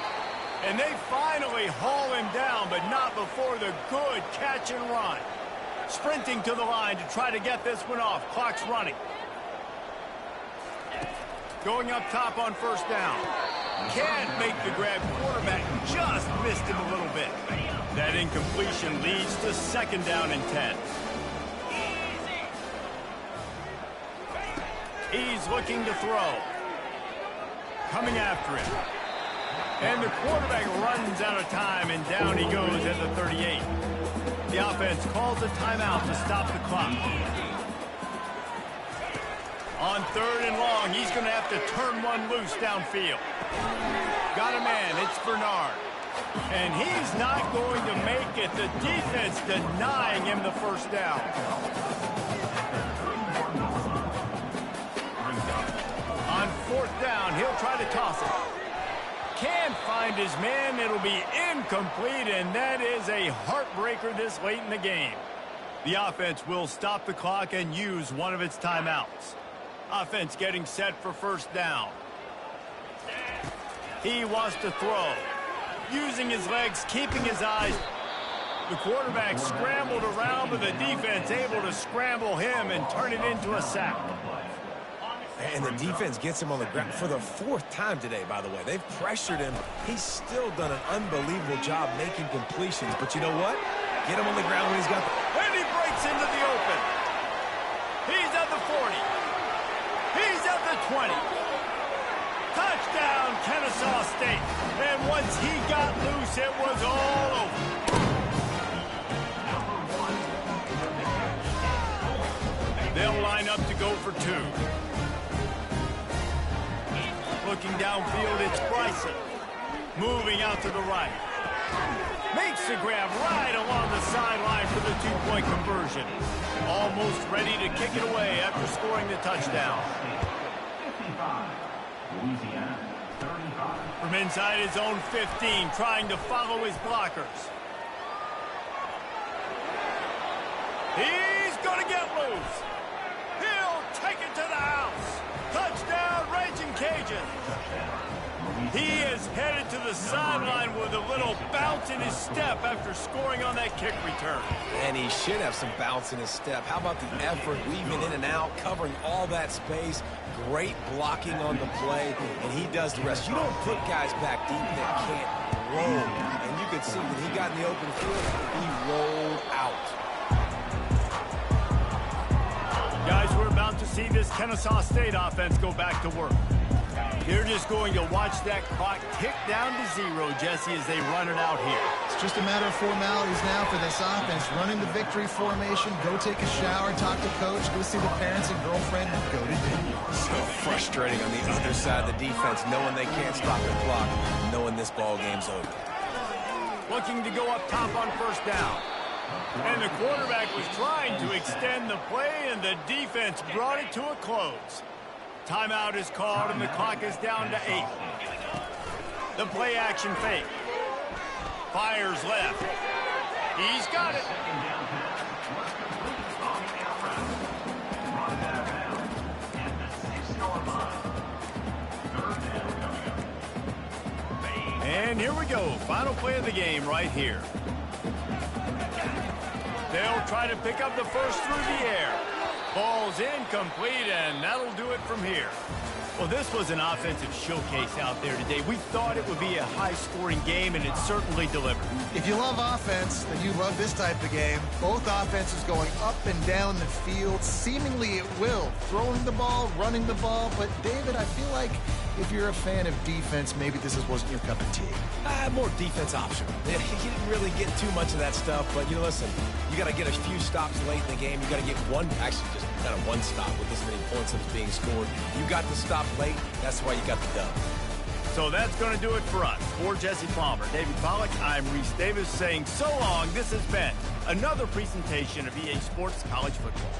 And they finally haul him down, but not before the good catch and run. Sprinting to the line to try to get this one off. Clock's running. Going up top on 1st down. Can't make the grab. Quarterback just missed him a little bit. That incompletion leads to 2nd down and 10. He's looking to throw. Coming after him. And the quarterback runs out of time, and down he goes at the 38. The offense calls a timeout to stop the clock. On 3rd and long, he's going to have to turn one loose downfield. Got a man, it's Bernard. And he's not going to make it. The defense denying him the first down. On 4th down, he'll try to toss it. Can't find his man. It'll be incomplete, and that is a heartbreaker this late in the game. The offense will stop the clock and use one of its timeouts. Offense getting set for 1st down. He wants to throw. Using his legs, keeping his eyes. The quarterback scrambled around, but the defense able to scramble him and turn it into a sack. And the defense gets him on the ground for the 4th time today, by the way. They've pressured him. He's still done an unbelievable job making completions. But you know what? Get him on the ground when he's got the... And he breaks into the open. He's at the 40. He's at the 20. Touchdown, Kennesaw State. And once he got loose, it was all over. They'll line up to go for 2. Looking downfield, it's Bryson. Moving out to the right. Makes the grab right along the sideline for the 2-point conversion. Almost ready to kick it away after scoring the touchdown. From inside his own 15, trying to follow his blockers. He's going to get loose. He'll take it to the house. Touchdown, Raging Cajun. He is headed to the sideline with a little bounce in his step after scoring on that kick return. And he should have some bounce in his step. How about the effort, weaving in and out, covering all that space. Great blocking on the play, and he does the rest. You don't put guys back deep that can't roll. And you could see when he got in the open field, he rolled out. Guys, we're about to see this Kennesaw State offense go back to work. They're just going to watch that clock tick down to 0, Jesse, as they run it out here. It's just a matter of formalities now for this offense. Running the victory formation, go take a shower, talk to coach, go see the parents and girlfriend, and go to dinner. So frustrating on the other side of the defense, knowing they can't stop the clock, knowing this ball game's over. Looking to go up top on 1st down. And the quarterback was trying to extend the play, and the defense brought it to a close. Timeout is called, and the clock is down to 8. The play action fake. Fires left. He's got it. And here we go. Final play of the game right here. They'll try to pick up the first through the air. Ball's incomplete, and that'll do it from here. Well, this was an offensive showcase out there today. We thought it would be a high-scoring game, and it certainly delivered. If you love offense, then you love this type of game. Both offenses going up and down the field, seemingly at will. Throwing the ball, running the ball. But, David, I feel like if you're a fan of defense, maybe this wasn't your cup of tea. More defense optional. You didn't really get too much of that stuff, but, listen, you got to get a few stops late in the game. You got to get actually just kind of one stop with this many points that's being scored. You got the stop late. That's why you got the dub. So that's going to do it for us. For Jesse Palmer, David Pollack, I'm Reese Davis saying so long. This has been another presentation of EA Sports College Football.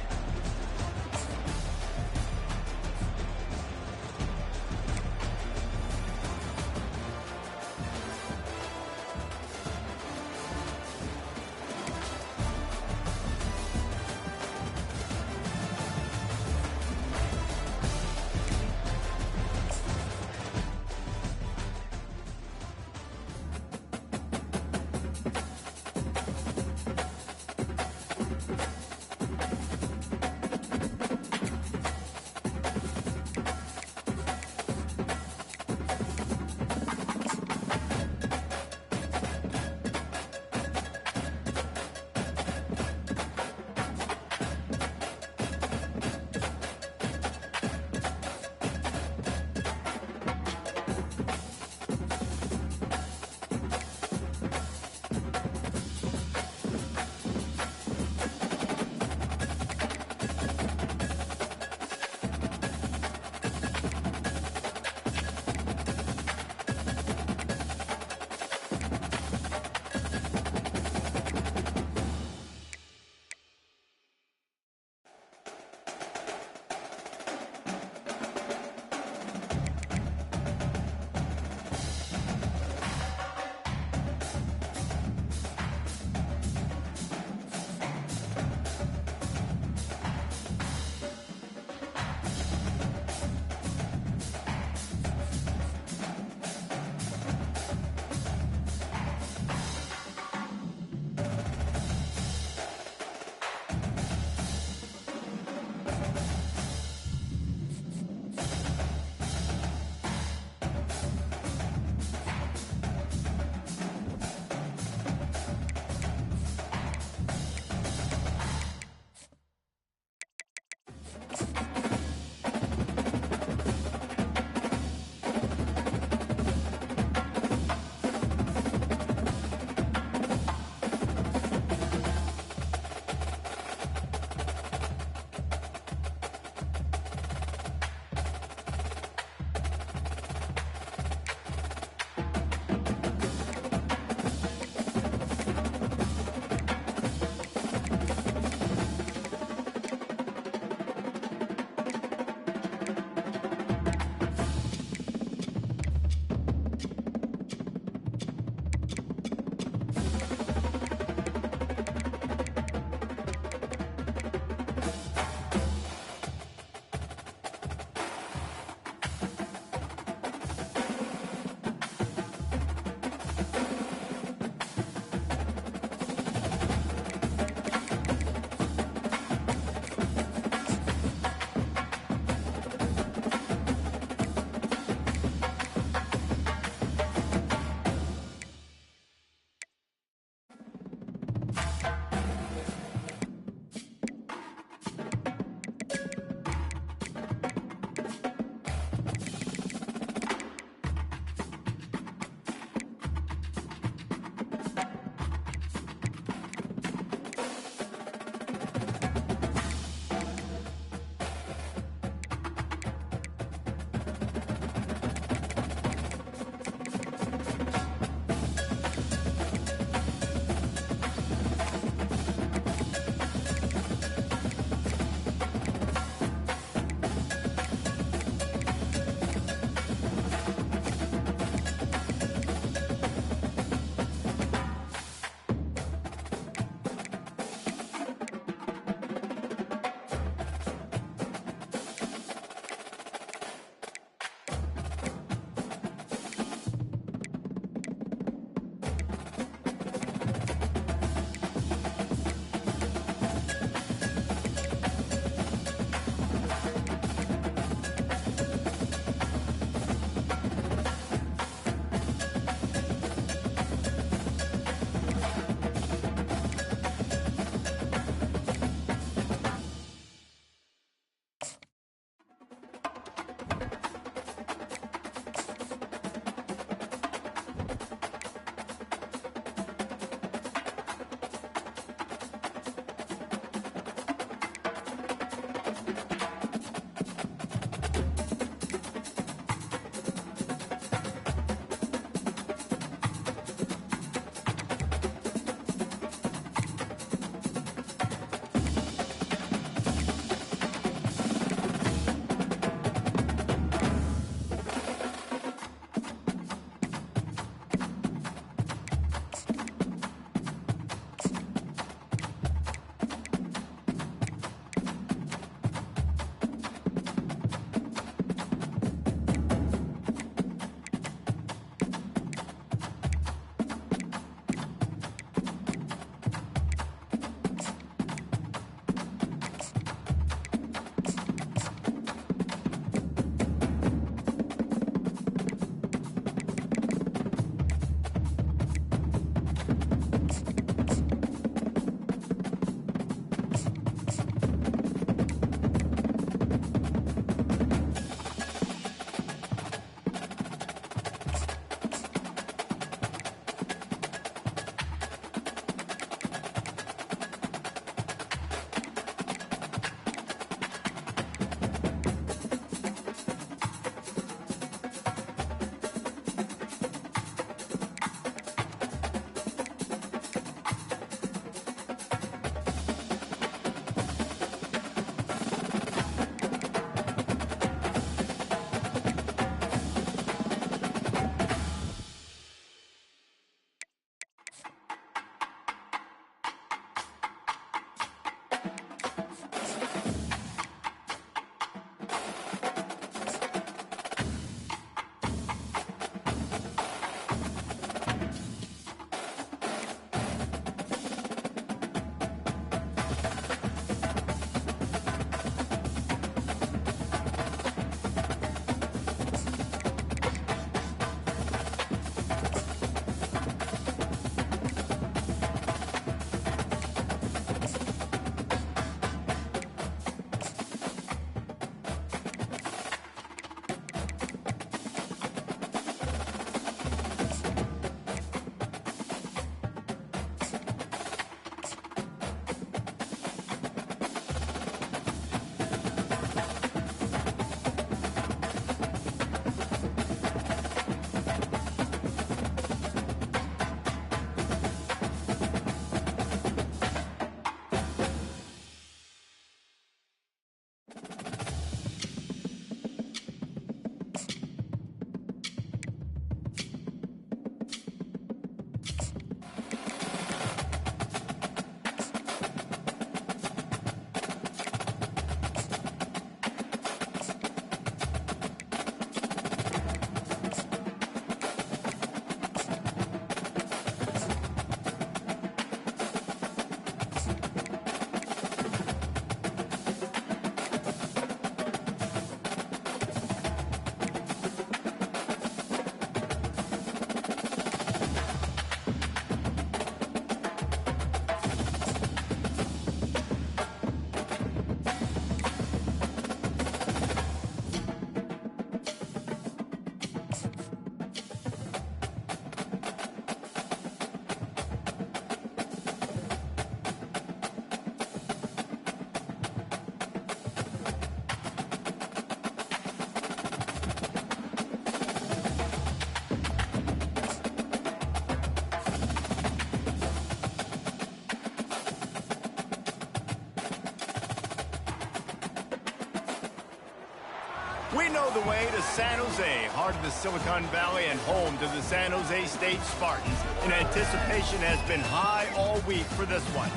We know the way to San Jose, heart of the Silicon Valley and home to the San Jose State Spartans. And anticipation has been high all week for this one.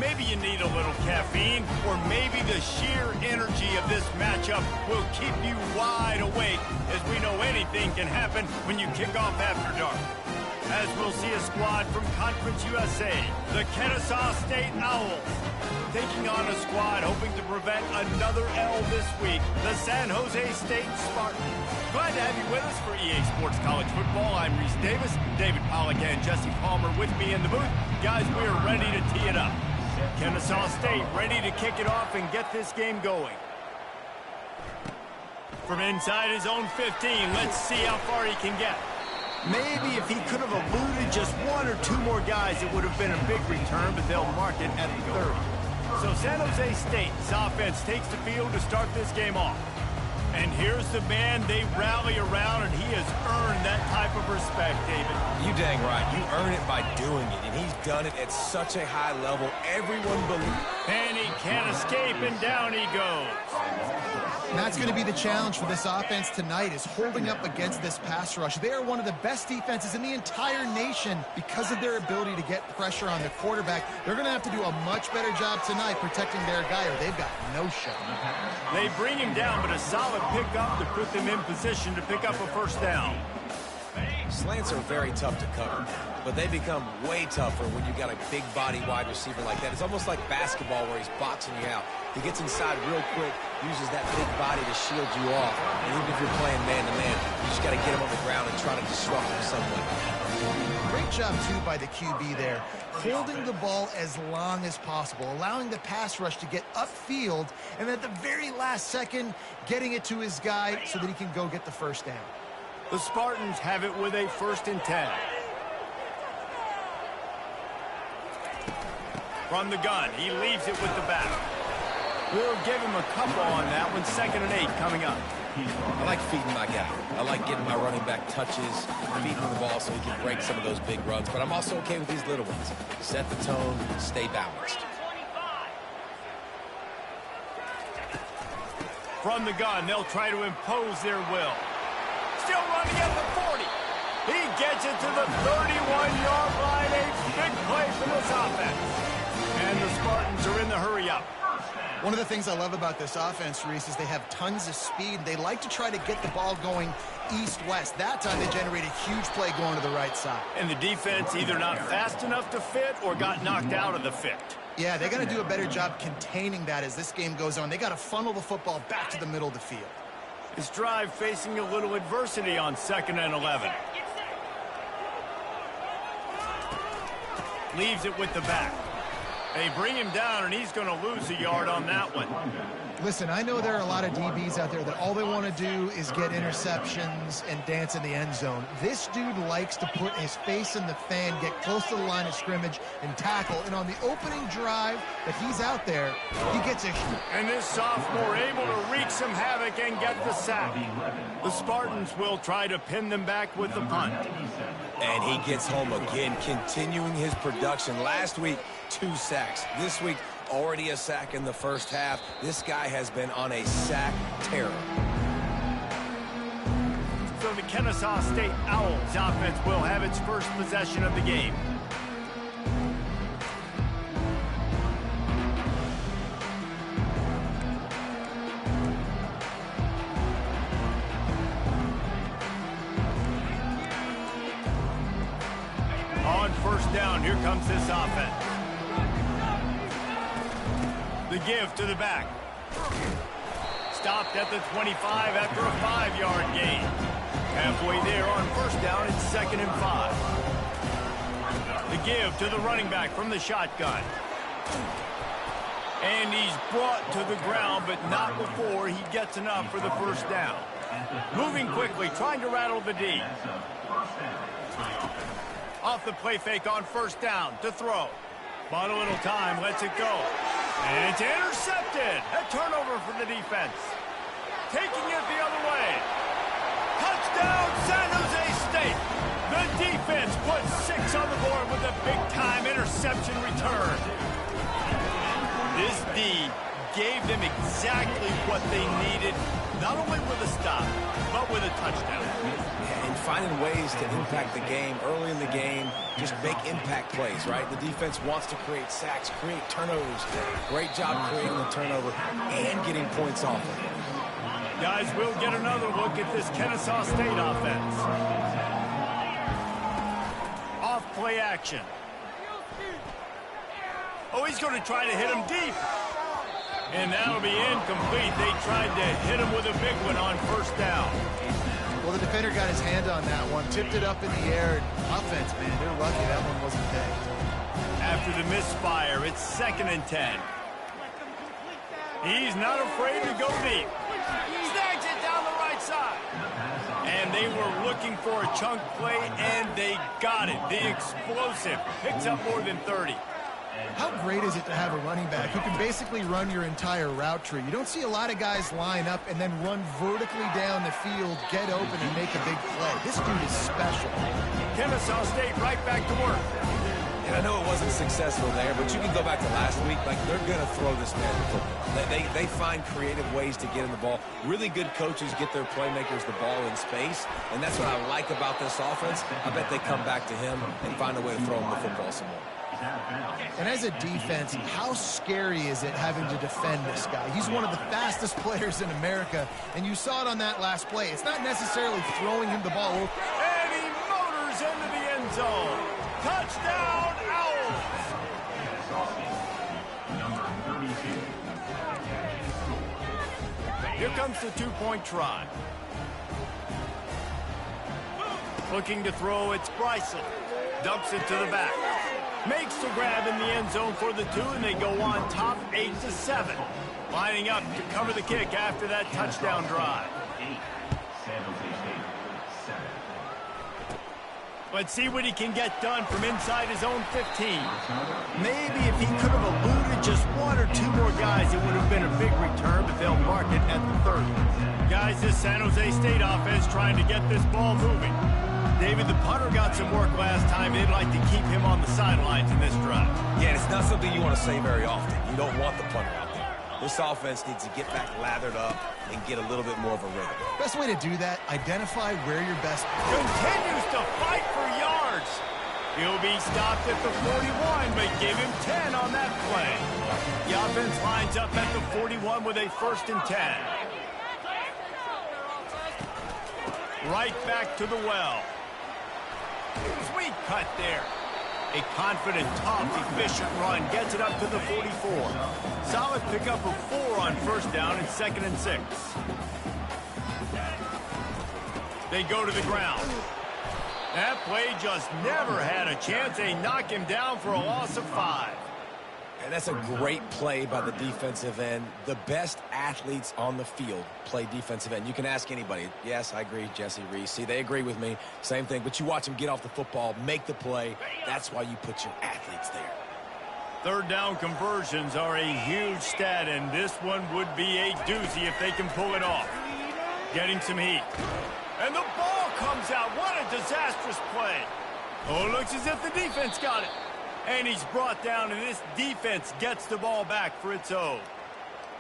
Maybe you need a little caffeine, or maybe the sheer energy of this matchup will keep you wide awake, as we know anything can happen when you kick off after dark. As we'll see a squad from Conference USA, the Kennesaw State Owls, taking on a squad hoping to prevent another L this week, the San Jose State Spartans. Glad to have you with us for EA Sports College Football. I'm Reese Davis, David Pollack and Jesse Palmer with me in the booth. Guys, we are ready to tee it up. Kennesaw State ready to kick it off and get this game going. From inside his own 15, let's see how far he can get. Maybe if he could have eluded just one or two more guys, it would have been a big return, but they'll mark it at 30. So San Jose State's offense takes the field to start this game off. And here's the man they rally around, and he has earned that type of respect, David. You dang right. You earn it by doing it, and he's done it at such a high level. Everyone believes. And he can't escape, and down he goes. And that's going to be the challenge for this offense tonight, is holding up against this pass rush. They are one of the best defenses in the entire nation because of their ability to get pressure on the quarterback. They're going to have to do a much better job tonight protecting their guy, or they've got no shot. They bring him down, but a solid pickup to put them in position to pick up a first down. Slants are very tough to cover, but they become way tougher when you got a big body wide receiver like that. It's almost like basketball where he's boxing you out. He gets inside real quick, uses that big body to shield you off. And even if you're playing man-to-man, you just got to get him on the ground and try to disrupt him somewhat. Great job, too, by the QB there, holding the ball as long as possible, allowing the pass rush to get upfield, and at the very last second, getting it to his guy so that he can go get the first down. The Spartans have it with a 1st and 10. From the gun, he leaves it with the back. We'll give him a couple on that one. 2nd and 8 coming up. I like feeding my guy. I like getting my running back touches, feeding him the ball so he can break some of those big runs. But I'm also okay with these little ones. Set the tone, stay balanced. From the gun, they'll try to impose their will. Still running at the 40. He gets it to the 31-yard line. A big play for this offense. And the Spartans are in the hurry-up. One of the things I love about this offense, Reese, is they have tons of speed. They like to try to get the ball going east-west. That time they generate a huge play going to the right side. And the defense either not fast enough to fit or got knocked out of the fit. Yeah, they got to do a better job containing that as this game goes on. They got to funnel the football back to the middle of the field. This drive facing a little adversity on 2nd and 11. Leaves it with the back. They bring him down, and he's going to lose a yard on that one. Listen, I know there are a lot of DBs out there that all they want to do is get interceptions and dance in the end zone. This dude likes to put his face in the fan, get close to the line of scrimmage, and tackle. And on the opening drive that he's out there, he gets a... And this sophomore able to wreak some havoc and get the sack. The Spartans will try to pin them back with the punt. And he gets home again, continuing his production. Last week, 2 sacks. This week, already a sack in the first half. This guy has been on a sack terror. So the Kennesaw State Owls offense will have its first possession of the game. On 1st down, here comes this offense. The give to the back. Stopped at the 25 after a 5-yard gain. Halfway there on 1st down, it's 2nd and 5. The give to the running back from the shotgun. And he's brought to the ground, but not before he gets enough for the first down. Moving quickly, trying to rattle the D. Off the play fake on 1st down to throw. Bought a little time, lets it go. And it's intercepted. A turnover for the defense. Taking it the other way. Touchdown, San Jose State. The defense puts 6 on the board with a big-time interception return. This D gave them exactly what they needed, not only with a stop, but with a touchdown. And finding ways to impact the game early in the game, just make impact plays, right? The defense wants to create sacks, create turnovers. Great job creating the turnover and getting points off of it. Guys, we'll get another look at this Kennesaw State offense. Off play action. Oh, he's going to try to hit him deep. And that'll be incomplete. They tried to hit him with a big one on first down. Well, the defender got his hand on that one, tipped it up in the air. Offense, man, they're lucky that one wasn't pegged. After the misfire, it's 2nd and 10. He's not afraid to go deep. Snags it down the right side. And they were looking for a chunk play, and they got it. The explosive picks up more than 30. How great is it to have a running back who can basically run your entire route tree? You don't see a lot of guys line up and then run vertically down the field, get open, and make a big play. This dude is special. Kennesaw State right back to work. And I know it wasn't successful there, but you can go back to last week. Like, they're going to throw this man the football. They find creative ways to get in the ball. Really good coaches get their playmakers the ball in space, and that's what I like about this offense. I bet they come back to him and find a way to throw him the football some more. And as a defense, how scary is it having to defend this guy? He's one of the fastest players in America, and you saw it on that last play. It's not necessarily throwing him the ball. And he motors into the end zone. Touchdown, Owls! Here comes the two-point try. Looking to throw, it's Bryson. Dumps it to the back. Makes the grab in the end zone for the 2, and they go on top 8-7. Lining up to cover the kick after that touchdown drive. Let's see what he can get done from inside his own 15. Maybe if he could have eluded just 1 or 2 more guys, it would have been a big return, but they'll mark it at the 30. Guys, this San Jose State offense trying to get this ball moving. David, the punter got some work last time. They'd like to keep him on the sidelines in this drive. Yeah, and it's not something you want to say very often. You don't want the punter out there. This offense needs to get back lathered up and get a little bit more of a rhythm. Best way to do that, identify where your best... Continues to fight for yards. He'll be stopped at the 41, but give him 10 on that play. The offense lines up at the 41 with a 1st and 10. Right back to the well. Sweet cut there. A confident, tough, efficient run gets it up to the 44. Solid pickup of 4 on first down and 2nd and 6. They go to the ground. That play just never had a chance. They knock him down for a loss of 5. And that's a great play by the defensive end. The best athletes on the field play defensive end. You can ask anybody. Yes, I agree, Jesse Reese. See, they agree with me. Same thing. But you watch them get off the football, make the play. That's why you put your athletes there. 3rd down conversions are a huge stat, and this one would be a doozy if they can pull it off. Getting some heat. And the ball comes out. What a disastrous play. Oh, it looks as if the defense got it. And he's brought down, and this defense gets the ball back for its own.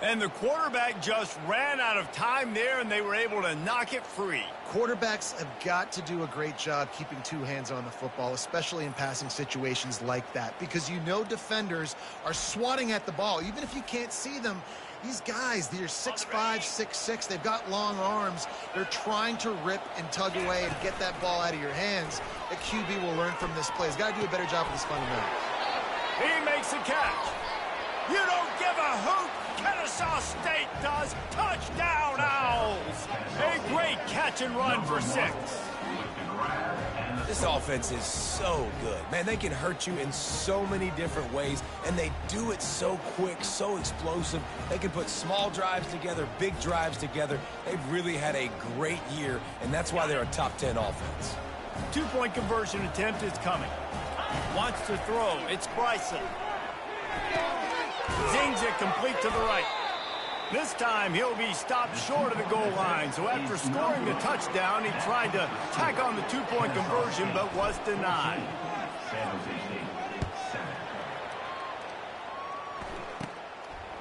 And the quarterback just ran out of time there, and they were able to knock it free. Quarterbacks have got to do a great job keeping 2 hands on the football, especially in passing situations like that, because you know defenders are swatting at the ball. Even if you can't see them, these guys, they're 6'5", 6'6", they've got long arms. They're trying to rip and tug away and get that ball out of your hands. The QB will learn from this play. He's got to do a better job with his fundamentals. He makes a catch. You don't give a hoot. Kennesaw State does. Touchdown, Owls. A great catch and run for 6. This offense is so good. Man, they can hurt you in so many different ways, and they do it so quick, so explosive. They can put small drives together, big drives together. They've really had a great year, and that's why they're a top 10 offense. 2-point conversion attempt is coming. Wants to throw. It's Bryson. Zings it complete to the right. This time he'll be stopped short of the goal line. So after scoring the touchdown, he tried to tack on the 2-point conversion but was denied.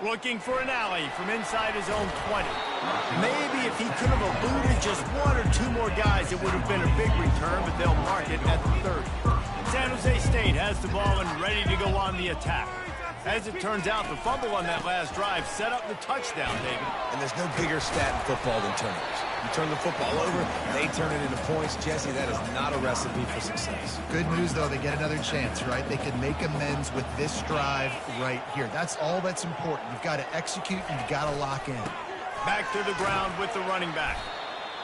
Looking for an alley from inside his own 20. Maybe if he could have eluded just one or two more guys, it would have been a big return, but they'll mark it at the 30. San Jose State has the ball and ready to go on the attack. As it turns out, the fumble on that last drive set up the touchdown, David. And there's no bigger stat in football than turnovers. You turn the football over, they turn it into points. Jesse, that is not a recipe for success. Good news, though, they get another chance, right? They can make amends with this drive right here. That's all that's important. You've got to execute and you've got to lock in. Back to the ground with the running back.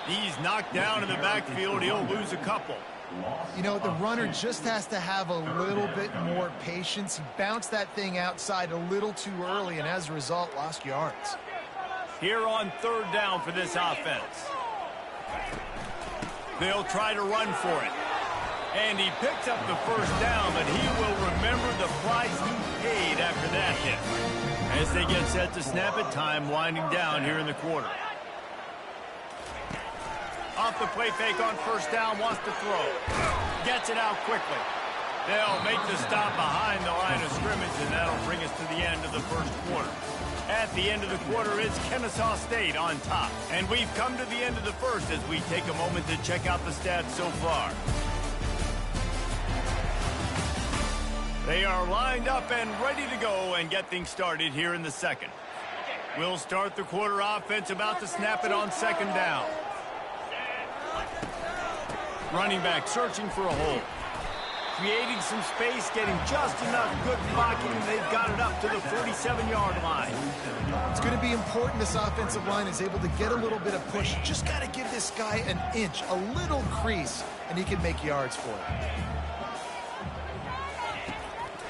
He's knocked down in the backfield. He'll lose a couple. You know, the runner just has to have a little bit more patience. He bounced that thing outside a little too early, and as a result, lost yards. Here on third down for this offense. They'll try to run for it. And he picks up the first down, but he will remember the price he paid after that hit. As they get set to snap it, time winding down here in the quarter. Off the play fake on first down, wants to throw. Gets it out quickly. They'll make the stop behind the line of scrimmage, and that'll bring us to the end of the first quarter. At the end of the quarter, it's Kennesaw State on top. And we've come to the end of the first as we take a moment to check out the stats so far. They are lined up and ready to go and get things started here in the second. We'll start the quarter offense about to snap it on second down. Running back searching for a hole. Creating some space, getting just enough good blocking. They've got it up to the 47-yard line. It's going to be important this offensive line is able to get a little bit of push. Just got to give this guy an inch, a little crease, and he can make yards for it.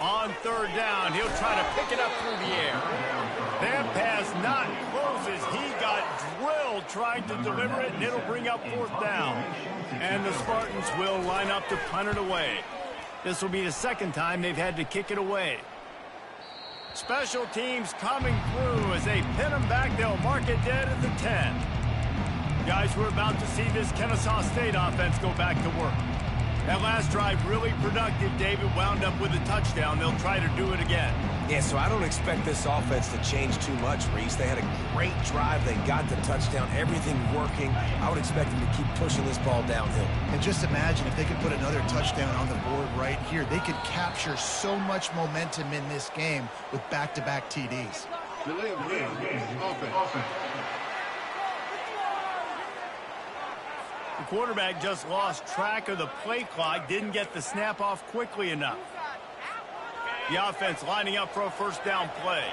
On third down, he'll try to pick it up through the air. That pass not close as he got drilled trying to deliver it, and it'll bring up fourth down. And the Spartans will line up to punt it away. This will be the second time they've had to kick it away. Special teams coming through as they pin them back. They'll mark it dead at the 10. Guys, we're about to see this Kennesaw State offense go back to work. That last drive really productive. David wound up with a touchdown. They'll try to do it again. Yeah, so I don't expect this offense to change too much, Reese. They had a great drive. They got the touchdown. Everything working. I would expect them to keep pushing this ball downhill. And just imagine if they could put another touchdown on the board right here. They could capture so much momentum in this game with back-to-back TDs. Delay of game. Offense. The quarterback just lost track of the play clock, didn't get the snap off quickly enough. The offense lining up for a first down play.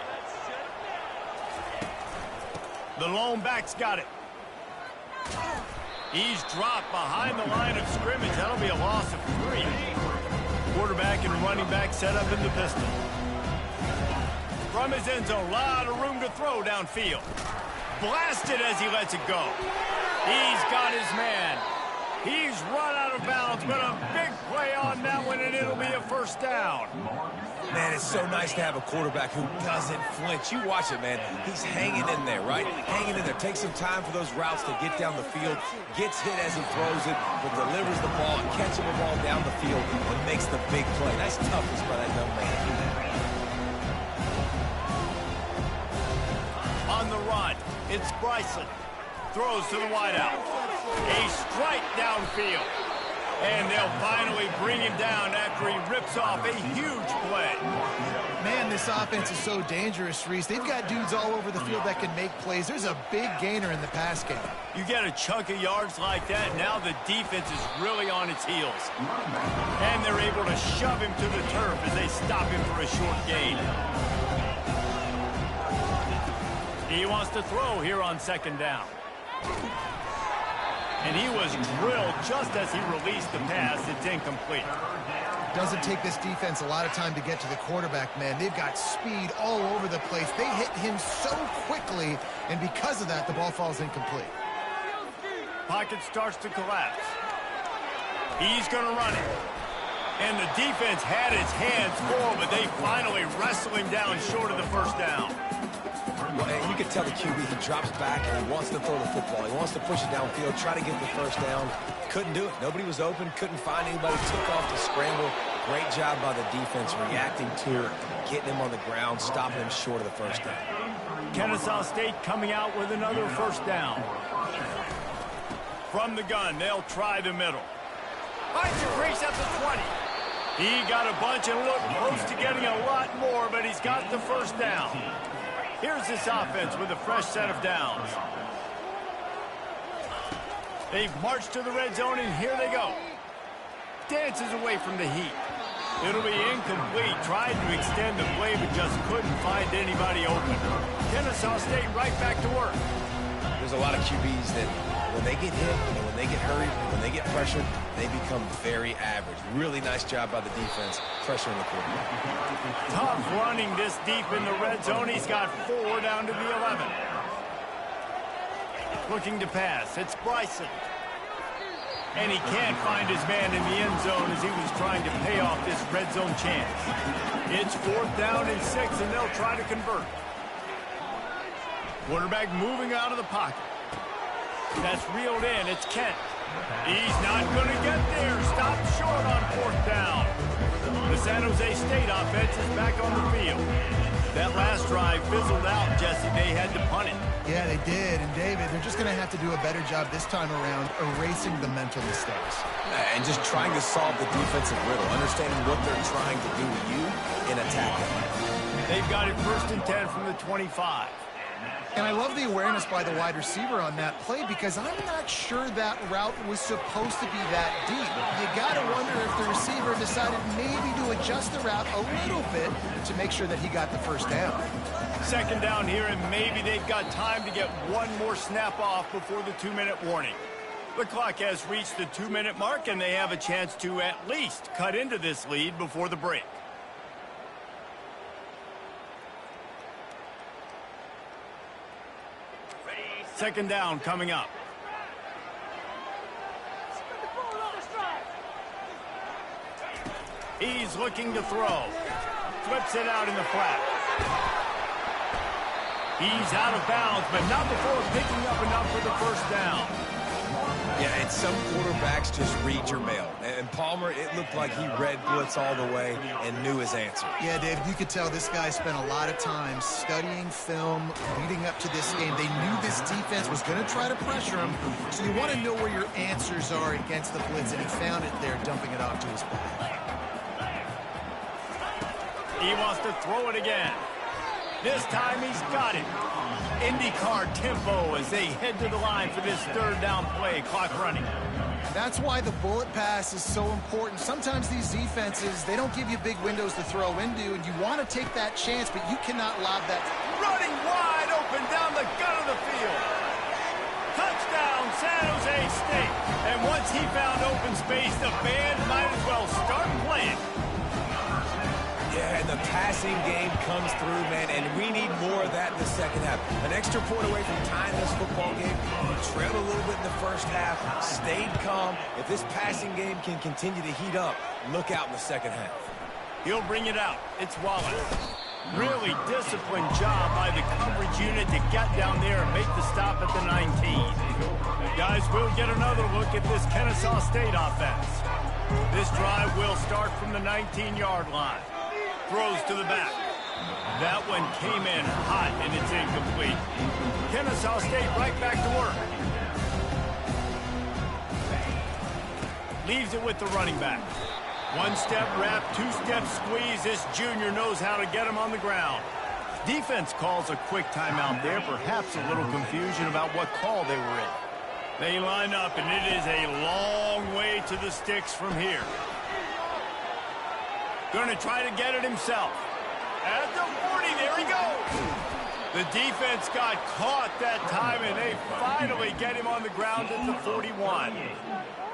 The lone back's got it. He's dropped behind the line of scrimmage. That'll be a loss of 3. Quarterback and running back set up in the pistol. From his end zone, a lot of room to throw downfield. Blasted as he lets it go. He's got his man. He's run out of bounds, but a big play on that one, and it'll be a first down. Man, it's so nice to have a quarterback who doesn't flinch. You watch it, man. He's hanging in there, right? Hanging in there. Takes some time for those routes to get down the field. Gets hit as he throws it, but delivers the ball, catching the ball down the field, and makes the big play. That's toughness by that young man. On the run, it's Bryson. Throws to the wideout. A strike downfield. And they'll finally bring him down after he rips off a huge play. Man, this offense is so dangerous, Reese. They've got dudes all over the field that can make plays. There's a big gainer in the pass game. You get a chunk of yards like that, now the defense is really on its heels. And they're able to shove him to the turf as they stop him for a short gain. He wants to throw here on second down. And he was drilled just as he released the pass. It's incomplete. Doesn't take this defense a lot of time to get to the quarterback, man. They've got speed all over the place. They hit him so quickly, and because of that, the ball falls incomplete. Pocket starts to collapse. He's going to run it. And the defense had his hands full, but they finally wrestle him down short of the first down. Well, you can tell the QB, he drops back and he wants to throw the football. He wants to push it downfield, try to get the first down. Couldn't do it. Nobody was open, couldn't find anybody, took off the scramble. Great job by the defense reacting to it, getting him on the ground, stopping him short of the first down. Kennesaw State coming out with another first down. From the gun, they'll try the middle. Finds a crease at the 20. He got a bunch and looked close to getting a lot more, but he's got the first down. Here's this offense with a fresh set of downs. They've marched to the red zone, and here they go. Dances away from the heat. It'll be incomplete. Tried to extend the play, but just couldn't find anybody open. Kennesaw State right back to work. There's a lot of QBs that when they get hit and when they get hurried, when they get pressured, they become very average. Really nice job by the defense pressuring the quarterback. Tough running this deep in the red zone. He's got 4 down to the 11. Looking to pass. It's Bryson. And he can't find his man in the end zone as he was trying to pay off this red zone chance. It's 4th down and 6, and they'll try to convert. Quarterback moving out of the pocket. That's reeled in. It's Kent. He's not going to get there. Stopped short on 4th down. The San Jose State offense is back on the field. That last drive fizzled out, Jesse. They had to punt it. Yeah, they did. And, David, they're just going to have to do a better job this time around erasing the mental mistakes. And just trying to solve the defensive riddle, understanding what they're trying to do to you and attack it. They've got it 1st and 10 from the 25. And I love the awareness by the wide receiver on that play because I'm not sure that route was supposed to be that deep. You got to wonder if the receiver decided maybe to adjust the route a little bit to make sure that he got the first down. 2nd down here, and maybe they've got time to get one more snap off before the 2-minute warning. The clock has reached the 2-minute mark, and they have a chance to at least cut into this lead before the break. Second down coming up. He's looking to throw. Flips it out in the flat. He's out of bounds, but not before picking up enough for the first down. Yeah, and some quarterbacks just read your mail. And Palmer, it looked like he read blitz all the way and knew his answer. Yeah, David, you could tell this guy spent a lot of time studying film leading up to this game. They knew this defense was going to try to pressure him, so you want to know where your answers are against the blitz, and he found it there, dumping it off to his back. He wants to throw it again. This time he's got it. IndyCar tempo as they head to the line for this 3rd down play. Clock running. That's why the bullet pass is so important. Sometimes these defenses, they don't give you big windows to throw into, and you want to take that chance, but you cannot lob that. Running wide open down the gut of the field. Touchdown, San Jose State. And once he found open space, the band might as well start playing. Yeah, and the passing game comes through, man, and we need more of that in the second half. An extra point away from tying this football game. We trailed a little bit in the first half, stayed calm. If this passing game can continue to heat up, look out in the second half. He'll bring it out. It's Wallace. Really disciplined job by the coverage unit to get down there and make the stop at the 19. Guys, we'll get another look at this Kennesaw State offense. This drive will start from the 19-yard line. Throws to the back. That one came in hot, and it's incomplete. Kennesaw State right back to work. Leaves it with the running back. 1-step wrap, 2-step squeeze. This junior knows how to get him on the ground. Defense calls a quick timeout there. Perhaps a little confusion about what call they were in. They line up, and it is a long way to the sticks from here. Going to try to get it himself. At the 40, there he goes. The defense got caught that time, and they finally get him on the ground at the 41.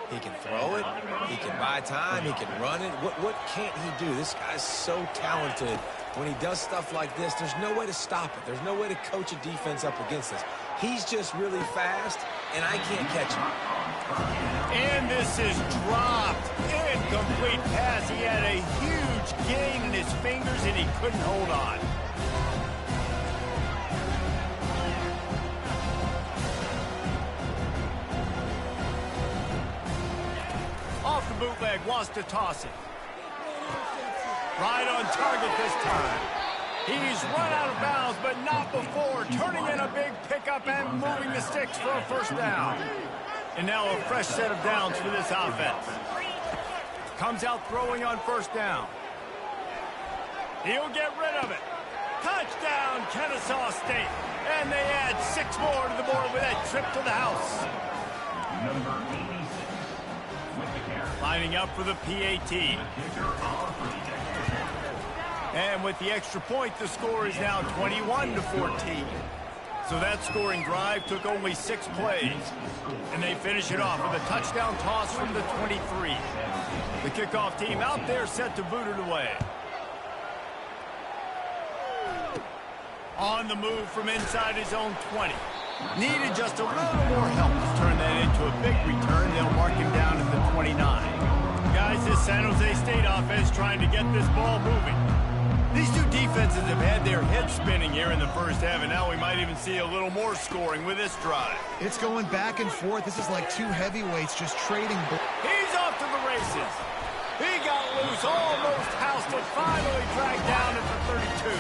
He can throw it. He can buy time. He can run it. What can't he do? This guy's so talented. When he does stuff like this, there's no way to stop it. There's no way to coach a defense up against this. He's just really fast, and I can't catch him. And this is dropped. Incomplete pass. He had a huge gain in his fingers, and he couldn't hold on. Off the bootleg, wants to toss it. Right on target this time. He's run out of bounds, but not before turning in a big pickup and moving the sticks for a first down. And now a fresh set of downs for this offense. Comes out throwing on first down. He'll get rid of it. Touchdown, Kennesaw State. And they add 6 more to the board with that trip to the house. Number 86 with the carry. Lining up for the PAT. And with the extra point, the score is now 21-14. So that scoring drive took only 6 plays. And they finish it off with a touchdown toss from the 23. The kickoff team out there set to boot it away. On the move from inside his own 20. Needed just a little more help to turn that into a big return. They'll mark him down at the 29. Guys, this San Jose State offense trying to get this ball moving. These two defenses have had their heads spinning here in the first half, and now we might even see a little more scoring with this drive. It's going back and forth. This is like two heavyweights just trading. He's off to the races. He got loose, almost housed it, finally dragged down at the 32.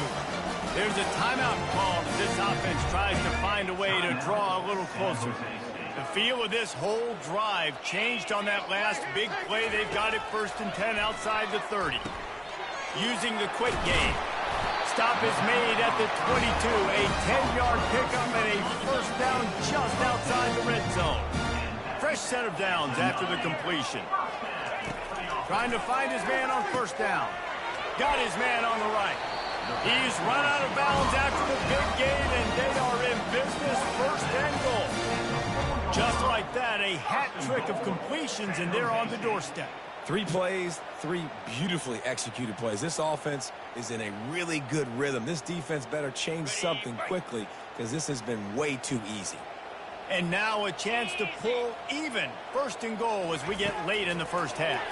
There's a timeout call as this offense tries to find a way to draw a little closer. The feel of this whole drive changed on that last big play. They've got it 1st and 10 outside the 30. Using the quick game. Stop is made at the 22. A 10-yard pickup and a first down just outside the red zone. Fresh set of downs after the completion. Trying to find his man on first down. Got his man on the right. He's run out of bounds after the big gain, and they are in business, 1st and goal. Just like that, a hat trick of completions, and they're on the doorstep. 3 plays, 3 beautifully executed plays. This offense is in a really good rhythm. This defense better change something quickly because this has been way too easy. And now a chance to pull even. 1st and goal as we get late in the first half.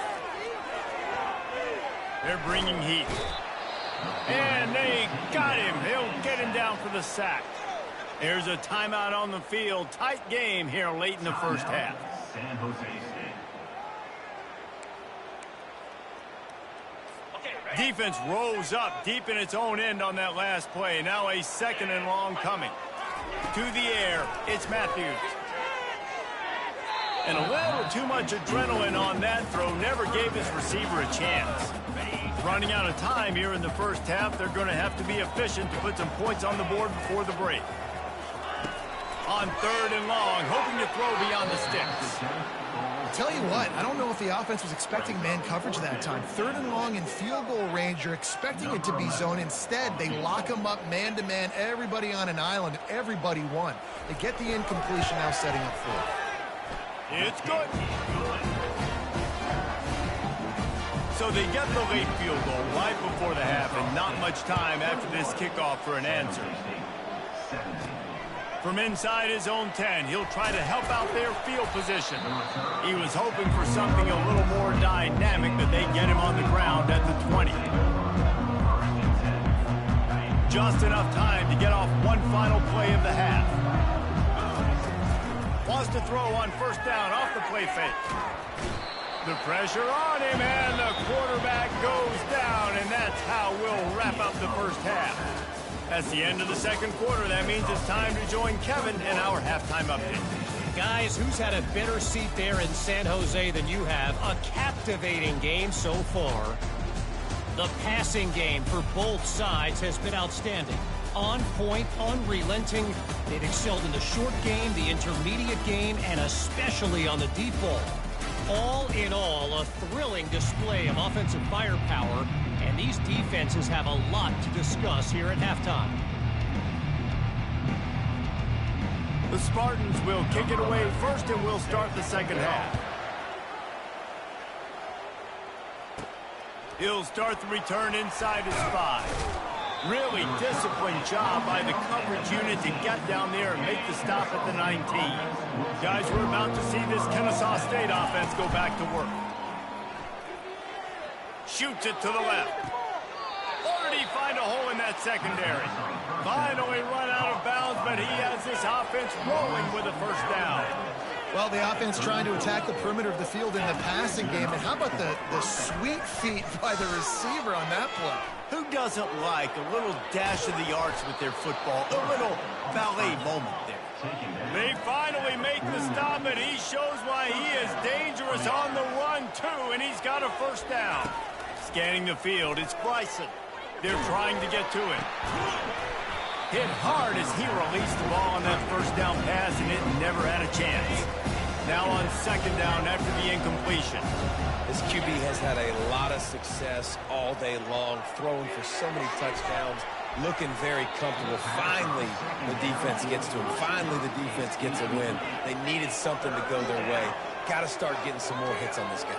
They're bringing heat. And they got him. He'll get him down for the sack. There's a timeout on the field. Tight game here late in the first half. San Jose State. Defense rose up deep in its own end on that last play. Now a 2nd and long coming. To the air, it's Matthews. And a little too much adrenaline on that throw never gave his receiver a chance. Running out of time here in the first half, they're going to have to be efficient to put some points on the board before the break. On 3rd and long, hoping to throw beyond the sticks. Tell you what, I don't know if the offense was expecting man coverage that time. 3rd and long in field goal range, you're expecting it to be zone. Instead, they lock them up man-to-man, everybody on an island, everybody won. They get the incompletion now setting up 4th. It's good. So they get the late field goal right before the half, and not much time after this kickoff for an answer. From inside his own 10, he'll try to help out their field position. He was hoping for something a little more dynamic, but they get him on the ground at the 20. Just enough time to get off one final play of the half. Wants to throw on first down off the play fake. The pressure on him, and the quarterback goes down, and that's how we'll wrap up the first half. That's the end of the 2nd quarter. That means it's time to join Kevin in our halftime update. Guys, who's had a better seat there in San Jose than you have? A captivating game so far. The passing game for both sides has been outstanding. On point, unrelenting. They've excelled in the short game, the intermediate game, and especially on the deep ball. All in all, a thrilling display of offensive firepower, and these defenses have a lot to discuss here at halftime. The Spartans will kick it away first, and we'll start the second half. He'll start the return inside his 5. Really disciplined job by the coverage unit to get down there and make the stop at the 19. Guys, we're about to see this Kennesaw State offense go back to work. Shoots it to the left. Or did he find a hole in that secondary? Finally run out of bounds, but he has this offense rolling with a first down. Well, the offense trying to attack the perimeter of the field in the passing game. And how about the sweet feet by the receiver on that play? Who doesn't like a little dash of the arts with their football? A little ballet moment there. They finally make the stop, and he shows why he is dangerous on the run, too, and he's got a first down. Scanning the field, it's Bryson. They're trying to get to it. Hit hard as he released the ball on that first down pass, and it never had a chance. Now on second down after the incompletion. This QB has had a lot of success all day long, throwing for so many touchdowns, looking very comfortable. Finally, the defense gets to him. Finally, the defense gets a win. They needed something to go their way. Got to start getting some more hits on this guy.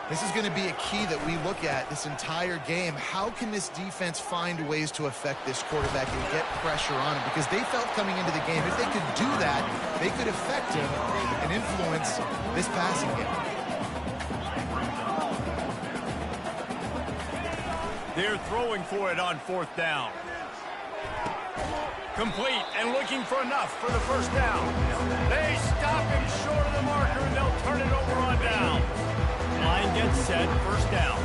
This is going to be a key that we look at this entire game. How can this defense find ways to affect this quarterback and get pressure on him? Because they felt coming into the game, if they could do that, they could affect him and influence this passing game. They're throwing for it on fourth down. Complete and looking for enough for the first down. They stop him short of the marker, and they'll turn it over on down. Line gets set, first down.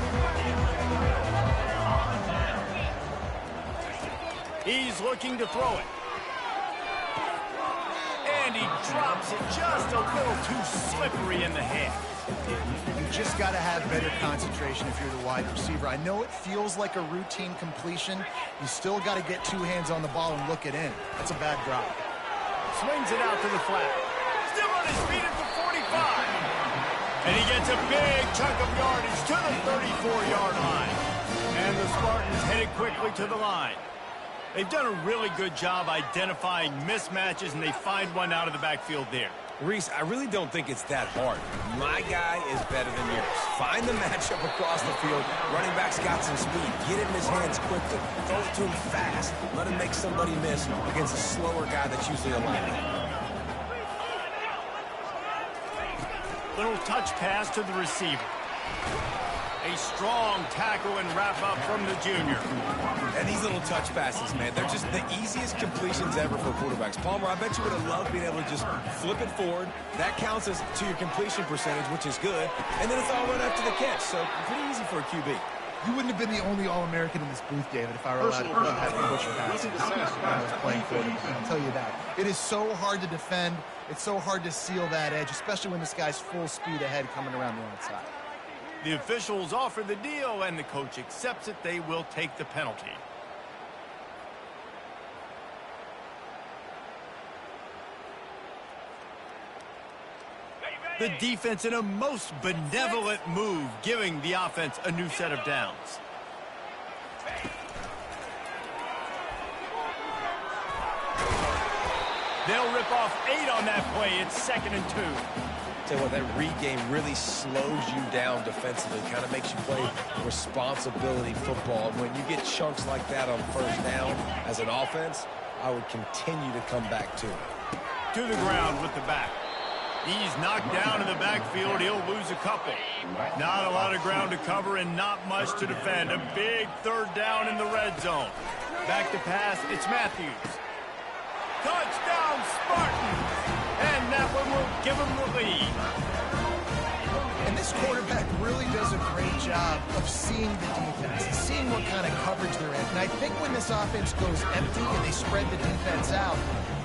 He's looking to throw it. And he drops it just a little too slippery in the hand. You just got to have better concentration if you're the wide receiver. I know it feels like a routine completion. You still got to get two hands on the ball and look it in. That's a bad drop. Swings it out to the flat. Still on his feet at the 45. And he gets a big chunk of yardage to the 34-yard line. And the Spartans headed quickly to the line. They've done a really good job identifying mismatches, and they find one out of the backfield there. Reese, I really don't think it's that hard. My guy is better than yours. Find the matchup across the field. Running back's got some speed. Get it in his hands quickly. Throw it to him fast. Let him make somebody miss against a slower guy that's usually a lineman. Little touch pass to the receiver. A strong tackle and wrap up from the junior. And these little touch passes, man, they're just the easiest completions ever for quarterbacks. Palmer, I bet you would have loved being able to just flip it forward. That counts as to your completion percentage, which is good. And then it's all run after the catch, so pretty easy for a QB. You wouldn't have been the only All-American in this booth, David, if I were allowed to have to push your passes when I was playing quarterback. I'll tell you that. It is so hard to defend. It's so hard to seal that edge, especially when this guy's full speed ahead coming around the outside. The officials offer the deal, and the coach accepts it. They will take the penalty. The defense in a most benevolent move, giving the offense a new set of downs. They'll rip off 8 on that play. It's 2nd and 2. Tell you what, that read game really slows you down defensively. Kind of makes you play responsibility football. And when you get chunks like that on first down as an offense, I would continue to come back to it. To the ground with the back. He's knocked down in the backfield. He'll lose a couple. Not a lot of ground to cover and not much to defend. A big third down in the red zone. Back to pass, it's Matthews. Touchdown, Spartans! And that one will give him the lead. And this quarterback really does a great job of seeing the defense and seeing what kind of coverage they're in. And I think when this offense goes empty and they spread the defense out,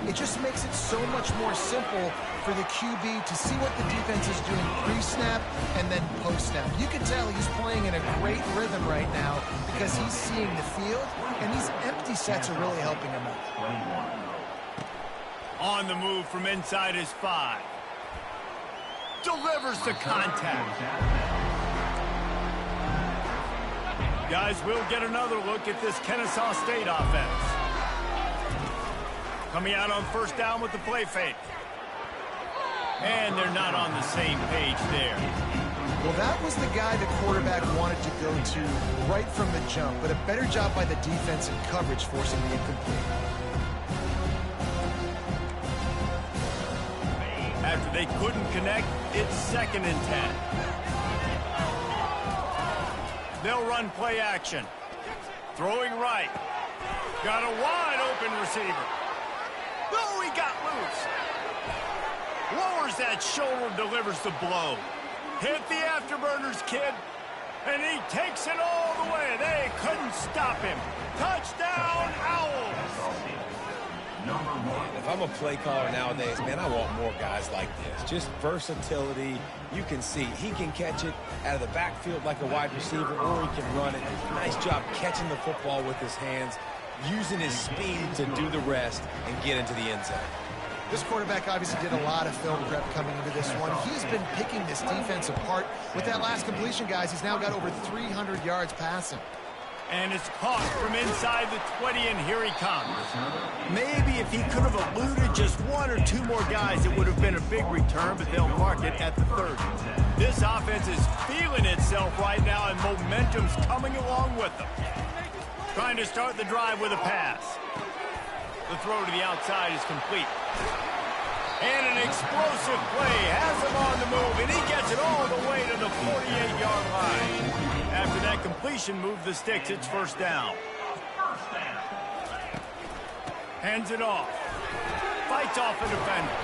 it just makes it so much more simple for the QB to see what the defense is doing pre-snap and then post-snap. You can tell he's playing in a great rhythm right now because he's seeing the field, and these empty sets are really helping him out. On the move from inside his 5. Delivers the contact. Guys, we'll get another look at this Kennesaw State offense. Coming out on first down with the play fake. And they're not on the same page there. Well, that was the guy the quarterback wanted to go to right from the jump, but a better job by the defense in coverage forcing the incomplete. After they couldn't connect, it's 2nd and 10. They'll run play action. Throwing right. Got a wide open receiver. Oh, he got loose. Lowers lowers that shoulder, delivers the blow. Hit the afterburners, kid. And he takes it all the way. They couldn't stop him. Touchdown, Owls. If I'm a play caller nowadays, man, I want more guys like this. Just versatility. You can see he can catch it out of the backfield like a wide receiver, or he can run it. Nice job catching the football with his hands, using his speed to do the rest and get into the end zone. This quarterback obviously did a lot of film prep coming into this one. He's been picking this defense apart. With that last completion, guys, he's now got over 300 yards passing. And it's caught from inside the 20, and here he comes. Maybe if he could have eluded just one or two more guys, it would have been a big return, but they'll mark it at the 30. This offense is feeling itself right now, and momentum's coming along with them. Trying to start the drive with a pass. The throw to the outside is complete. And an explosive play has him on the move, and he gets it all the way to the 48-yard line. After that completion, move the sticks, it's first down. Hands it off. Fights off a defender.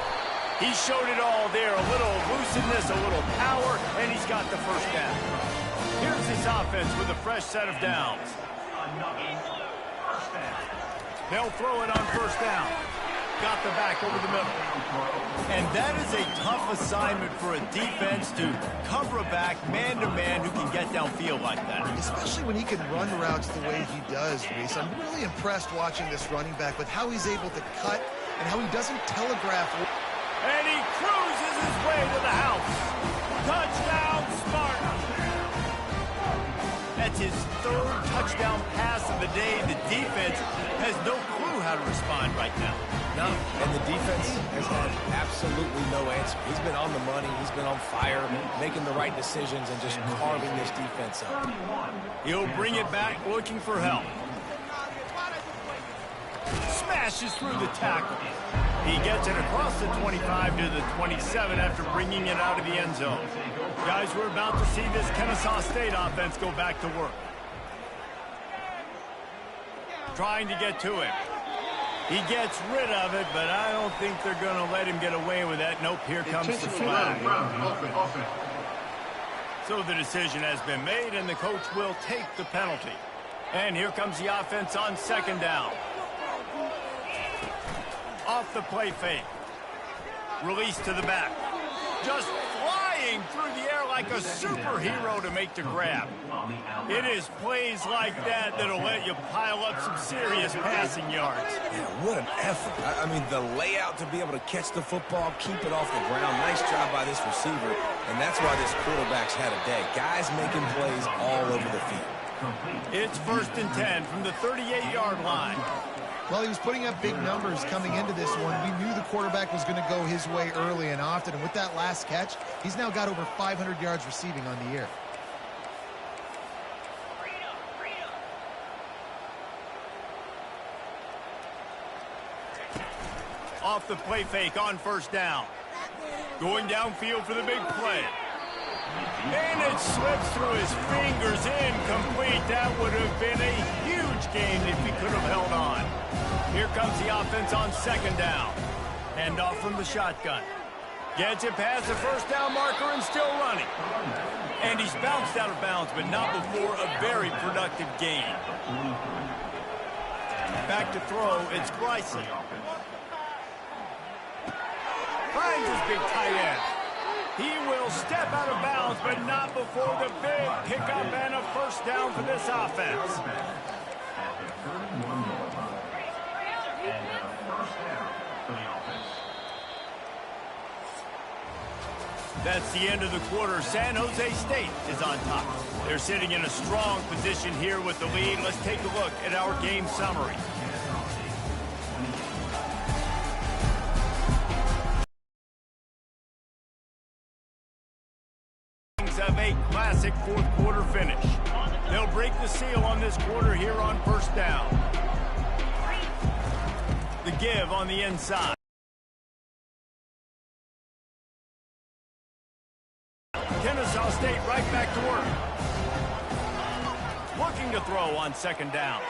He showed it all there. A little elusiveness, a little power, and he's got the first down. Here's his offense with a fresh set of downs. They'll throw it on first down. Got the back over the middle. And that is a tough assignment for a defense to cover a back man-to-man who can get downfield like that. Especially when he can run routes the way he does, Reese. I'm really impressed watching this running back with how he's able to cut and how he doesn't telegraph. And he cruises his way to the house. Touchdown, Spartan. That's his third touchdown pass of the day. The defense has no clue how to respond right now. No, and the defense has had absolutely no answer. He's been on the money. He's been on fire, making the right decisions and just carving this defense up. He'll bring it back looking for help. Smashes through the tackle. He gets it across the 25 to the 27 after bringing it out of the end zone. Guys, we're about to see this Kennesaw State offense go back to work. Trying to get to him. He gets rid of it, but I don't think they're going to let him get away with that. Nope, here comes the flag. So the decision has been made, and the coach will take the penalty. And here comes the offense on second down. Off the play fake. Release to the back. Just flying through the air like a superhero to make the grab. It is plays like that that'll let you pile up some serious passing yards. Yeah, what an effort. I mean, the layout to be able to catch the football, keep it off the ground. Nice job by this receiver, and that's why this quarterback's had a day. Guys making plays all over the field. It's first and 10 from the 38-yard line. Well, he was putting up big numbers coming into this one. We knew the quarterback was going to go his way early and often. And with that last catch, he's now got over 500 yards receiving on the year. Off the play fake on first down. Going downfield for the big play. And it slips through his fingers, incomplete. That would have been a huge gain if he could have held on. Here comes the offense on second down. Hand off from the shotgun. Gets it past the first down marker and still running. And he's bounced out of bounds, but not before a very productive gain. Back to throw, it's Bryson. Finds his big tight end. He will step out of bounds, but not before the big pickup and a first down for this offense. That's the end of the quarter. San Jose State is on top. They're sitting in a strong position here with the lead. Let's take a look at our game summary. Of a classic fourth quarter finish. They'll break the seal on this quarter here on first down. The give on the inside. Kennesaw State right back to work. Looking to throw on second down.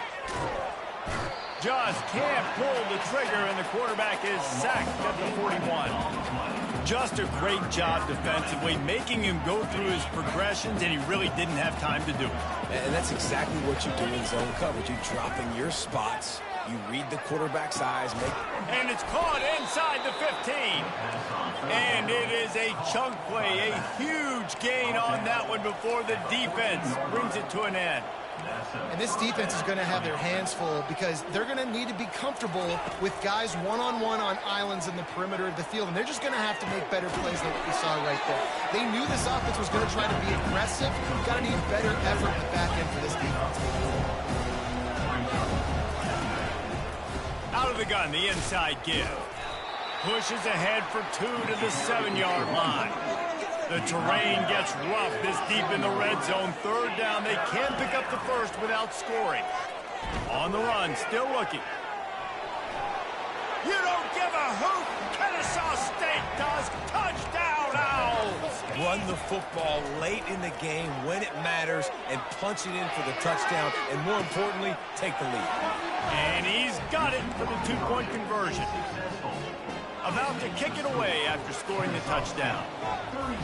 Just can't pull the trigger, and the quarterback is sacked at the 41. Just a great job defensively, making him go through his progressions, and he really didn't have time to do it. And that's exactly what you do in zone coverage. You drop in your spots, you read the quarterback's eyes, and it's caught inside the 15. And it is a chunk play, a huge gain on that one before the defense brings it to an end. And this defense is going to have their hands full because they're going to need to be comfortable with guys one-on-one on islands in the perimeter of the field. And they're just going to have to make better plays than what we saw right there. They knew this offense was going to try to be aggressive. Got to need better effort in the back end for this defense. Out of the gun, the inside give. Pushes ahead for 2 to the 7-yard line. The terrain gets rough this deep in the red zone. Third down, they can't pick up the first without scoring. On the run, still looking. You don't give a hoot. Kennesaw State does. Touchdown, Owls. run the football late in the game when it matters and punch it in for the touchdown, and more importantly, take the lead. And he's got it for the two-point conversion. About to kick it away after scoring the touchdown. 36,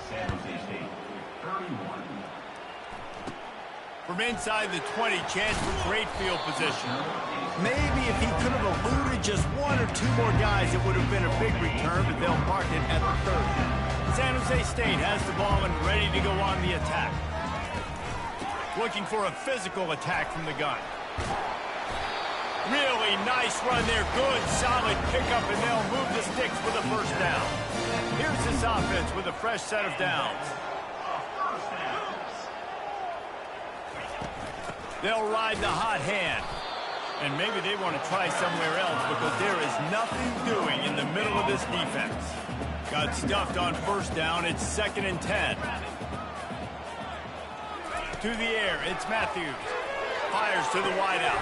San Jose State, 31. From inside the 20, chance for great field position. Maybe if he could have eluded just one or two more guys, it would have been a big return, but they'll park it at the 30. San Jose State has the ball and ready to go on the attack. Looking for a physical attack from the gun. Really nice run there. Good, solid pickup, and they'll move the sticks for the first down. Here's this offense with a fresh set of downs. They'll ride the hot hand. And maybe they want to try somewhere else because there is nothing doing in the middle of this defense. Got stuffed on first down. It's 2nd and 10. To the air, it's Matthews. Fires to the wideout.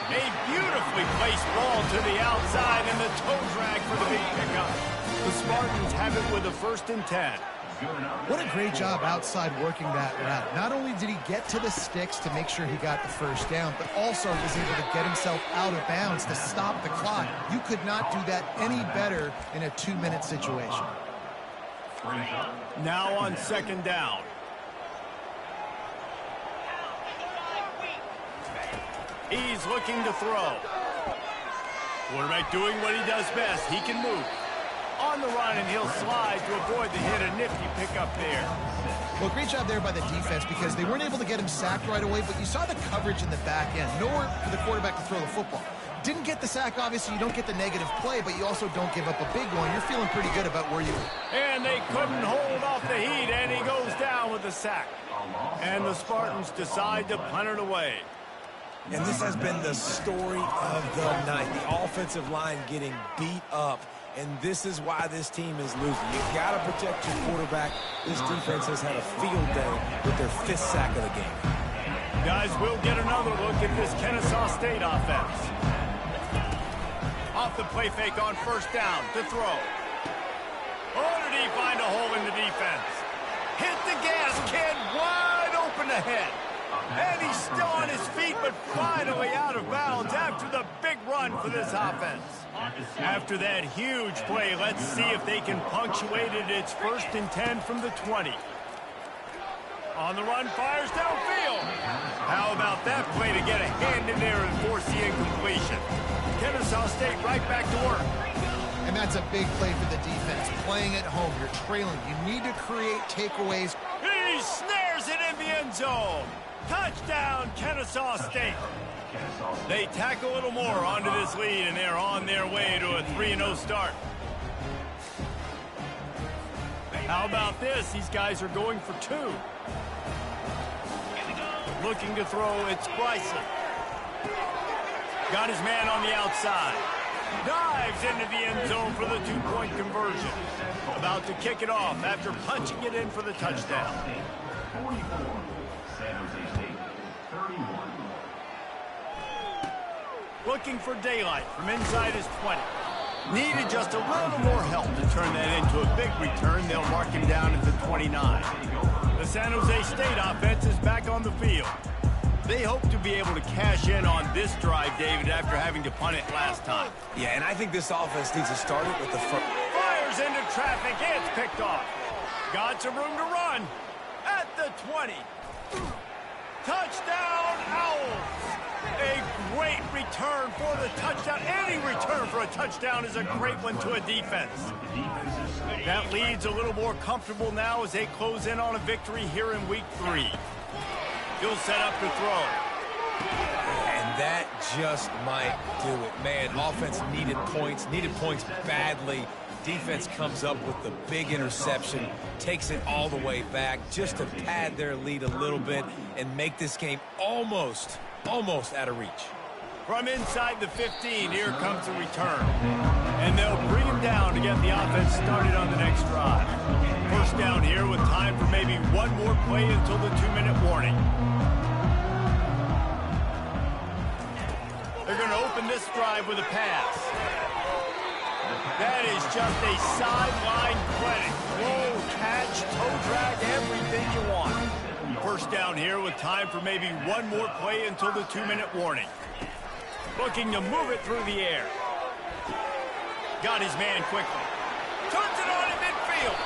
A beautifully placed ball to the outside and the toe drag for the big pickup. The Spartans have it with a 1st and 10. What a great job outside working that route. Not only did he get to the sticks to make sure he got the first down, but also was able to get himself out of bounds to stop the clock. You could not do that any better in a 2-minute situation. Now on 2nd down. He's looking to throw. Quarterback doing what he does best. He can move. On the run, and he'll slide to avoid the hit. A nifty pickup there. Well, great job there by the defense because they weren't able to get him sacked right away, but you saw the coverage in the back end. Nowhere for the quarterback to throw the football. Didn't get the sack, obviously. You don't get the negative play, but you also don't give up a big one. You're feeling pretty good about where you are. And they couldn't hold off the heat, and he goes down with the sack. And the Spartans decide to punt it away. And this has been the story of the night. The offensive line getting beat up. And this is why this team is losing. You've got to protect your quarterback. This defense has had a field day with their 5th sack of the game. Guys, we'll get another look at this Kennesaw State offense. Off the play fake on 1st down to throw. Oh, did he find a hole in the defense? Hit the gas, kid, wide open ahead. And he's still on his feet, but finally out of bounds after the big run for this offense. After that huge play, let's see if they can punctuate it. It's 1st and 10 from the 20. On the run, fires downfield. How about that play to get a hand in there and force the incompletion? Kennesaw State right back to work. And that's a big play for the defense. Playing at home, you're trailing. You need to create takeaways. He snares it in the end zone. Touchdown, Kennesaw State. They tack a little more onto this lead, and they're on their way to a 3-0 start. How about this? These guys are going for 2. Looking to throw, it's Bryson. Got his man on the outside. Dives into the end zone for the 2-point conversion. About to kick it off after punching it in for the touchdown. 44, San Jose State, 31. Looking for daylight from inside his 20. Needed just a little more help to turn that into a big return. They'll mark him down at the 29. The San Jose State offense is back on the field. They hope to be able to cash in on this drive, David, after having to punt it last time. Yeah, and I think this offense needs to start it with the first. Fires Tears into traffic. It's picked off. Got some room to run. At the 20. Touchdown, Owls. A great return for the touchdown. Any return for a touchdown is a great one to a defense. That lead's a little more comfortable now as they close in on a victory here in week 3. He'll set up to throw. And that just might do it. Man, offense needed points badly. Defense comes up with the big interception, takes it all the way back just to pad their lead a little bit and make this game almost out of reach. From inside the 15, here comes the return. And they'll bring him down to get the offense started on the next drive. First down here with time for maybe one more play until the 2-minute warning. They're going to open this drive with a pass. That is just a sideline clinic. Roll, catch, toe drag, everything you want. First down here with time for maybe one more play until the 2-minute warning. Looking to move it through the air. Got his man quickly. Turns it on in midfield.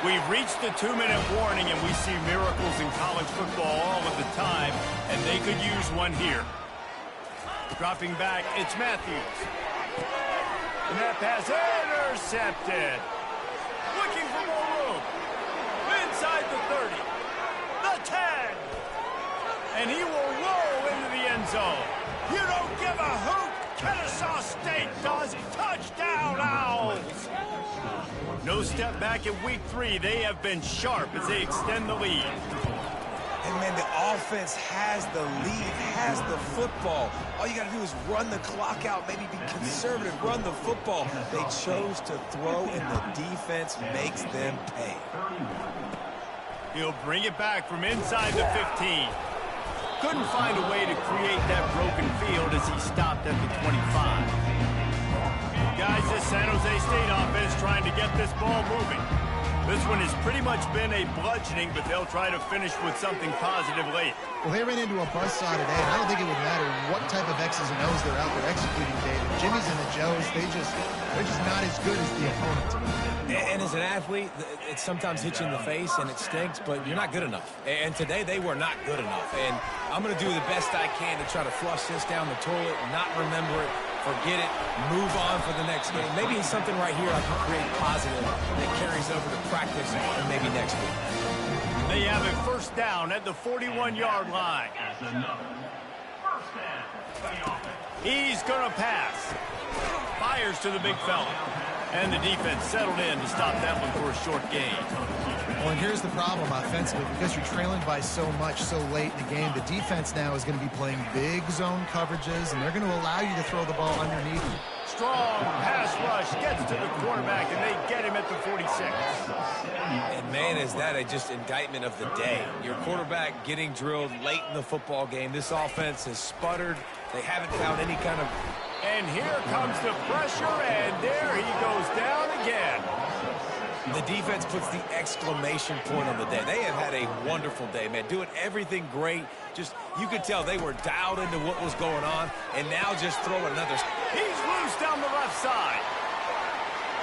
We've reached the 2-minute warning, and we see miracles in college football all of the time, and they could use one here. Dropping back, it's Matthews. And that pass intercepted. Looking for more room. Inside the 30. The 10. And he will roll into the end zone. You don't give a hoot. Kennesaw State does. Touchdown, Owls. No step back in week 3. They have been sharp as they extend the lead. And, man, the offense has the lead, has the football. All you got to do is run the clock out, maybe be conservative, run the football. They chose to throw, and the defense makes them pay. He'll bring it back from inside the 15. Couldn't find a way to create that broken field as he stopped at the 25. Guys, this San Jose State offense trying to get this ball moving. This one has pretty much been a bludgeoning, but they'll try to finish with something positive late. Well, they ran into a buzzsaw today, and I don't think it would matter what type of X's and O's they're out there executing, David. Jimmy's and the Joes, they're just not as good as the opponent. And as an athlete, it sometimes hits you in the face, and it stinks, but you're not good enough. And today, they were not good enough. And I'm going to do the best I can to try to flush this down the toilet, not remember it, forget it, move on for the next game. Maybe it's something right here I can create positive that carries over to practice and maybe next week. They have a first down at the 41-yard line. He's going to pass. Fires to the big fella. And the defense settled in to stop that one for a short gain. Well, and here's the problem offensively. Because you're trailing by so much so late in the game, the defense now is going to be playing big zone coverages, and they're going to allow you to throw the ball underneath you. Strong pass rush gets to the quarterback, and they get him at the 46. And, man, is that just indictment of the day. Your quarterback getting drilled late in the football game. This offense has sputtered. They haven't found any kind of... And here comes the pressure, and there he goes down again. The defense puts the exclamation point on the day. They have had a wonderful day, man. Doing everything great. Just, you could tell they were dialed into what was going on, and now just throw another. He's loose down the left side.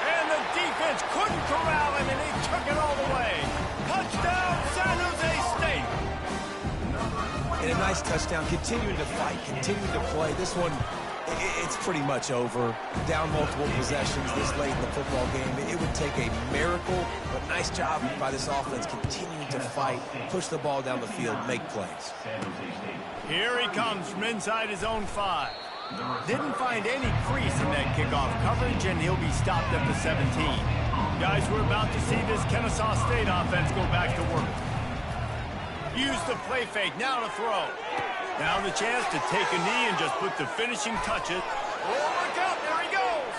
And the defense couldn't corral him, and he took it all the way. Touchdown, San Jose State. And a nice touchdown. Continuing to fight, continuing to play. This one... it's pretty much over. Down multiple possessions this late in the football game. It would take a miracle, but nice job by this offense continuing to fight, push the ball down the field, make plays. Here he comes from inside his own 5. Didn't find any crease in that kickoff coverage, and he'll be stopped at the 17. Guys, we're about to see this Kennesaw State offense go back to work. Use the play fake, now to throw. Now the chance to take a knee and just put the finishing touches. Oh, look out, there he goes.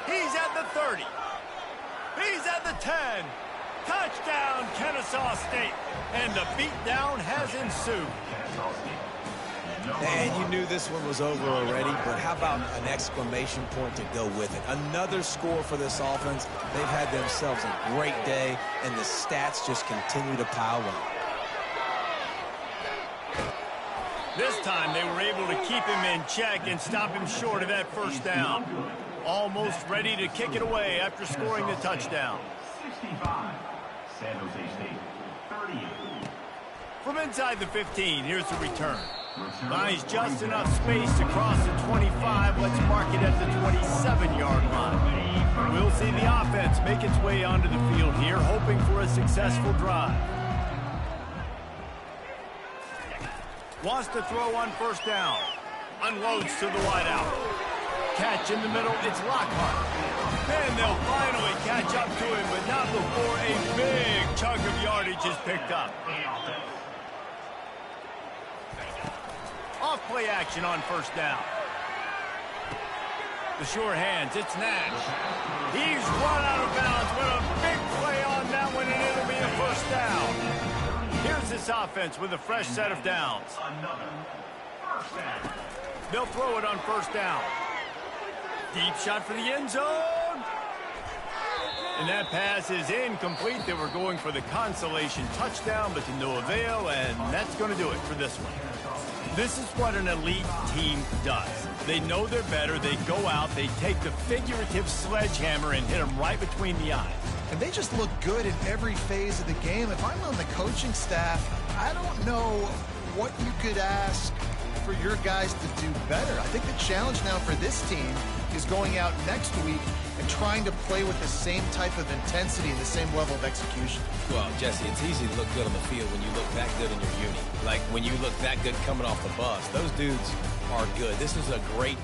He's at the 30. He's at the 10. Touchdown, Kennesaw State. And the beatdown has ensued. And you knew this one was over already, but how about an exclamation point to go with it? Another score for this offense. They've had themselves a great day, and the stats just continue to pile up. This time they were able to keep him in check and stop him short of that first down. Almost ready to kick it away after scoring the touchdown. 65. San Jose State, 38. From inside the 15, here's the return. Finds just enough space to cross the 25. Let's mark it at the 27-yard line. We'll see the offense make its way onto the field here, hoping for a successful drive. Wants to throw on first down. Unloads to the wideout. Catch in the middle, it's Lockhart. And they'll finally catch up to him, but not before a big chunk of yardage is picked up. Off play action on first down. The sure hands, it's Nash. He's run out of bounds with a big play on that one, and it'll be a first down. Here's this offense with a fresh set of downs. They'll throw it on first down. Deep shot for the end zone. And that pass is incomplete. They were going for the consolation touchdown, but to no avail, and that's going to do it for this one. This is what an elite team does. They know they're better. They go out. They take the figurative sledgehammer and hit them right between the eyes. And they just look good in every phase of the game. If I'm on the coaching staff, I don't know what you could ask for your guys to do better. I think the challenge now for this team is going out next week and trying to play with the same type of intensity and the same level of execution. Well, Jesse, it's easy to look good on the field when you look that good in your uni. Like when you look that good coming off the bus. Those dudes are good. This is a great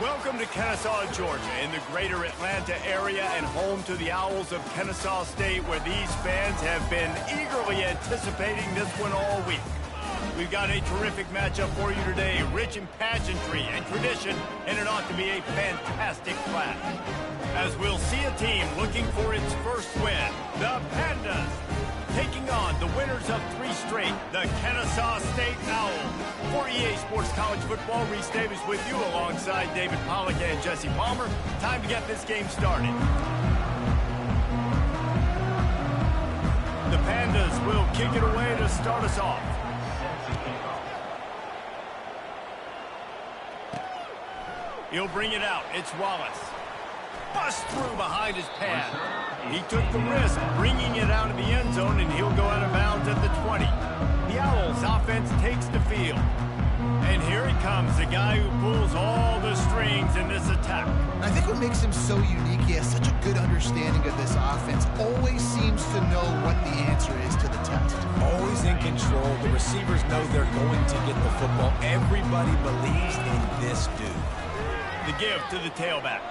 Welcome to Kennesaw, Georgia, in the greater Atlanta area and home to the Owls of Kennesaw State, where these fans have been eagerly anticipating this one all week. We've got a terrific matchup for you today, rich in pageantry and tradition, and it ought to be a fantastic clash. As we'll see a team looking for its first win, the Pandas, taking on the winners of 3 straight, the Kennesaw State Owls. For EA Sports College Football, Reese Davis with you alongside David Pollack and Jesse Palmer. Time to get this game started. The Pandas will kick it away to start us off. He'll bring it out. It's Wallace. Bust through behind his pad. He took the risk, bringing it out of the end zone, and he'll go out of bounds at the 20. The Owls offense takes the field. And here he comes, the guy who pulls all the strings in this attack. I think what makes him so unique, he has such a good understanding of this offense. Always seems to know what the answer is to the test. Always in control. The receivers know they're going to get the football. Everybody believes in this dude. The give to the tailback.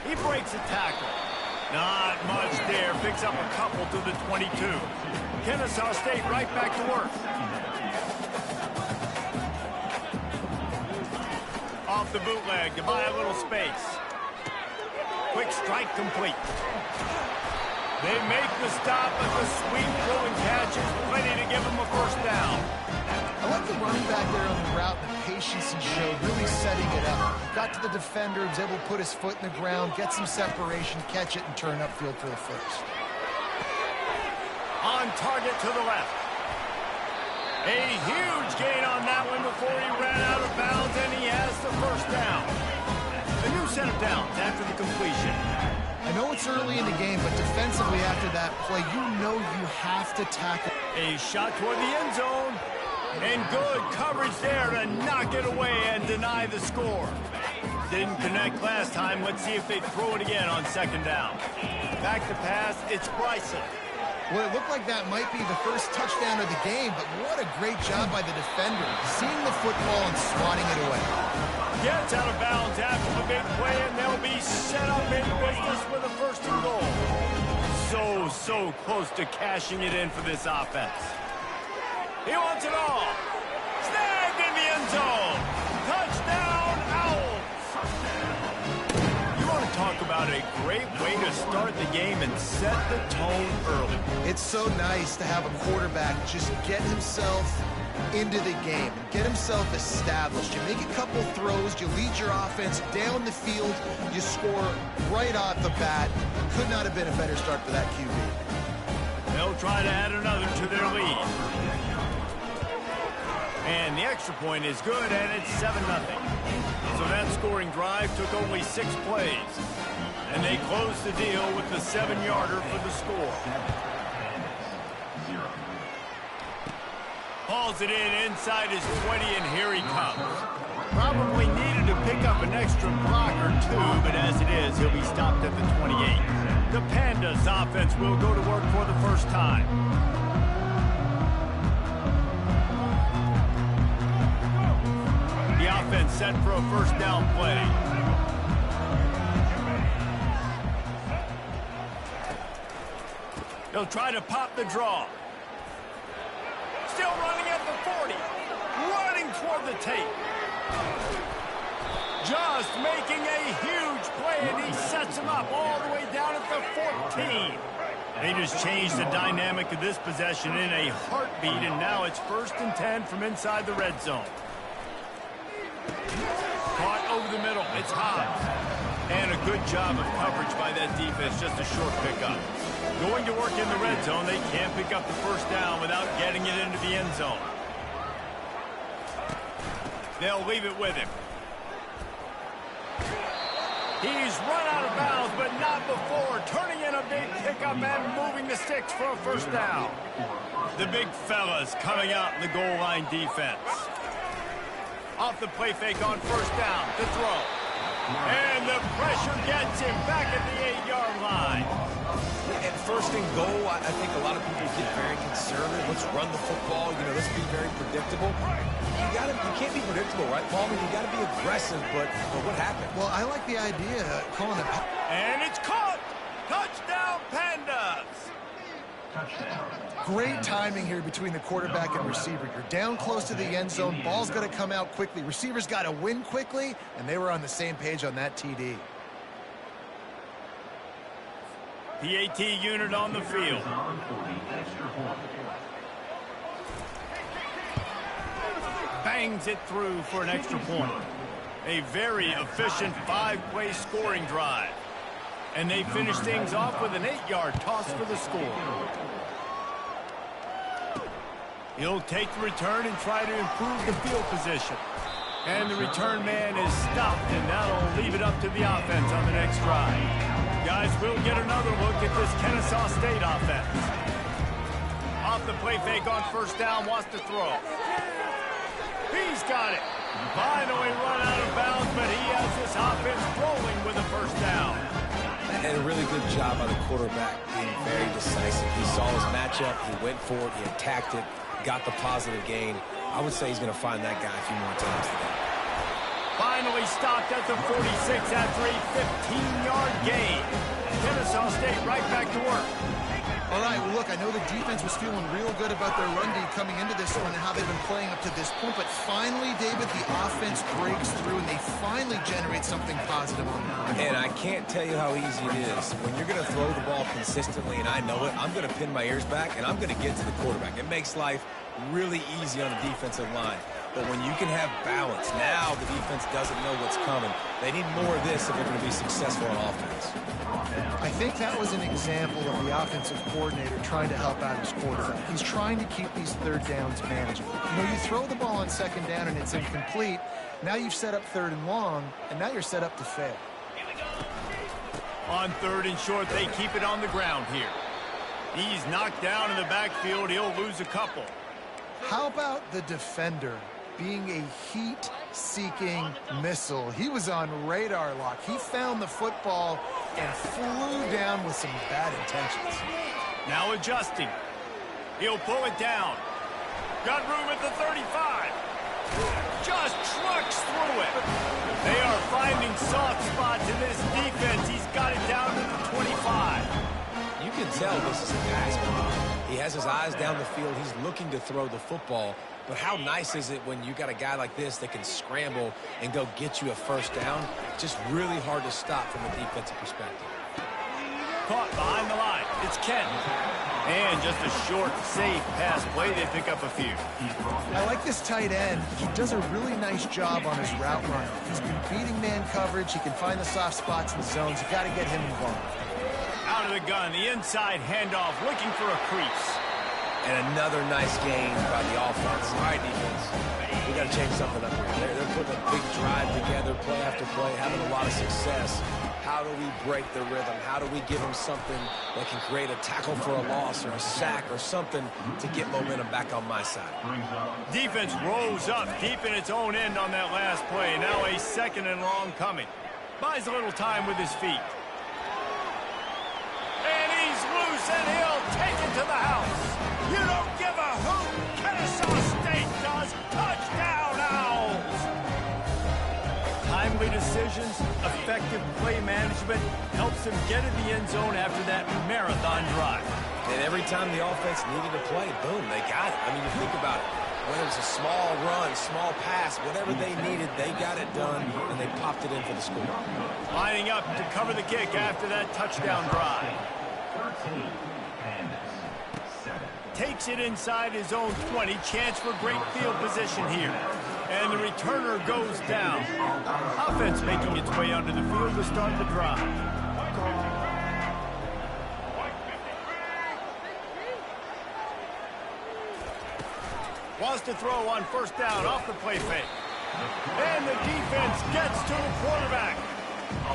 He breaks a tackle. Not much there. Picks up a couple to the 22. Kennesaw State right back to work. Off the bootleg to buy a little space. Quick strike complete. They make the stop, but the sweep throw and catch is plenty to give them a first down. I like the running back there on the route, the patience he showed, really setting it up. Got to the defender, was able to put his foot in the ground, get some separation, catch it, and turn upfield for the first. On target to the left. A huge gain on that one before he ran out of bounds, and he has the first down. A new set of downs after the completion. I know it's early in the game, but defensively after that play, you know you have to tackle. A shot toward the end zone. And good coverage there to knock it away and deny the score. Didn't connect last time. Let's see if they throw it again on second down. Back to pass, it's Bryson. Well, it looked like that might be the first touchdown of the game, but what a great job by the defender, seeing the football and swatting it away. Gets out of bounds after the big play, and they'll be set up in business with a first and goal. So close to cashing it in for this offense. He wants it all. Snagged in the end zone. Touchdown, Owls. You want to talk about a great way to start the game and set the tone early. It's so nice to have a quarterback just get himself into the game, get himself established. You make a couple throws, you lead your offense down the field, you score right off the bat. Could not have been a better start for that QB. They'll try to add another to their lead. And the extra point is good, and it's 7-0. So that scoring drive took only 6 plays. And they closed the deal with the 7-yarder for the score. Hauls it in inside his 20, and here he comes. Probably needed to pick up an extra block or 2, but as it is, he'll be stopped at the 28. The Pandas offense will go to work for the first time. The offense set for a first down play. They'll try to pop the draw. Still running at the 40. Running toward the tape. Just making a huge play, and he sets him up all the way down at the 14. They just changed the dynamic of this possession in a heartbeat, and now it's 1st and 10 from inside the red zone. Caught over the middle. It's Hobbs. And a good job of coverage by that defense. Just a short pickup. Going to work in the red zone. They can't pick up the first down without getting it into the end zone. They'll leave it with him. He's run out of bounds, but not before. Turning in a big pickup and moving the sticks for a first down. The big fellas coming out in the goal line defense. Off the play fake on first down to throw. And the pressure gets him back at the 8-yard line. At first first and goal, I think a lot of people get very conservative. Let's run the football. You know, let's be very predictable. You can't be predictable, right, Paul? I mean, you got to be aggressive, but what happened? Well, I like the idea of calling it. And it's caught. Touchdown, Pandas. Great timing here between the quarterback and receiver. You're down close to the end zone. Ball's got to come out quickly. Receivers got to win quickly, and they were on the same page on that TD. PAT unit on the field. Bangs it through for an extra point. A very efficient 5-play scoring drive. And they finish things off with an 8-yard toss for the score. He'll take the return and try to improve the field position. And the return man is stopped, and that'll leave it up to the offense on the next drive. Guys, we'll get another look at this Kennesaw State offense. Off the play fake on first down, wants to throw. He's got it. Finally run out of bounds, but he has this offense rolling with a first down. And a really good job by the quarterback being very decisive. He saw his matchup, he went for it, he attacked it, got the positive gain. I would say he's going to find that guy a few more times today. Finally stopped at the 46 after a 15-yard gain. Kennesaw State right back to work. All right, well, look, I know the defense was feeling real good about their run D coming into this one and how they've been playing up to this point, but finally, David, the offense breaks through and they finally generate something positive on that. And I can't tell you how easy it is. When you're going to throw the ball consistently, and I know it, I'm going to pin my ears back, and I'm going to get to the quarterback. It makes life really easy on the defensive line. But when you can have balance, now the defense doesn't know what's coming. They need more of this if they're going to be successful on offense. I think that was an example of the offensive coordinator trying to help out his quarterback. He's trying to keep these third downs manageable. You know, you throw the ball on second down and it's incomplete. Now you've set up third and long, and now you're set up to fail. On third and short, they keep it on the ground here. He's knocked down in the backfield. He'll lose a couple. How about the defender being a heat-seeking missile? He was on radar lock. He found the football and flew down with some bad intentions. Now adjusting. He'll pull it down. Got room at the 35. Just trucks through it. They are finding soft spots in this defense. He's got it down to the 25. You can tell this is a guy's game. He has his eyes down the field. He's looking to throw the football. But how nice is it when you got a guy like this that can scramble and go get you a first down? Just really hard to stop from a defensive perspective. Caught behind the line. It's Kent. And just a short, safe pass play. They pick up a few. I like this tight end. He does a really nice job on his route run. He's been beating man coverage. He can find the soft spots in the zones. You got to get him involved. Out of the gun, the inside handoff, looking for a crease. And another nice gain by the offense. All right, defense. We got to change something up here. They're putting a big drive together, play after play, having a lot of success. How do we break the rhythm? How do we give them something that can create a tackle for a loss or a sack or something to get momentum back on my side? Defense rose up deep in its own end on that last play. Now a second and long coming. Buys a little time with his feet. And he's loose, and he'll take it to the house. You don't give a hoot. Kennesaw State does. Touchdown, Owls. Timely decisions, effective play management helps them get in the end zone after that marathon drive. And every time the offense needed a play, boom, they got it. I mean, you think about it. Whether it's a small run, small pass, whatever they needed, they got it done, and they popped it in for the score. Lining up to cover the kick after that touchdown drive. 13 and 7. Takes it inside his own 20. Chance for great field position here. And the returner goes down. Offense making its way onto the field to start the drive. Wants to throw on first down off the play fake. And the defense gets to the quarterback.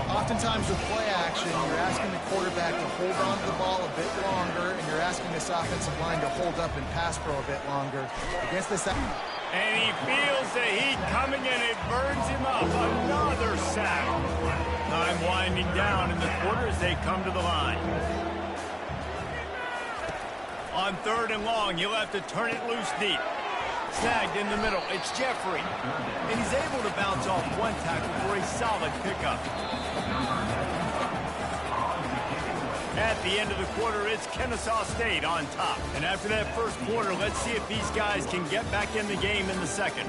Oftentimes with play action, you're asking the quarterback to hold on to the ball a bit longer, and you're asking this offensive line to hold up and pass pro a bit longer. Against this... And he feels the heat coming, and it burns him up. Another sack. Time winding down in the quarter as they come to the line. On 3rd and long, he'll have to turn it loose deep. Snagged in the middle. It's Jeffrey. And he's able to bounce off one tackle for a solid pickup. At the end of the quarter, it's Kennesaw State on top. And after that first quarter, let's see if these guys can get back in the game in the second.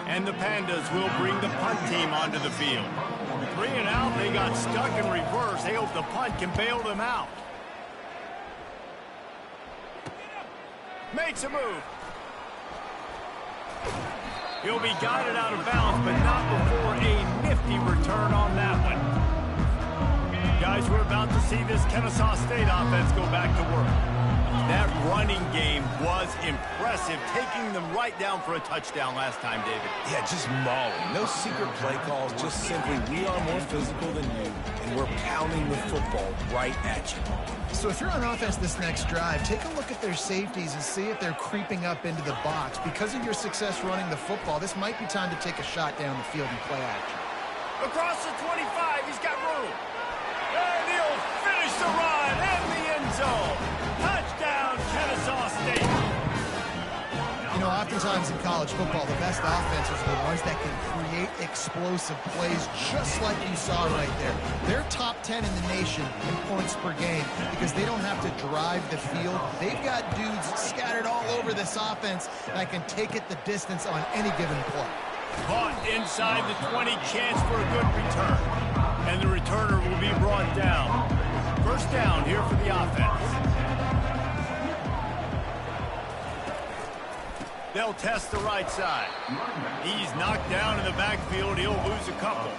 And the Pandas will bring the punt team onto the field. 3 and out, they got stuck in reverse. They hope the punt can bail them out. Makes a move. He'll be guided out of bounds, but not before a nifty return on that one. Guys, we're about to see this Kennesaw State offense go back to work. That running game was impressive, taking them right down for a touchdown last time, David. Yeah, just mauling. No secret play calls, just simply we are more physical than you, and we're pounding the football right at you. So if you're on offense this next drive, take a look at their safeties and see if they're creeping up into the box. Because of your success running the football, this might be time to take a shot down the field and play action. Across the 25, he's got room. And he'll finish the run in the end zone. Touchdown, Kennesaw State. You know, oftentimes in college football, the best offenses are the ones that can create explosive plays just like you saw right there. They're top 10 in the nation in points per game because they don't have to drive the field. They've got dudes scattered all over this offense that can take it the distance on any given play. Caught inside the 20, chance for a good return. And the returner will be brought down. First down here for the offense. They'll test the right side. He's knocked down in the backfield. He'll lose a couple.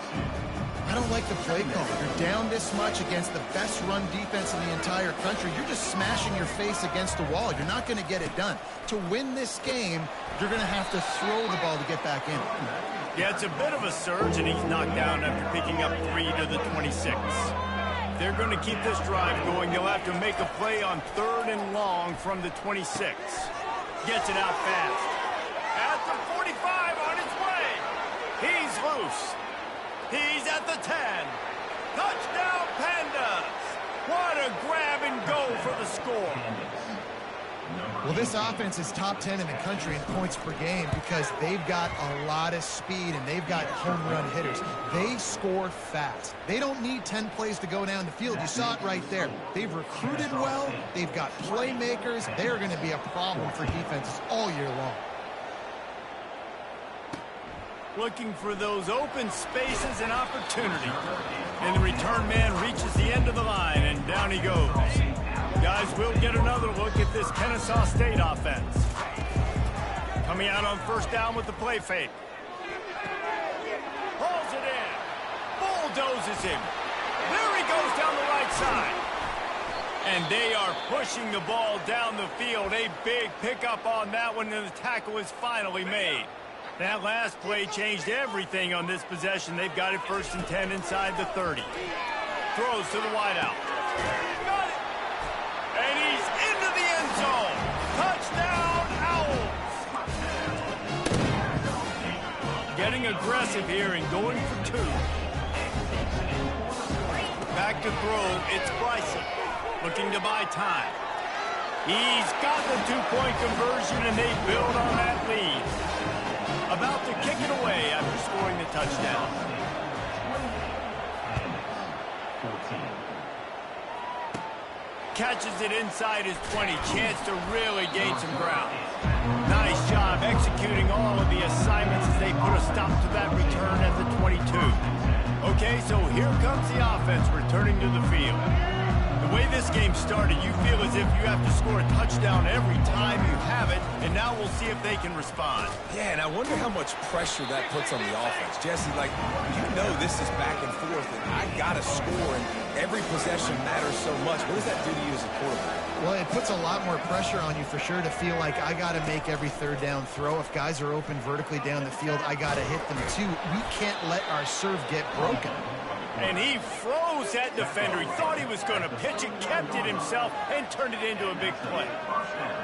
I don't like the play call. You're down this much against the best run defense in the entire country. You're just smashing your face against the wall. You're not going to get it done. To win this game, you're going to have to throw the ball to get back in. Yeah, it's a bit of a surge, and he's knocked down after picking up 3 to the 26. If they're going to keep this drive going, they'll have to make a play on 3rd and long from the 26. Gets it out fast. At the 45 on his way. He's loose. He's at the 10. Touchdown, Pandas. What a grab and go for the score. Well, this offense is top 10 in the country in points per game because they've got a lot of speed and they've got home run hitters. They score fast. They don't need 10 plays to go down the field. You saw it right there. They've recruited well. They've got playmakers. They're going to be a problem for defenses all year long. Looking for those open spaces and opportunity. And the return man reaches the end of the line, and down he goes. Guys, we'll get another look at this Kennesaw State offense. Coming out on first down with the play fake. Pulls it in. Bulldozes him. There he goes down the right side. And they are pushing the ball down the field. A big pickup on that one, and the tackle is finally made. That last play changed everything on this possession. They've got it 1st and 10 inside the 30. Throws to the wideout. Got it. And he's into the end zone. Touchdown, Owls. Getting aggressive here and going for 2. Back to throw. It's Bryson. Looking to buy time. He's got the 2-point conversion, and they build on that lead. About to kick it away after scoring the touchdown. Catches it inside his 20. Chance to really gain some ground. Nice job executing all of the assignments as they put a stop to that return at the 22. Okay, so here comes the offense returning to the field. The way this game started, you feel as if you have to score a touchdown every time you have it, and now we'll see if they can respond. Yeah, and I wonder how much pressure that puts on the offense. Jesse, like, you know this is back and forth, and I got to score, and every possession matters so much. What does that do to you as a quarterback? Well, it puts a lot more pressure on you for sure to feel like I got to make every 3rd down throw. If guys are open vertically down the field, I got to hit them too. We can't let our serve get broken. And he froze that defender. He thought he was going to pitch it, kept it himself, and turned it into a big play.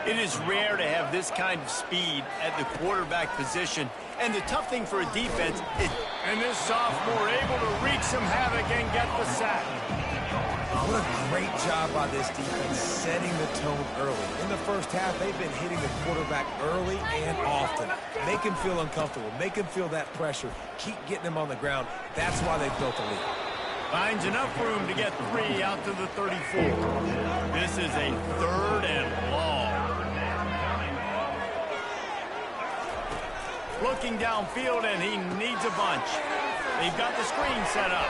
It is rare to have this kind of speed at the quarterback position. And the tough thing for a defense is, and this sophomore able to wreak some havoc and get the sack. What a great job by this defense setting the tone early. In the first half, they've been hitting the quarterback early and often. Make him feel uncomfortable. Make him feel that pressure. Keep getting him on the ground. That's why they've built a lead. Finds enough room to get 3 out to the 34. This is a 3rd and long. Looking downfield, and he needs a bunch. They've got the screen set up.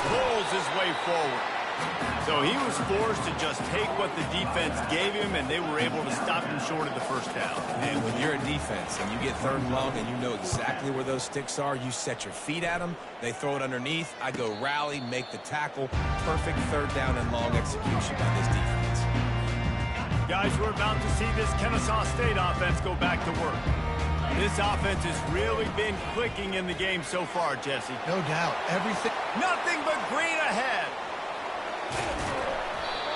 Pulls his way forward. So he was forced to just take what the defense gave him, and they were able to stop him short of the first down. And when you're a defense and you get 3rd and long and you know exactly where those sticks are, you set your feet at them, they throw it underneath, I go rally, make the tackle. Perfect 3rd down and long execution by this defense. Guys, we're about to see this Kennesaw State offense go back to work. This offense has really been clicking in the game so far, Jesse. No doubt. Everything. Nothing but green ahead.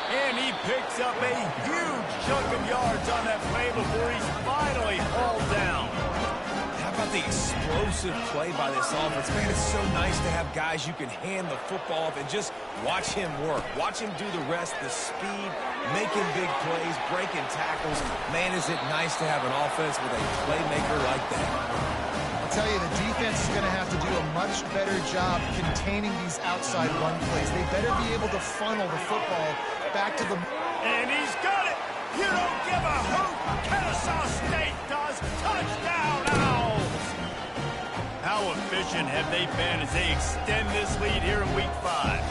And he picks up a huge chunk of yards on that play before he's finally hauled down. How about the explosive play by this offense? Man, it's so nice to have guys you can hand the football off and just watch him work. Watch him do the rest, the speed, making big plays, breaking tackles. Man, is it nice to have an offense with a playmaker like that. I'll tell you, the defense is going to have to do a much better job containing these outside run plays. They better be able to funnel the football back to the... And he's got it! You don't give a hoot! Kennesaw State does! Touchdown, Owls! How efficient have they been as they extend this lead here in Week 5?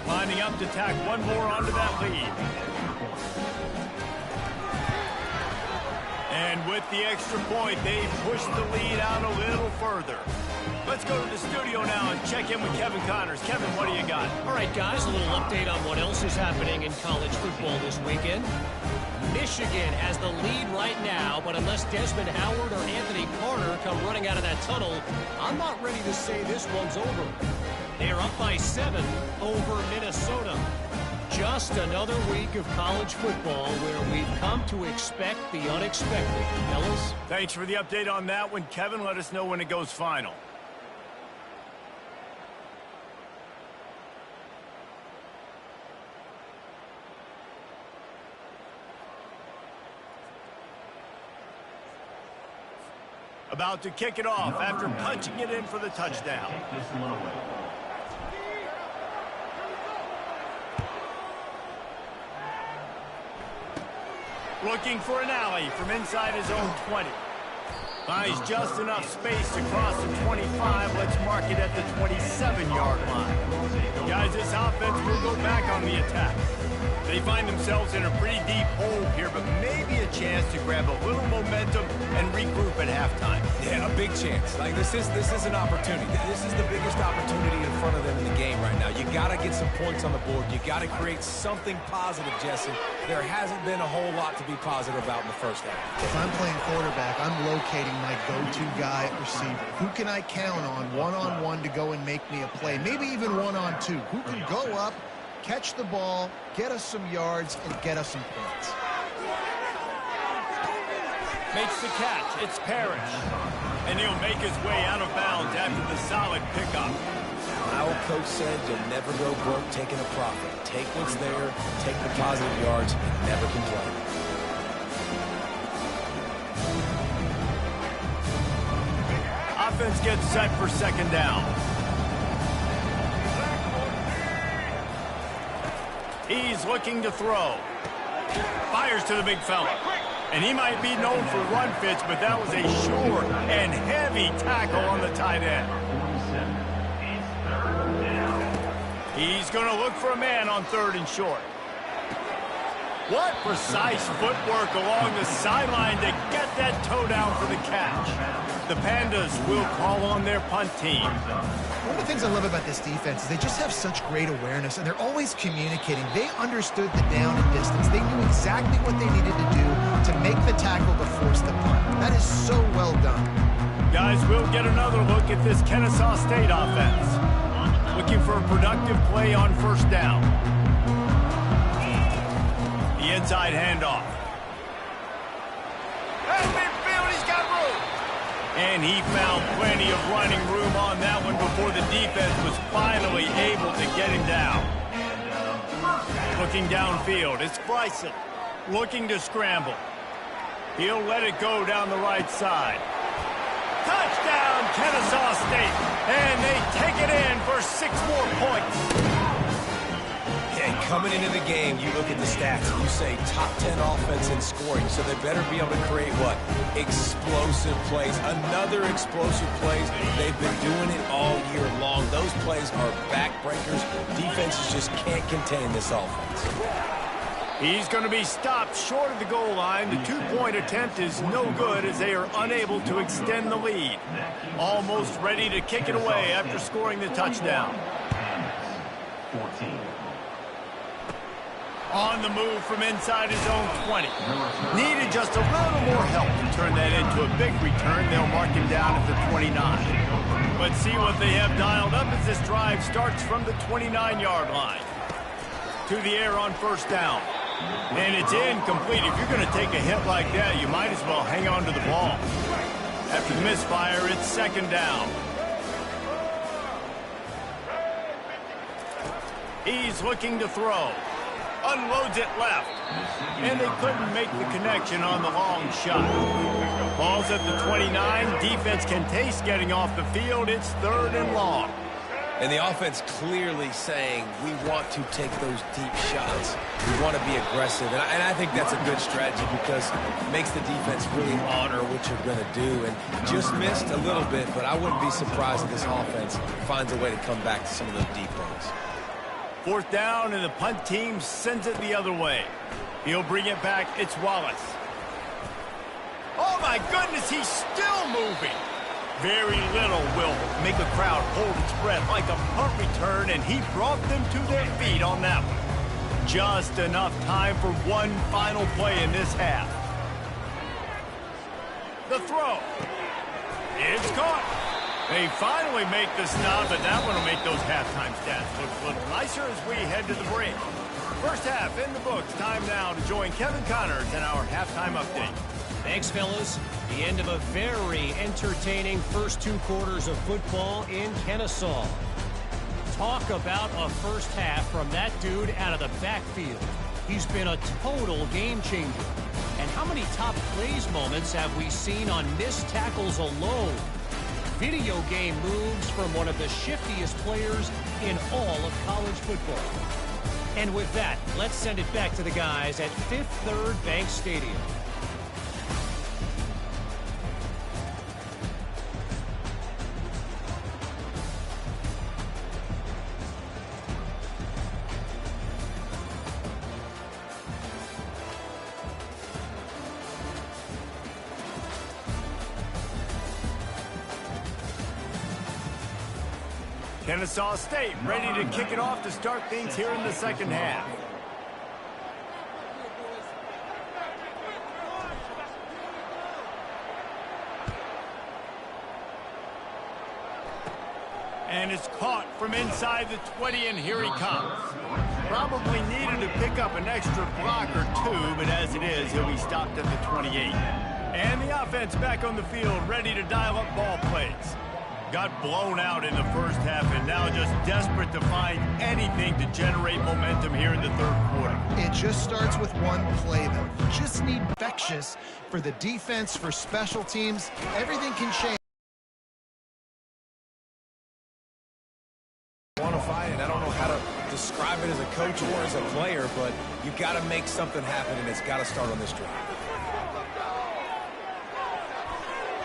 Lining up to tack one more onto that lead. And with the extra point, they push the lead out a little further. Let's go to the studio now and check in with Kevin Connors. Kevin, what do you got? All right, guys, a little update on what else is happening in college football this weekend. Michigan has the lead right now, but unless Desmond Howard or Anthony Carter come running out of that tunnel, I'm not ready to say this one's over. They're up by 7 over Minnesota. Just another week of college football where we've come to expect the unexpected. Fellas? Thanks for the update on that one, Kevin. Let us know when it goes final. About to kick it off after punching it in for the touchdown. Looking for an alley from inside his own 20. Finds just enough space to cross the 25. Let's mark it at the 27-yard line. Guys, this offense will go back on the attack. They find themselves in a pretty deep hole here, but maybe a chance to grab a little momentum and regroup at halftime. Yeah, a big chance. Like this is an opportunity. This is the biggest opportunity in front of them in the game right now. You got to get some points on the board. You got to create something positive, Jesse. There hasn't been a whole lot to be positive about in the first half. If I'm playing quarterback, I'm locating my go-to guy at receiver. Who can I count on one-on-one to go and make me a play? Maybe even one-on-two. Who can go up, catch the ball, get us some yards, and get us some points? Makes the catch. It's Parrish. And he'll make his way out of bounds after the solid pickup. My old coach said you'll never go broke taking a profit. Take what's there, take the positive yards, and never complain. Offense gets set for second down. He's looking to throw. Fires to the big fella. And he might be known for run fits, but that was a short and heavy tackle on the tight end. He's going to look for a man on 3rd and short. What precise footwork along the sideline to get that toe down for the catch. The Pandas will call on their punt team. One of the things I love about this defense is they just have such great awareness, and they're always communicating. They understood the down and distance. They knew exactly what they needed to do to make the tackle to force the punt. That is so well done. Guys, we'll get another look at this Kennesaw State offense. Looking for a productive play on first down. The inside handoff. And midfield, he's got room. And he found plenty of running room on that one before the defense was finally able to get him down. Looking downfield, it's Bryson. Looking to scramble. He'll let it go down the right side. Touchdown, Kennesaw State. And they take it in for 6 more points. And coming into the game, you look at the stats, and you say top 10 offense in scoring, so they better be able to create what? Explosive plays. Another explosive plays. They've been doing it all year long. Those plays are backbreakers. Defenses just can't contain this offense. He's going to be stopped short of the goal line. The 2-point attempt is no good as they are unable to extend the lead. Almost ready to kick it away after scoring the touchdown. 14. On the move from inside his own 20. Needed just a little more help to turn that into a big return. They'll mark him down at the 29. Let's see what they have dialed up as this drive starts from the 29-yard line. To the air on first down. And it's incomplete. If you're going to take a hit like that, you might as well hang on to the ball. After the misfire, it's second down. He's looking to throw. Unloads it left. And they couldn't make the connection on the long shot. Ball's at the 29. Defense can taste getting off the field. It's 3rd and long. And the offense clearly saying, we want to take those deep shots. We want to be aggressive. And I think that's a good strategy because it makes the defense really honor what you're going to do. And just missed a little bit, but I wouldn't be surprised if this offense finds a way to come back to some of those deep things. 4th down, and the punt team sends it the other way. He'll bring it back. It's Wallace. Oh, my goodness, he's still moving. Very little will make a crowd hold its breath like a punt return, and he brought them to their feet on that one. Just enough time for one final play in this half. The throw. It's caught. They finally make the stop, but that one will make those halftime stats look a little nicer as we head to the break. First half in the books. Time now to join Kevin Connors in our halftime update. Thanks, fellas. The end of a very entertaining first 2 quarters of football in Kennesaw. Talk about a first half from that dude out of the backfield. He's been a total game changer. And how many top plays moments have we seen on missed tackles alone? Video game moves from one of the shiftiest players in all of college football. And with that, let's send it back to the guys at Fifth Third Bank Stadium. Kennesaw State ready to kick it off to start things here in the second half. And it's caught from inside the 20, and here he comes. Probably needed to pick up an extra block or 2, but as it is, he'll be stopped at the 28. And the offense back on the field, ready to dial up ball plays. Got blown out in the first half and now just desperate to find anything to generate momentum here in the third quarter. It just starts with one play, though. You just need infectious for the defense, for special teams. Everything can change. Quantify it. I don't know how to describe it as a coach or as a player, but you got to make something happen, and it's got to start on this drive.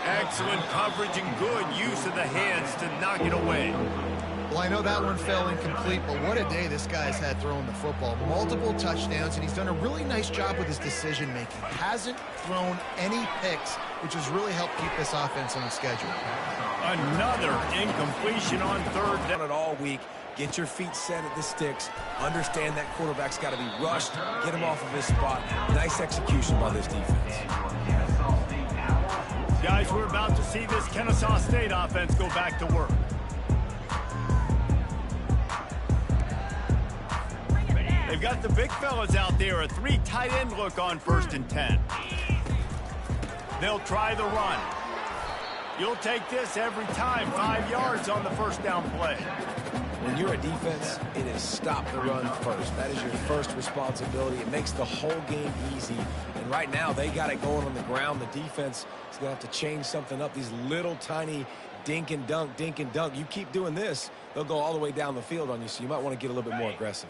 Excellent coverage and good use of the hands to knock it away. Well, I know that one fell incomplete, but what a day this guy's had throwing the football. Multiple touchdowns, and he's done a really nice job with his decision-making. Hasn't thrown any picks, which has really helped keep this offense on the schedule. Another incompletion on third down. Done it all week. Get your feet set at the sticks. Understand that quarterback's got to be rushed. Get him off of his spot. Nice execution by this defense. Guys, we're about to see this Kennesaw State offense go back to work. They've got the big fellas out there, a 3 tight end look on 1st and 10. They'll try the run. You'll take this every time, 5 yards on the first down play. When you're a defense, it is stop the run first. That is your first responsibility. It makes the whole game easy. And right now, they got it going on the ground. The defense is going to have to change something up. These little tiny dink and dunk, dink and dunk. You keep doing this, they'll go all the way down the field on you, so you might want to get a little bit more aggressive.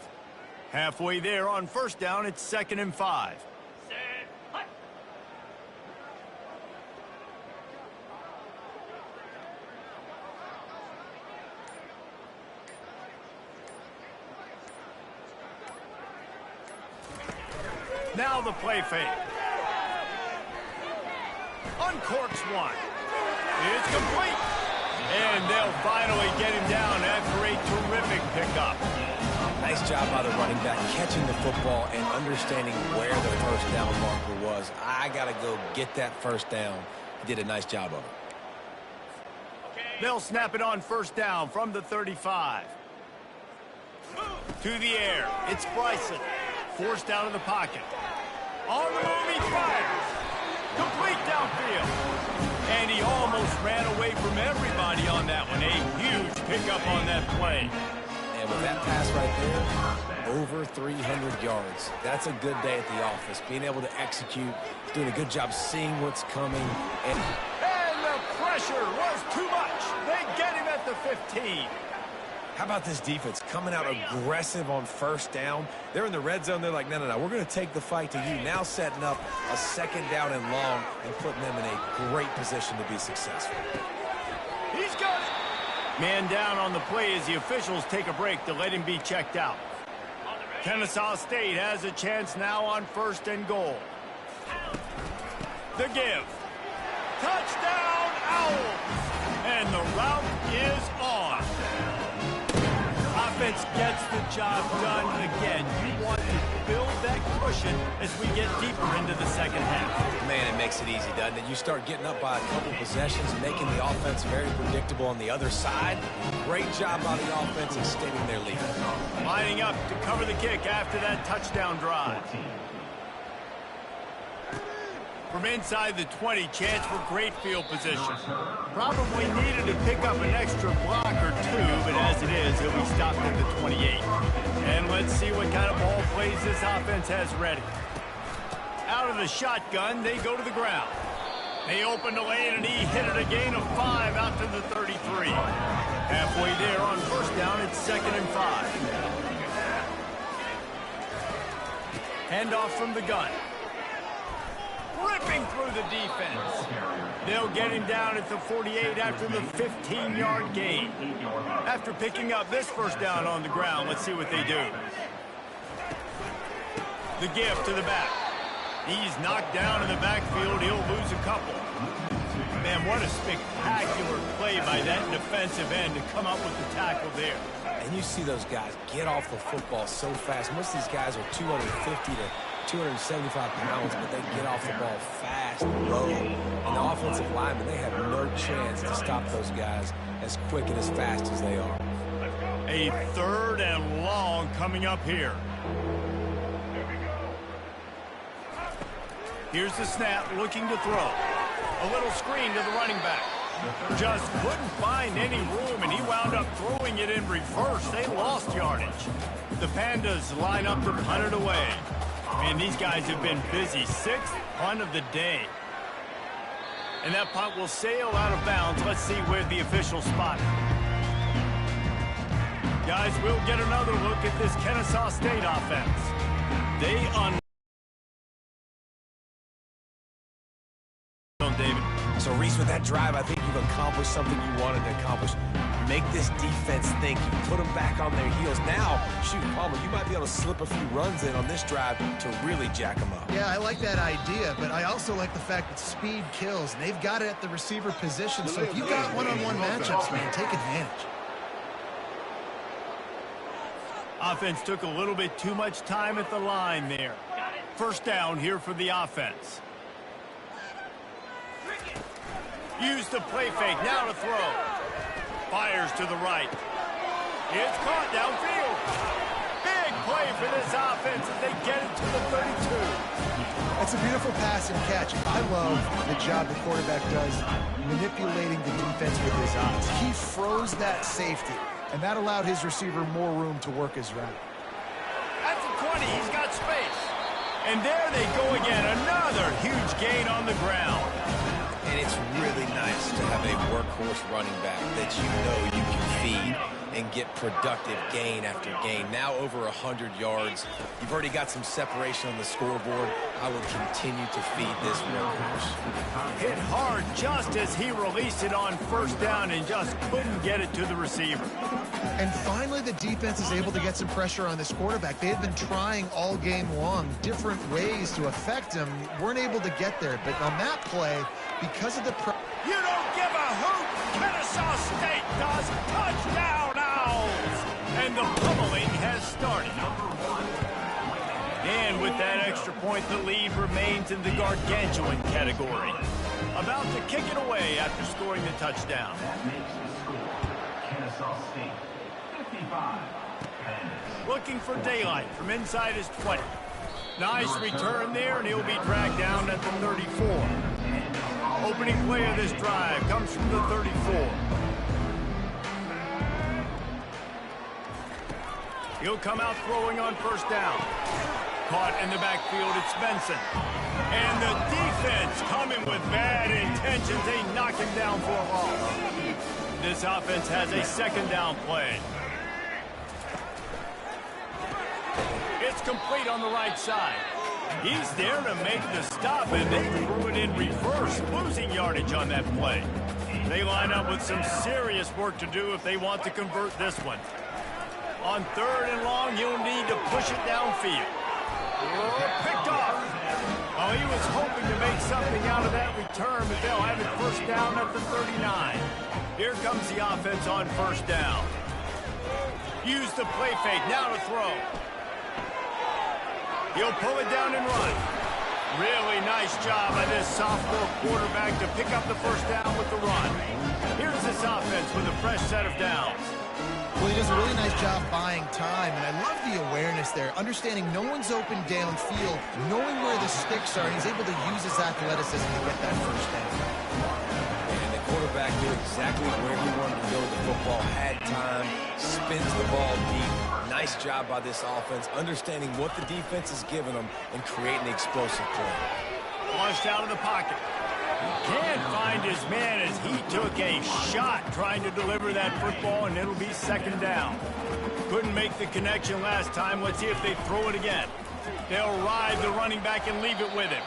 Halfway there on 1st down, it's 2nd and 5. Now the play fake. Uncorks one. It's complete. And they'll finally get him down after a terrific pickup. Nice job by the running back, catching the football and understanding where the first down marker was. I got to go get that first down. He did a nice job of it. They'll snap it on 1st down from the 35. To the air. It's Bryson. Forced out of the pocket. On the move, he fires. Complete downfield. And he almost ran away from everybody on that one. A huge pickup on that play. And with that pass right there, over 300 yards. That's a good day at the office. Being able to execute, doing a good job seeing what's coming. And the pressure was too much. They get him at the 15. How about this defense coming out aggressive on 1st down? They're in the red zone. They're like, no, we're going to take the fight to you. Now setting up a 2nd down and long and putting them in a great position to be successful. He's got it. Man down on the play as the officials take a break to let him be checked out. Kennesaw State has a chance now on 1st and goal. The give. Touchdown, Owls. And the route is on. Offense gets the job done again. You want to build that cushion as we get deeper into the 2nd half. Man, it makes it easy, doesn't it? You start getting up by a couple possessions, making the offense very predictable on the other side. Great job by the offense extending their lead. Lining up to cover the kick after that touchdown drive. From inside the 20, chance for great field position. Probably needed to pick up an extra block or two, but as it is, he'll be stopped at the 28. And let's see what kind of ball plays this offense has ready. Out of the shotgun, they go to the ground. They open the lane, and he hit it a gain of 5 out to the 33. Halfway there on 1st down, it's 2nd and 5. Handoff from the gun. Ripping through the defense. They'll get him down at the 48 after the 15-yard gain. After picking up this 1st down on the ground, let's see what they do. The give to the back. He's knocked down in the backfield. He'll lose a couple. Man, what a spectacular play by that defensive end to come up with the tackle there. And you see those guys get off the football so fast. Most of these guys are 250 to 275 pounds, but they get off the ball fast and low. And the offensive linemen, they have no chance to stop those guys as quick and as fast as they are. A 3rd and long coming up here. Here's the snap, looking to throw. A little screen to the running back. Just couldn't find any room, and he wound up throwing it in reverse. They lost yardage. The Pandas line up to punt it away. Man, these guys have been busy. 6th punt of the day. And that punt will sail out of bounds. Let's see where the officials spot it. Guys, we'll get another look at this Kennesaw State offense. They David. So, Reese, with that drive, I think you you've accomplished something you wanted to accomplish. Make this defense think. You put them back on their heels. Now, shoot, Palmer, you might be able to slip a few runs in on this drive to really jack them up. Yeah, I like that idea, but I also like the fact that speed kills. And they've got it at the receiver position, so if you got one-on-one matchups, man, take advantage. Offense took a little bit too much time at the line there. First down here for the offense. Use the play fake, now to throw. Fires to the right. It's caught downfield. Big play for this offense as they get it to the 32. That's a beautiful pass and catch. I love the job the quarterback does manipulating the defense with his eyes. He froze that safety, and that allowed his receiver more room to work his route. At the 20, he's got space. And there they go again. Another huge gain on the ground. And it's really nice to have a workhorse running back that you know you can feed and get productive gain after gain. Now over 100 yards. You've already got some separation on the scoreboard. I will continue to feed this workhorse. Hit hard just as he released it on first down and just couldn't get it to the receiver. And finally, the defense is able to get some pressure on this quarterback. They had been trying all game long different ways to affect him. Weren't able to get there. But on that play, because of the... You don't give a hoot! Kennesaw State does. Touchdown, Owls! And the pummeling has started. And with that extra point, the lead remains in the gargantuan category. About to kick it away after scoring the touchdown. That makes the score Kennesaw State 55. Looking for daylight from inside his 20. Nice return there, and he'll be dragged down at the 34. Opening play of this drive comes from the 34. He'll come out throwing on first down. Caught in the backfield, it's Benson. And the defense coming with bad intentions. They knock him down for a loss. This offense has a second down play. It's complete on the right side. He's there to make the stop, and they threw it in reverse, losing yardage on that play. They line up with some serious work to do if they want to convert this one. On third and long, you'll need to push it downfield. Picked off. Well, he was hoping to make something out of that return, but they'll have it first down at the 39. Here comes the offense on first down. Use the play fake, now to throw. He'll pull it down and run. Really nice job by this sophomore quarterback to pick up the first down with the run. Here's this offense with a fresh set of downs. Well, he does a really nice job buying time, and I love the awareness there, understanding no one's open downfield, knowing where the sticks are, and he's able to use his athleticism to get that first down. And the quarterback knew exactly where he wanted to go with the football, had time, spins the ball deep. Nice job by this offense, understanding what the defense is giving them and creating explosive play. Flushed out of the pocket. Can't find his man as he took a shot trying to deliver that football, and it'll be second down. Couldn't make the connection last time. Let's see if they throw it again. They'll ride the running back and leave it with him.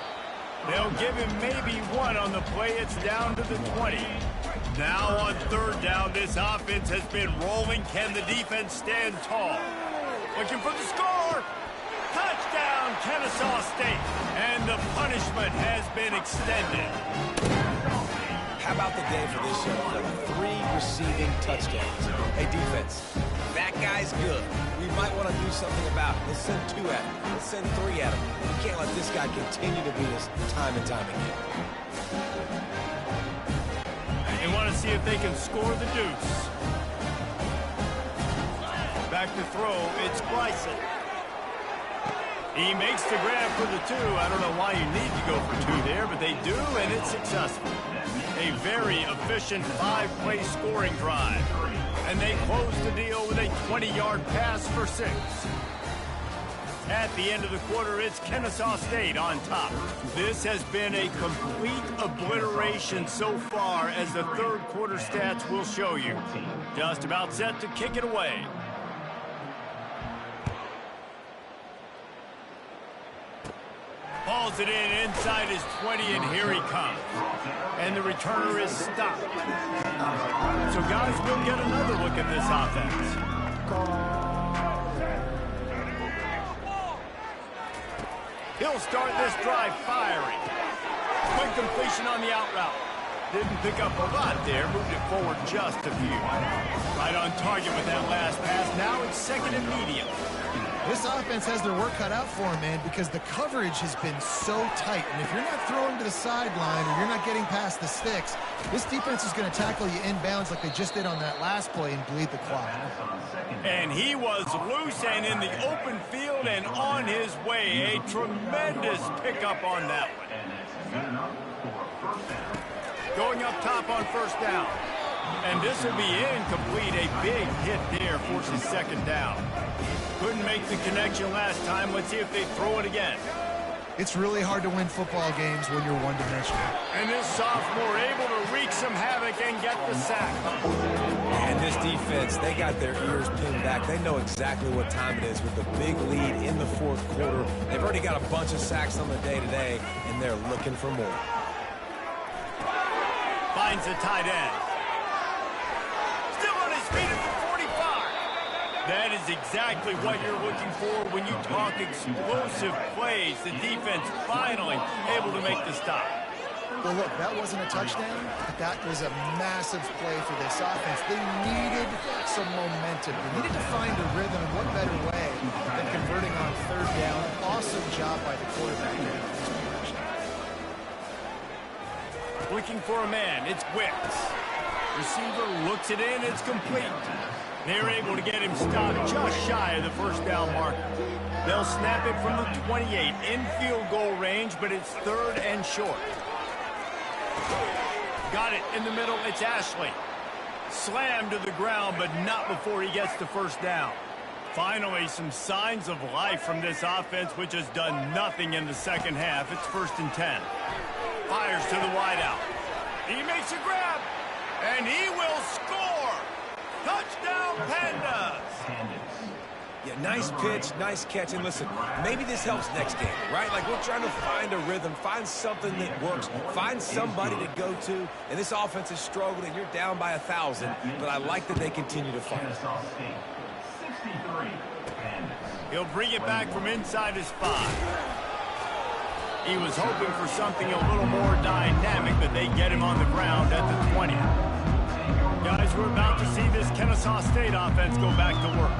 They'll give him maybe one on the play. It's down to the 20. Now on third down, this offense has been rolling. Can the defense stand tall? Looking for the score. Touchdown, Kennesaw State. And the punishment has been extended. How about the day for this young fella? 3 receiving touchdowns. Hey, defense, that guy's good. We might want to do something about it. Let's send 2 at him. Let's send 3 at him. We can't let this guy continue to beat us time and time again. They want to see if they can score the deuce. Back to throw, it's Bryson. He makes the grab for the 2. I don't know why you need to go for 2 there, but they do, and it's successful. A very efficient 5-play scoring drive. And they close the deal with a 20-yard pass for 6. At the end of the quarter, it's Kennesaw State on top. This has been a complete obliteration so far, as the third quarter stats will show you. Just about set to kick it away. Hauls it in inside his 20, and here he comes. And the returner is stopped. So, guys, we'll get another look at this offense. He'll start this drive firing. Quick completion on the out route. Didn't pick up a lot there, moved it forward just a few. Right on target with that last pass. Now it's second and medium. This offense has their work cut out for them, man, because the coverage has been so tight. And if you're not throwing to the sideline or you're not getting past the sticks, this defense is going to tackle you inbounds like they just did on that last play and bleed the clock. And he was loose and in the open field and on his way. A tremendous pickup on that one. Going up top on first down. And this will be incomplete. A big hit there forces second down. Couldn't make the connection last time. Let's see if they throw it again. It's really hard to win football games when you're one-dimensional. And this sophomore able to wreak some havoc and get the sack. And this defense, they got their ears pinned back. They know exactly what time it is with the big lead in the fourth quarter. They've already got a bunch of sacks on the day today, and they're looking for more. Finds the tight end. Still on his feet at the 45. That is exactly what you're looking for when you talk explosive plays. The defense finally able to make the stop. Well, look, that wasn't a touchdown, but that was a massive play for this offense. They needed some momentum. They needed to find a rhythm, and what better way than converting on third down. Awesome job by the quarterback there. Looking for a man. It's Wicks. Receiver looks it in. It's complete. They're able to get him stopped just shy of the first down marker. They'll snap it from the 28 in field goal range, but it's third and short. Got it in the middle. It's Ashley. Slammed to the ground, but not before he gets the first down. Finally, some signs of life from this offense, which has done nothing in the second half. It's first and 10. Fires to the wideout. He makes a grab, and he will score. Touchdown, Pandas. Yeah, nice pitch, nice catch. And listen, maybe this helps next game, right? Like we're trying to find a rhythm, find something that works, find somebody to go to. And this offense is struggling. You're down by 1,000, but I like that they continue to fight. He'll bring it back from inside his 5. He was hoping for something a little more dynamic, but they get him on the ground at the 20. Guys, we're about to see this Kennesaw State offense go back to work.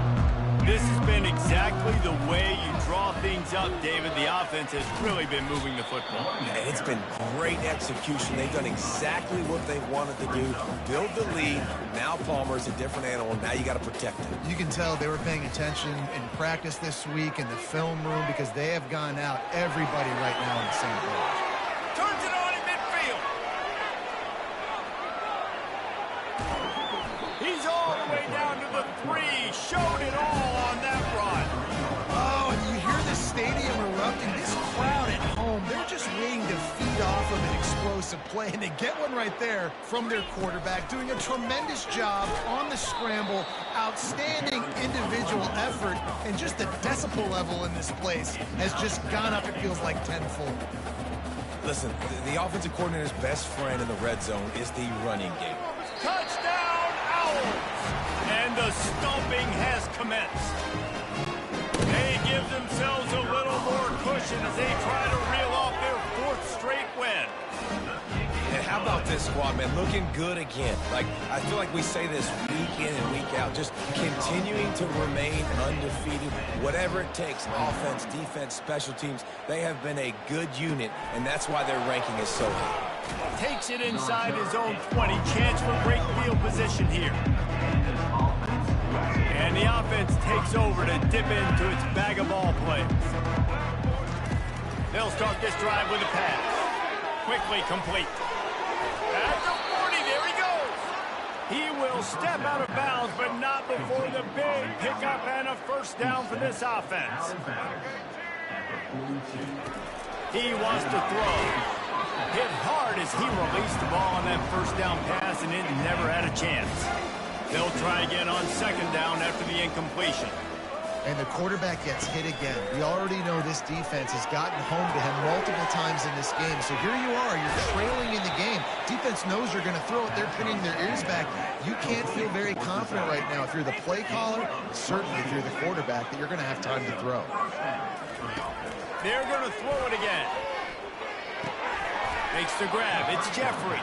This has been exactly the way you draw things up, David. The offense has really been moving the football. Yeah, it's been great execution. They've done exactly what they wanted to do. Build the lead. Now Palmer's a different animal. Now you got to protect him. You can tell they were paying attention in practice this week in the film room because they have gone out everybody right now on the same page. Turns it on in midfield. He's all the way down to the 3. Showed it all on that run. Oh, and you hear the stadium erupting. This crowd at home, they're just waiting to feed off of an explosive play, and they get one right there from their quarterback, doing a tremendous job on the scramble. Outstanding individual effort, and just the decibel level in this place has just gone up, it feels like, tenfold. Listen, the offensive coordinator's best friend in the red zone is the running game. Touchdown, Owls! And the stomping has commenced. They give themselves a little more cushion as they try to reel off their 4th straight win. And how about this squad, man? Looking good again. Like, I feel like we say this week in and week out, just continuing to remain undefeated, whatever it takes, offense, defense, special teams. They have been a good unit, and that's why their ranking is so high. Takes it inside his own 20. Chance for great field position here. And the offense takes over to dip into its bag of ball plays. They'll start this drive with a pass. Quickly complete. At the 40, there he goes. He will step out of bounds, but not before the big pickup and a first down for this offense. He wants to throw. Hit hard as he released the ball on that first down pass, and it never had a chance. They'll try again on second down after the incompletion. And the quarterback gets hit again. We already know this defense has gotten home to him multiple times in this game. So here you are, you're trailing in the game. Defense knows you're going to throw it. They're pinning their ears back. You can't feel very confident right now if you're the play caller, certainly if you're the quarterback, that you're going to have time to throw. They're going to throw it again. Makes the grab. It's Jeffrey.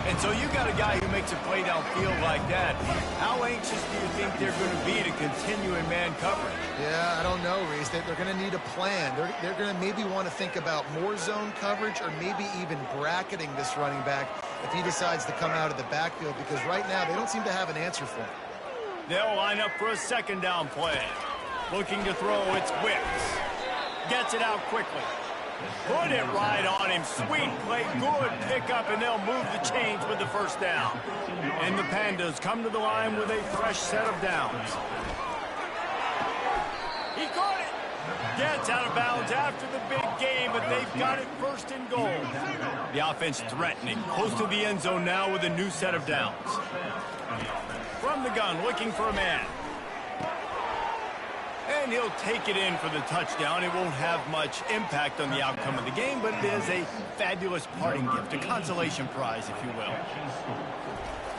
And so you got a guy who makes a play downfield like that. How anxious do you think they're going to be to continue in man coverage? Yeah, I don't know, Reese. They're going to need a plan. They're going to maybe want to think about more zone coverage or maybe even bracketing this running back if he decides to come out of the backfield, because right now they don't seem to have an answer for him. They'll line up for a second down play. Looking to throw, it's Wicks. Gets it out quickly. Put it right on him. Sweet play, good pickup, and they'll move the chains with the first down. And the Pandas come to the line with a fresh set of downs. He caught it. Gets out of bounds after the big game, but they've got it first and goal. The offense threatening, close to the end zone now with a new set of downs. From the gun, looking for a man. And he'll take it in for the touchdown. It won't have much impact on the outcome of the game, but it is a fabulous parting gift, a consolation prize, if you will.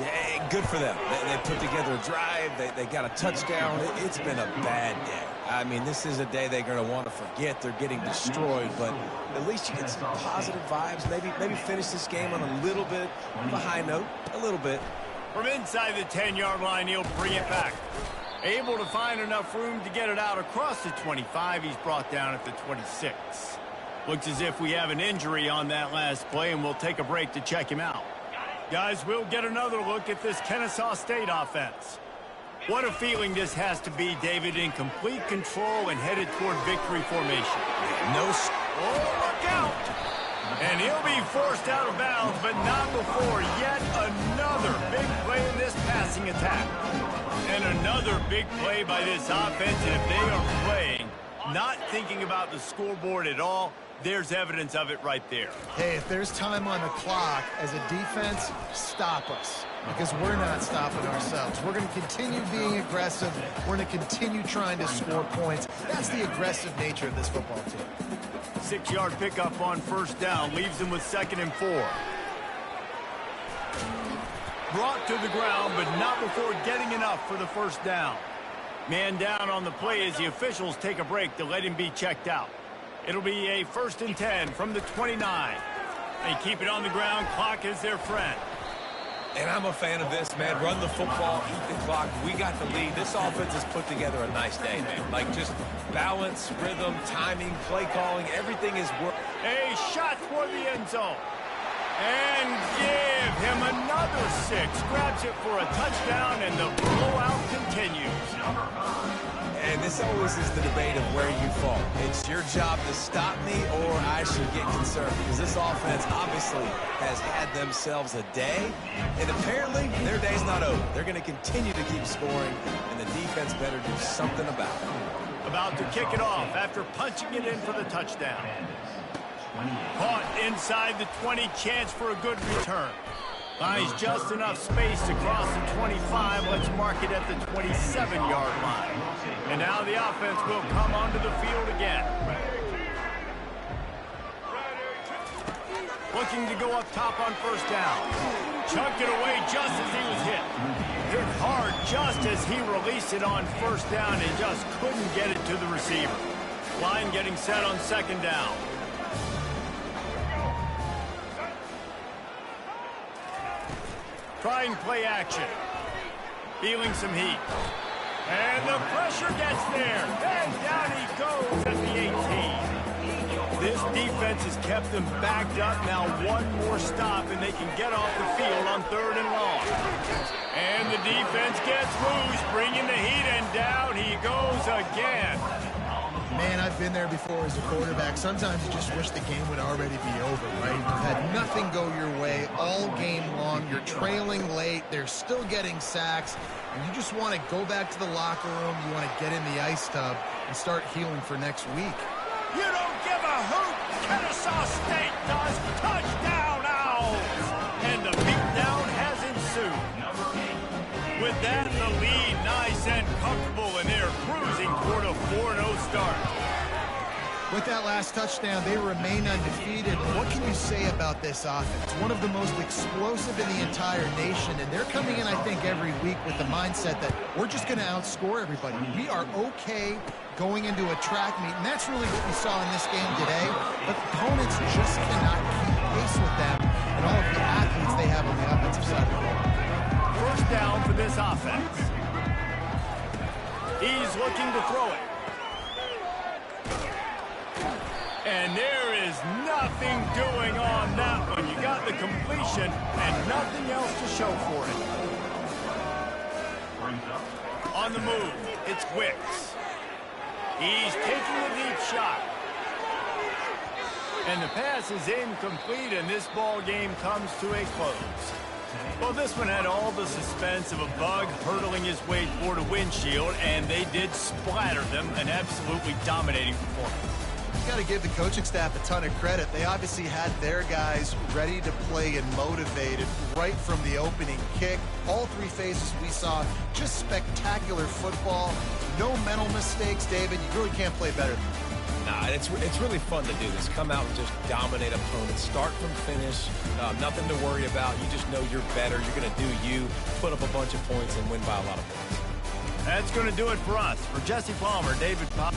Yeah, good for them. They put together a drive. They got a touchdown. It's been a bad day. I mean, this is a day they're going to want to forget. They're getting destroyed, but at least you get some positive vibes. Maybe finish this game on a little bit of a high note, a little bit. From inside the 10-yard line, he'll bring it back. Able to find enough room to get it out across the 25. He's brought down at the 26. Looks as if we have an injury on that last play, and we'll take a break to check him out. Guys, we'll get another look at this Kennesaw State offense. What a feeling this has to be, David, in complete control and headed toward victory formation. Oh, look out! And he'll be forced out of bounds, but not before yet another big play in this passing attack. And another big play by this offense, and if they are playing, not thinking about the scoreboard at all, there's evidence of it right there. Hey, if there's time on the clock, as a defense, stop us. Because we're not stopping ourselves. We're going to continue being aggressive. We're going to continue trying to score points. That's the aggressive nature of this football team. 6-yard pickup on first down, leaves them with 2nd and 4. Brought to the ground, but not before getting enough for the first down. Man down on the play as the officials take a break to let him be checked out. It'll be a 1st and 10 from the 29. They keep it on the ground. Clock is their friend. And I'm a fan of this, man. Run the football, eat the clock. We got the lead. This offense has put together a nice day, man. Like, just balance, rhythm, timing, play calling, everything is working. A shot toward the end zone. And give him another 6. Grabs it for a touchdown, and the blowout continues. And this always is the debate of where you fall. It's your job to stop me, or I should get concerned, because this offense obviously has had themselves a day, and apparently their day's not over. They're going to continue to keep scoring, and the defense better do something about it. About to kick it off after punching it in for the touchdown. Caught inside the 20, chance for a good return. Finds just enough space to cross the 25. Let's mark it at the 27-yard line. And now the offense will come onto the field again. Looking to go up top on first down. Chucked it away just as he was hit. Hit hard just as he released it on first down and just couldn't get it to the receiver. Line getting set on 2nd down. Trying play action. Feeling some heat. And the pressure gets there. And down he goes at the 18. This defense has kept them backed up. Now one more stop and they can get off the field on 3rd and long. And the defense gets loose, bringing the heat, and down he goes again. Man, I've been there before as a quarterback. Sometimes you just wish the game would already be over, right? You've had nothing go your way all game long. You're trailing late. They're still getting sacks. And you just want to go back to the locker room. You want to get in the ice tub and start healing for next week. You don't give a hoot. Kennesaw State does. Touchdown, Owls. And the beatdown has ensued. With that, the lead nice and comfortable, and they're cruising toward start. With that last touchdown, they remain undefeated. What can you say about this offense? One of the most explosive in the entire nation, and they're coming in, I think, every week with the mindset that we're just going to outscore everybody. We are okay going into a track meet, and that's really what we saw in this game today. But opponents just cannot keep pace with them and all of the athletes they have on the offensive side of the ball. First down for this offense. He's looking to throw it. And there is nothing doing on that one. You got the completion and nothing else to show for it. On the move, it's Wicks. He's taking a deep shot. And the pass is incomplete, and this ball game comes to a close. Well, this one had all the suspense of a bug hurtling his way toward a windshield, and they did splatter them, an absolutely dominating performance. Got to give the coaching staff a ton of credit. They obviously had their guys ready to play and motivated right from the opening kick. All three phases we saw, just spectacular football. No mental mistakes, David. You really can't play better than that. Nah, it's really fun to do this. Come out and just dominate opponents. Start from finish. Nothing to worry about. You just know you're better. You're going to do you, put up a bunch of points, and win by a lot of points. That's going to do it for us. For Jesse Palmer, David Pop.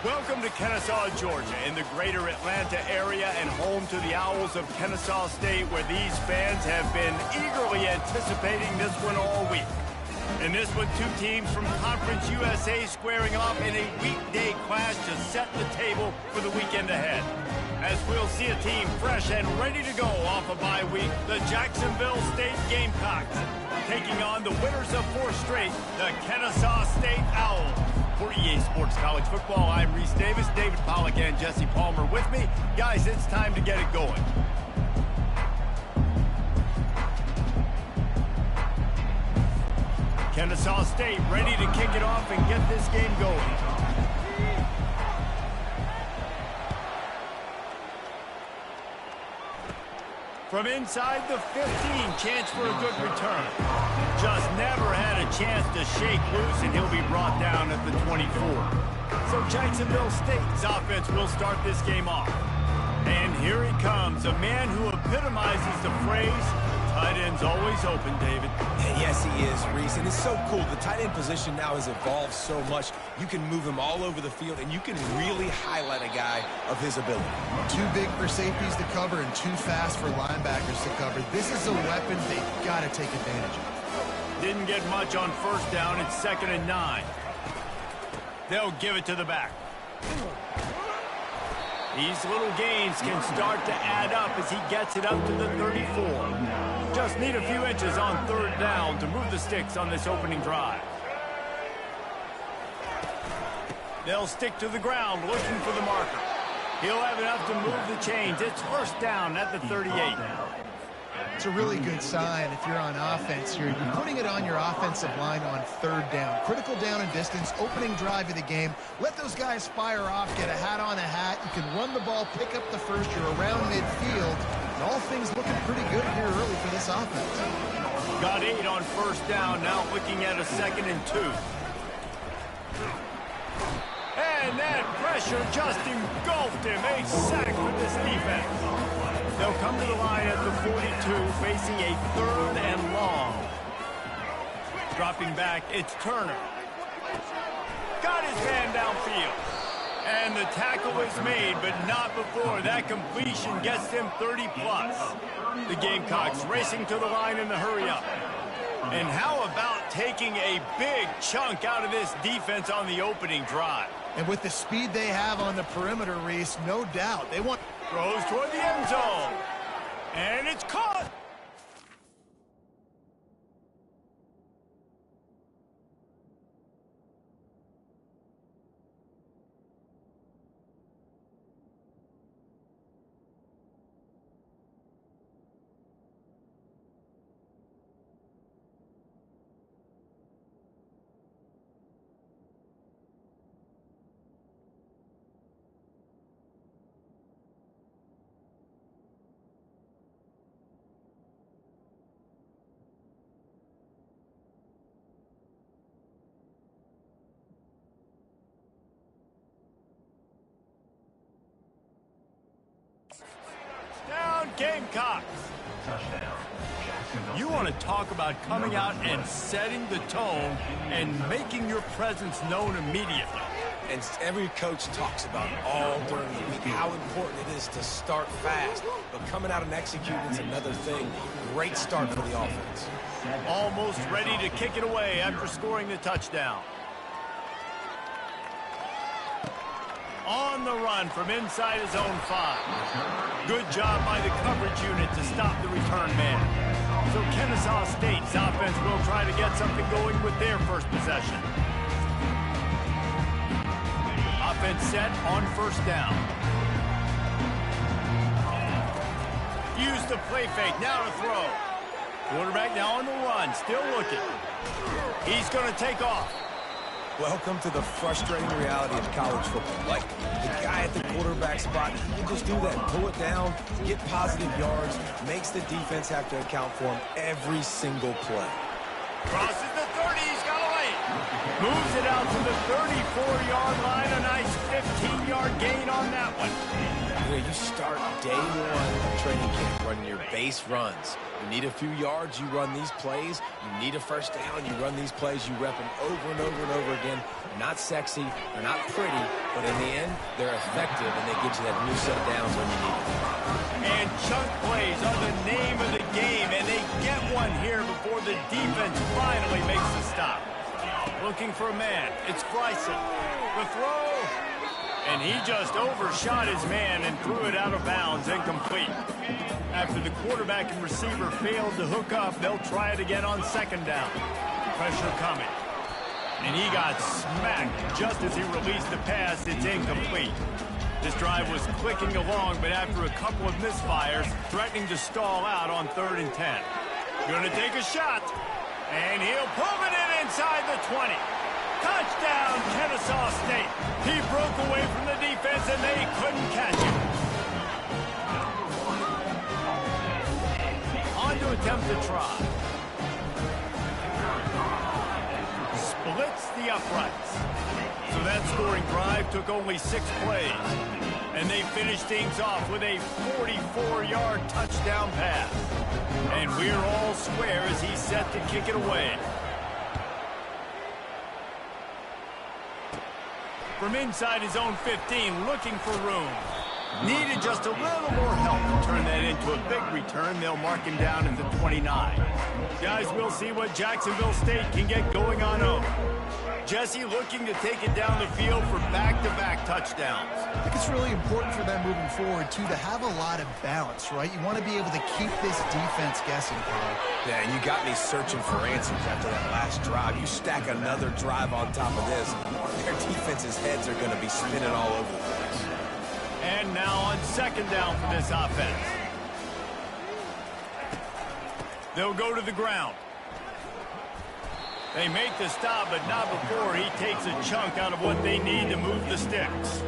Welcome to Kennesaw, Georgia, in the greater Atlanta area and home to the Owls of Kennesaw State, where these fans have been eagerly anticipating this one all week. In this one, two teams from Conference USA squaring off in a weekday clash to set the table for the weekend ahead. As we'll see a team fresh and ready to go off a bye week, the Jacksonville State Gamecocks, taking on the winners of 4 straight, the Kennesaw State Owls. For EA Sports College Football, I'm Reese Davis, David Pollack, and Jesse Palmer with me. Guys, it's time to get it going. Kennesaw State ready to kick it off and get this game going. From inside the 15, chance for a good return. Just never had a chance to shake loose, and he'll be brought down at the 24. So Jacksonville State's offense will start this game off. And here he comes, a man who epitomizes the phrase, tight end's always open, David. Yes, he is, Reese, and it's so cool. The tight end position now has evolved so much. You can move him all over the field, and you can really highlight a guy of his ability. Too big for safeties to cover and too fast for linebackers to cover. This is a weapon they've got to take advantage of. Didn't get much on first down. It's 2nd and 9. They'll give it to the back. These little gains can start to add up as he gets it up to the 34. Just need a few inches on 3rd down to move the sticks on this opening drive. They'll stick to the ground looking for the marker. He'll have enough to move the chains. It's 1st down at the 38. It's a really good sign if you're on offense here. You're putting it on your offensive line on 3rd down. Critical down and distance, opening drive of the game. Let those guys fire off, get a hat on a hat. You can run the ball, pick up the first. You're around midfield. And all things looking pretty good here early for this offense. Got 8 on 1st down, now looking at a 2nd and 2. And that pressure just engulfed him. A sack for this defense. They'll come to the line at the 42, facing a 3rd and long. Dropping back, it's Turner. Got his man downfield. And the tackle is made, but not before that completion gets them 30-plus. The Gamecocks racing to the line in the hurry-up. And how about taking a big chunk out of this defense on the opening drive? And with the speed they have on the perimeter, Reese, no doubt. They want... Throws toward the end zone. And it's caught. Down, Gamecocks. Touchdown. Jacksonville. You want to talk about coming out and setting the tone and making your presence known immediately. And every coach talks about it all during the week, how important it is to start fast. But coming out and executing is another thing. Great start for the offense. Almost ready to kick it away after scoring the touchdown. On the run from inside his own 5. Good job by the coverage unit to stop the return man. So Kennesaw State's offense will try to get something going with their first possession. Offense set on 1st down. Use the play fake, now to throw. Quarterback now on the run, still looking. He's going to take off. Welcome to the frustrating reality of college football. Like, the guy at the quarterback spot, he can just do that. Pull it down, get positive yards, makes the defense have to account for him every single play. Crosses the 30, he's got a lane. Moves it out to the 34-yard line, a nice 15-yard gain on that one. You know, you start day one of training camp running your base runs. You need a few yards, you run these plays. You need a first down, you run these plays. You rep them over and over and over again. They're not sexy, they're not pretty, but in the end, they're effective, and they get you that new set of downs when you need it. And chunk plays are the name of the game, and they get one here before the defense finally makes the stop. Looking for a man, it's Bryson. The throw, and he just overshot his man and threw it out of bounds, incomplete. After the quarterback and receiver failed to hook up, they'll try it again on second down. Pressure coming. And he got smacked just as he released the pass. It's incomplete. This drive was clicking along, but after a couple of misfires, threatening to stall out on 3rd and 10. Gonna take a shot, and he'll pull it in inside the 20. Touchdown, Kennesaw State. He broke away from the defense, and they couldn't catch him. On to attempt the try. Splits the uprights. So that scoring drive took only 6 plays. And they finished things off with a 44-yard touchdown pass. And we're all square as he's set to kick it away. From inside his own 15, looking for room. Needed just a little more help to turn that into a big return. They'll mark him down at the 29. Guys, we'll see what Jacksonville State can get going on over. Jesse looking to take it down the field for back-to-back touchdowns. I think it's really important for them moving forward, too, to have a lot of balance, right? You want to be able to keep this defense guessing, Carl. Yeah, and you got me searching for answers after that last drive. You stack another drive on top of this, their defense's heads are going to be spinning all over the place. And now on second down for this offense. They'll go to the ground. They make the stop, but not before he takes a chunk out of what they need to move the sticks.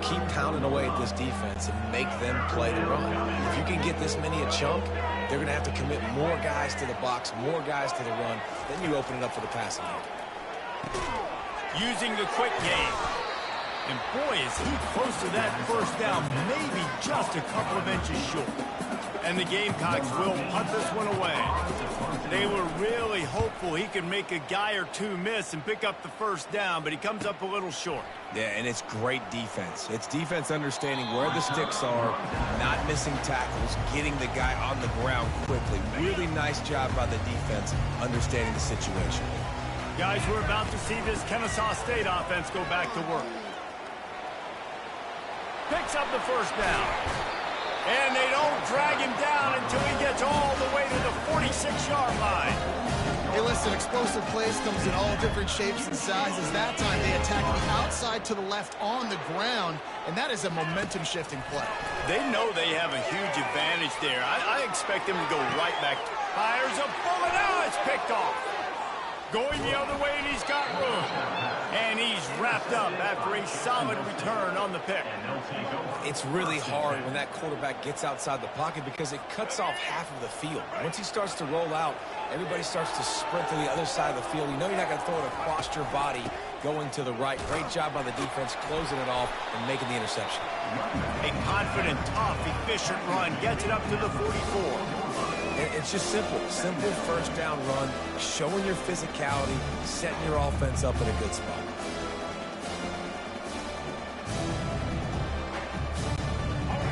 Keep pounding away at this defense and make them play the run. If you can get this many a chunk, they're going to have to commit more guys to the box, more guys to the run. Then you open it up for the passing game. Using the quick game. And boy, is he close to that first down, maybe just a couple of inches short. And the Gamecocks will punt this one away. They were really hopeful he could make a guy or two miss and pick up the first down, but he comes up a little short. Yeah, and it's great defense. It's defense understanding where the sticks are, not missing tackles, getting the guy on the ground quickly. Really nice job by the defense understanding the situation. Guys, we're about to see this Kennesaw State offense go back to work. Picks up the first down. And they don't drag him down until he gets all the way to the 46-yard line. Hey, listen, explosive plays comes in all different shapes and sizes. That time they attack the outside to the left on the ground, and that is a momentum-shifting play. They know they have a huge advantage there. I expect them to go right back. Fires a bullet. Now it's picked off. Going the other way, and he's got room. And he's wrapped up after a solid return on the pick. It's really hard when that quarterback gets outside the pocket because it cuts off half of the field. Once he starts to roll out, everybody starts to sprint to the other side of the field. You know you're not going to throw it across your body going to the right. Great job by the defense closing it off and making the interception. A confident, tough, efficient run gets it up to the 44. It's just simple first down run, showing your physicality, setting your offense up in a good spot.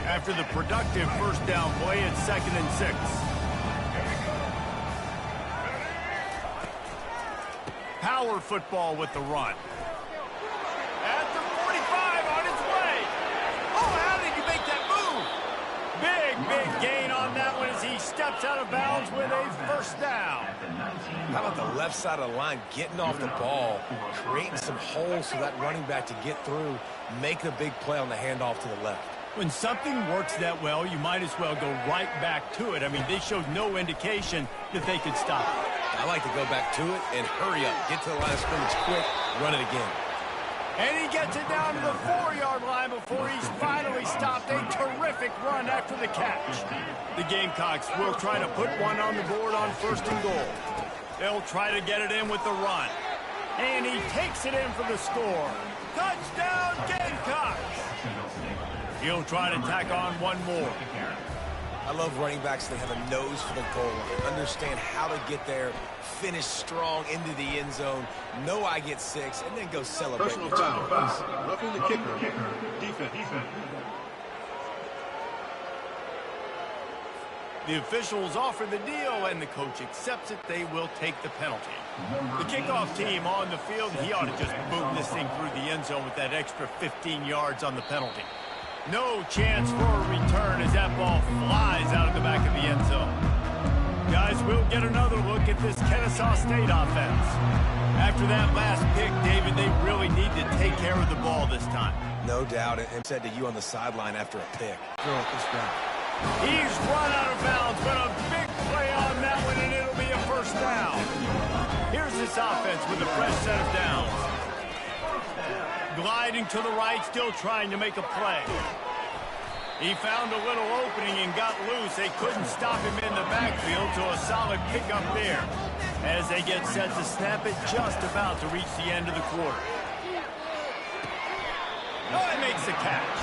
After the productive first down play, it's 2nd and 6. Power football with the run. At the 45 on its way. Oh, how did you make that move? Big gain on that one as he steps out of bounds with a first down. How about the left side of the line getting off the ball, creating some holes for that running back to get through, making a big play on the handoff to the left. When something works that well, you might as well go right back to it. I mean, they showed no indication that they could stop it. I like to go back to it and hurry up. Get to the line of scrimmage quick, run it again. And he gets it down to the 4-yard line before he's finally stopped. A terrific run after the catch. The Gamecocks will try to put one on the board on 1st and goal. They'll try to get it in with the run. And he takes it in for the score. Touchdown, Gamecocks! He'll try to tack on one more. I love running backs that have a nose for the goal line. Understand how to get there, finish strong into the end zone, know I get 6, and then go celebrate. Personal foul. Roughing the kicker. Defense. The officials offer the deal, and the coach accepts it. They will take the penalty. The kickoff team on the field, he ought to just boom this thing through the end zone with that extra 15 yards on the penalty. No chance for a return as that ball flies out of the back of the end zone. Guys, we'll get another look at this Kennesaw State offense. After that last pick, David, they really need to take care of the ball this time. No doubt, and said to you on the sideline after a pick. Throw it this guy. He's run out of bounds, but a big play on that one, and it'll be a first down. Here's this offense with a fresh set of downs. Gliding to the right, still trying to make a play. He found a little opening and got loose. They couldn't stop him in the backfield, so a solid pickup there. As they get set to snap it, just about to reach the end of the quarter. Oh, he makes the catch.